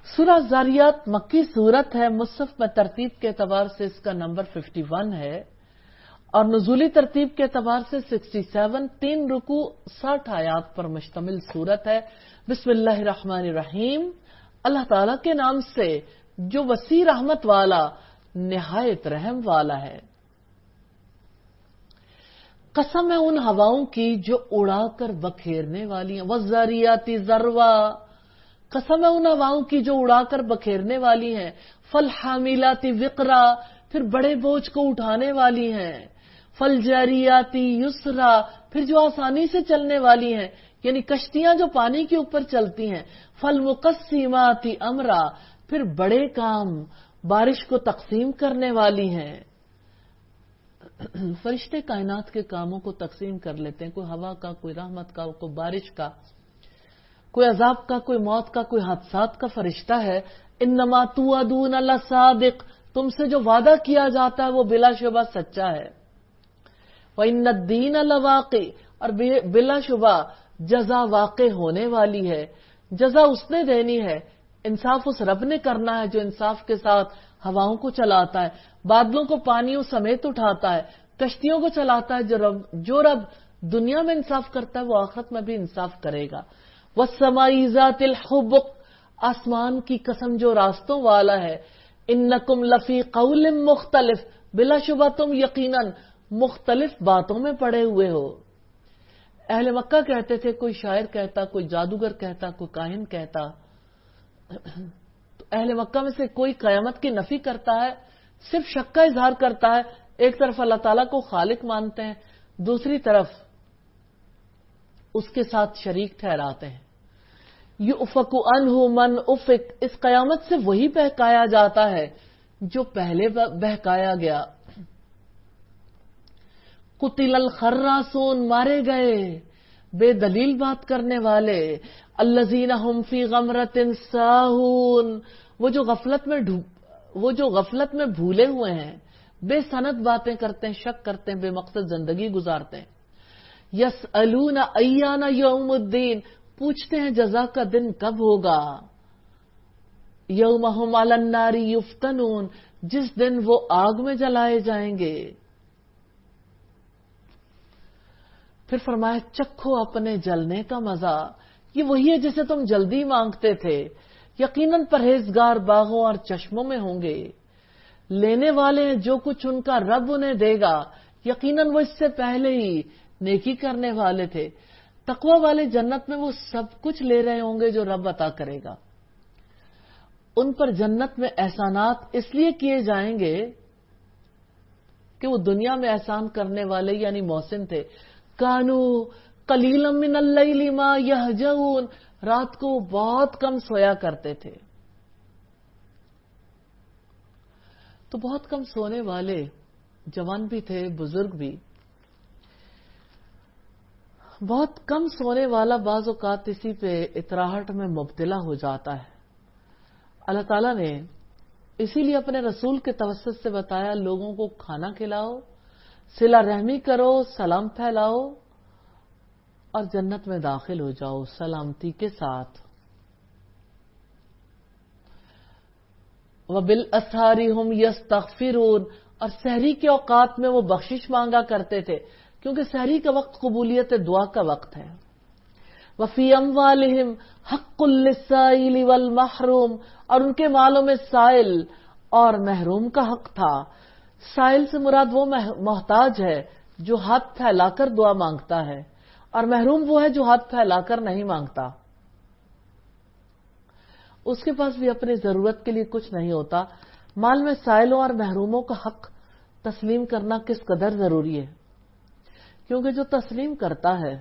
سورہ الذاریات مکی سورت ہے، مصحف میں ترتیب کے اعتبار سے اس کا نمبر 51 ہے اور نزولی ترتیب کے اعتبار سے 67، 3 رکوع 60 آیات پر مشتمل سورت ہے. بسم اللہ الرحمن الرحیم، اللہ تعالیٰ کے نام سے جو وسیع رحمت والا نہایت رحم والا ہے. قسم ہے ان ہواؤں کی جو اڑا کر بکھیرنے والی ہیں. والذاریات ذروا، قسم ہے ان ہواؤں کی جو اڑا کر بکھیرنے والی ہیں. فالحاملات وقرا، پھر بڑے بوجھ کو اٹھانے والی ہیں. فالجاریات یسرا، پھر جو آسانی سے چلنے والی ہیں، یعنی کشتیاں جو پانی کے اوپر چلتی ہیں. فالمقسمات امرا، پھر بڑے کام بارش کو تقسیم کرنے والی ہیں. فرشتے کائنات کے کاموں کو تقسیم کر لیتے ہیں، کوئی ہوا کا، کوئی رحمت کا، کوئی بارش کا، کوئی عذاب کا، کوئی موت کا، کوئی حادثات کا فرشتہ ہے. انما توعدون لصادق، تم سے جو وعدہ کیا جاتا ہے وہ بلا شبہ سچا ہے. وَإِنَّ الدِّينَ لَوَاقِعٌ، اور بلا شبہ جزا واقع ہونے والی ہے. جزا اس نے دینی ہے، انصاف اس رب نے کرنا ہے جو انصاف کے ساتھ ہواؤں کو چلاتا ہے، بادلوں کو پانیوں سمیت اٹھاتا ہے، کشتیوں کو چلاتا ہے. جو رب دنیا میں انصاف کرتا ہے وہ آخرت میں بھی انصاف کرے گا. وَالسَّمَاءِ ذَاتِ الْحُبُقِ، آسمان کی قسم جو راستوں والا ہے. اِنَّكُمْ لَفِي قَوْلٍ مُخْتَلِفٍ، بلا شبہ تم یقیناً مختلف باتوں میں پڑے ہوئے ہو. اہل مکہ کہتے تھے، کوئی شاعر کہتا، کوئی جادوگر کہتا، کوئی کاہن کہتا اہل مکہ میں سے کوئی قیامت کی نفی کرتا ہے، صرف شک کا اظہار کرتا ہے، ایک طرف اللہ تعالیٰ کو خالق مانتے ہیں، دوسری طرف اس کے ساتھ شریک ٹھہراتے ہیں. یؤفک عنہ من افک، اس قیامت سے وہی بہکایا جاتا ہے جو پہلے بہکایا گیا. قتل الخراسون، مارے گئے بے دلیل بات کرنے والے. الذین هم فی غمرۃ ساہون، وہ جو غفلت میں بھولے ہوئے ہیں، بے سند باتیں کرتے ہیں، شک کرتے ہیں، بے مقصد زندگی گزارتے ہیں. یسألون ایان یوم الدین، پوچھتے ہیں جزا کا دن کب ہوگا. یوم هم علی النار یفتنون، جس دن وہ آگ میں جلائے جائیں گے. پھر فرمایا چکھو اپنے جلنے کا مزہ، یہ وہی ہے جسے تم جلدی مانگتے تھے. یقیناً پرہیزگار باغوں اور چشموں میں ہوں گے، لینے والے ہیں جو کچھ ان کا رب انہیں دے گا. یقیناً وہ اس سے پہلے ہی نیکی کرنے والے تھے. تقوی والے جنت میں وہ سب کچھ لے رہے ہوں گے جو رب عطا کرے گا. ان پر جنت میں احسانات اس لیے کیے جائیں گے کہ وہ دنیا میں احسان کرنے والے یعنی محسن تھے. کانو قلیلا من اللیل ما یہجعون، رات کو بہت کم سویا کرتے تھے. تو بہت کم سونے والے جوان بھی تھے، بزرگ بھی. بہت کم سونے والا بعض اوقات اسی پہ اطراحٹ میں مبتلا ہو جاتا ہے. اللہ تعالیٰ نے اسی لیے اپنے رسول کے توسط سے بتایا لوگوں کو کھانا کھلاؤ، صلہ رحمی کرو، سلام پھیلاؤ اور جنت میں داخل ہو جاؤ سلامتی کے ساتھ. وَبِالْأَسْحَارِ هُمْ يَسْتَغْفِرُونَ، اور سحری کے اوقات میں وہ بخشش مانگا کرتے تھے، کیونکہ سحری کا وقت قبولیت دعا کا وقت ہے. وَفِي أَمْوَالِهِمْ حَقٌّ لِلسَّائِلِ وَالْمَحْرُومِ، اور ان کے مالوں میں سائل اور محروم کا حق تھا. سائل سے مراد وہ محتاج ہے جو ہاتھ پھیلا کر دعا مانگتا ہے، اور محروم وہ ہے جو ہاتھ پھیلا کر نہیں مانگتا. اس کے پاس بھی اپنی ضرورت کے لیے کچھ نہیں ہوتا. مال میں سائلوں اور محروموں کا حق تسلیم کرنا کس قدر ضروری ہے، کیونکہ جو تسلیم کرتا ہے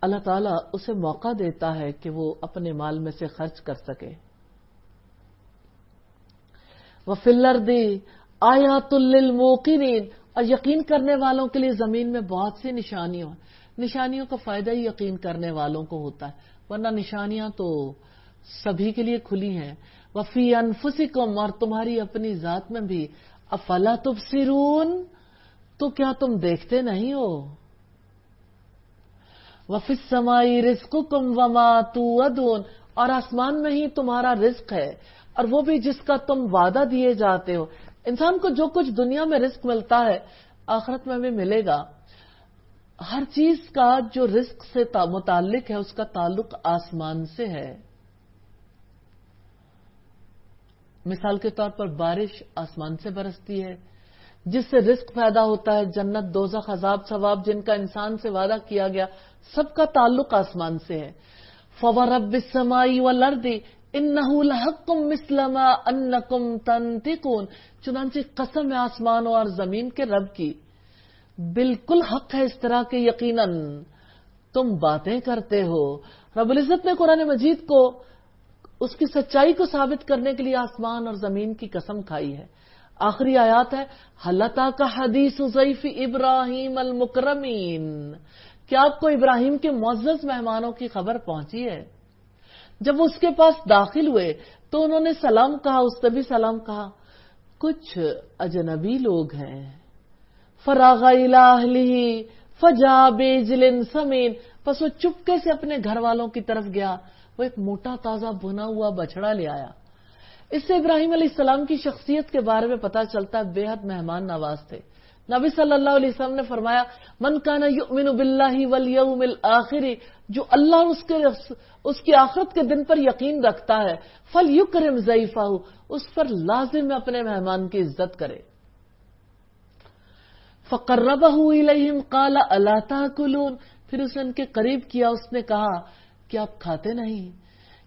اللہ تعالیٰ اسے موقع دیتا ہے کہ وہ اپنے مال میں سے خرچ کر سکے. وَفِي الْأَرْضِ آیَاتٌ لِلْمُوقِنِينَ، اور یقین کرنے والوں کے لیے زمین میں بہت سی نشانیوں کا فائدہ ہی یقین کرنے والوں کو ہوتا ہے، ورنہ نشانیاں تو سبھی کے لیے کھلی ہیں. وَفِي أَنفُسِكُمْ، اور تمہاری اپنی ذات میں بھی. أَفَلَا تُبْصِرُونَ، تو کیا تم دیکھتے نہیں ہو. وَفِي السَّمَاءِ رِزْقُكُمْ وَمَا تُوعَدُونَ، اور آسمان میں ہی تمہارا رزق ہے اور وہ بھی جس کا تم وعدہ دیے جاتے ہو. انسان کو جو کچھ دنیا میں رزق ملتا ہے آخرت میں بھی ملے گا. ہر چیز کا جو رزق سے متعلق ہے اس کا تعلق آسمان سے ہے. مثال کے طور پر بارش آسمان سے برستی ہے جس سے رزق پیدا ہوتا ہے. جنت، دوزخ، عذاب، ثواب جن کا انسان سے وعدہ کیا گیا سب کا تعلق آسمان سے ہے. فَوَرَبِّ السَّمَاءِ وَالْأَرْضِ إِنَّهُ لَحَقٌّ مِثْلَ مَا أَنَّكُمْ تَنطِقُونَ، چنانچہ قسم ہے آسمانوں اور زمین کے رب کی، بالکل حق ہے اس طرح کہ یقیناً تم باتیں کرتے ہو. رب العزت نے قرآن مجید کو اس کی سچائی کو ثابت کرنے کے لیے آسمان اور زمین کی قسم کھائی ہے. آخری آیات ہے هَلْ أَتَاكَ حَدِيثُ ضَيْفِ إِبْرَاهِيمَ الْمُكْرَمِينَ، کیا آپ کو ابراہیم کے معزز مہمانوں کی خبر پہنچی ہے؟ جب وہ اس کے پاس داخل ہوئے تو انہوں نے سلام کہا، اس نے بھی سلام کہا. کچھ اجنبی لوگ ہیں. فراغ إِلَىٰ أَهْلِهِ فَجَاءَ بِعِجْلٍ سَمِينٍ، پس وہ چپکے سے اپنے گھر والوں کی طرف گیا، وہ ایک موٹا تازہ بھنا ہوا بچڑا لے آیا. اس سے ابراہیم علیہ السلام کی شخصیت کے بارے میں پتہ چلتا ہے بے حد مہمان نواز تھے. نبی صلی اللہ علیہ وسلم نے فرمایا من کان یؤمن باللہ والیوم الآخر، جو اللہ اور اس کی آخرت کے دن پر یقین رکھتا ہے، فلیکرم ضیفہ، اس پر لازم اپنے مہمان کی عزت کرے. فقربہ الیہم قال الا تاکلون، پھر اسے ان کے قریب کیا، اس نے کہا کہ آپ کھاتے نہیں.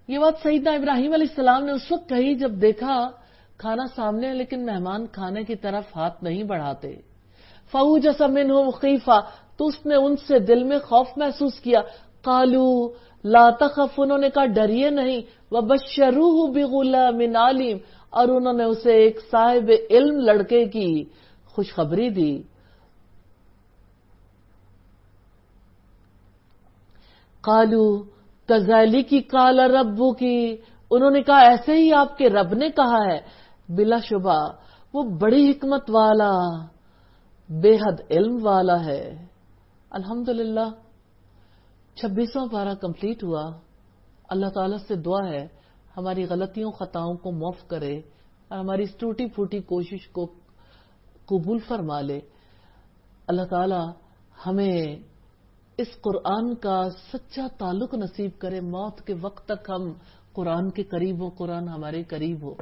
یہ بات سیدنا ابراہیم علیہ السلام نے اس وقت کہی جب دیکھا کھانا سامنے ہے لیکن مہمان کھانے کی طرف ہاتھ نہیں بڑھاتے. فَأَوْجَسَ مِنْهُمْ خِیفَةً، تو اس نے ان سے دل میں خوف محسوس کیا. قَالُوا لَا تَخَفْ، انہوں نے کہا ڈریے نہیں. وَبَشَّرُوهُ بِغُلَامٍ عَلِيمٍ، اور انہوں نے اسے ایک صاحب علم لڑکے کی خوشخبری دی. قَالُوا كَذَلِكِ قَالَ رَبُّكِ، انہوں نے کہا ایسے ہی آپ کے رب نے کہا ہے. بلا شبہ وہ بڑی حکمت والا، بے حد علم والا ہے. الحمدللہ 26واں پارہ کمپلیٹ ہوا. اللہ تعالیٰ سے دعا ہے ہماری غلطیوں خطاؤں کو معاف کرے اور ہماری اس ٹوٹی پھوٹی کوشش کو قبول فرما لے. اللہ تعالیٰ ہمیں اس قرآن کا سچا تعلق نصیب کرے، موت کے وقت تک ہم قرآن کے قریب ہو، قرآن ہمارے قریب ہو.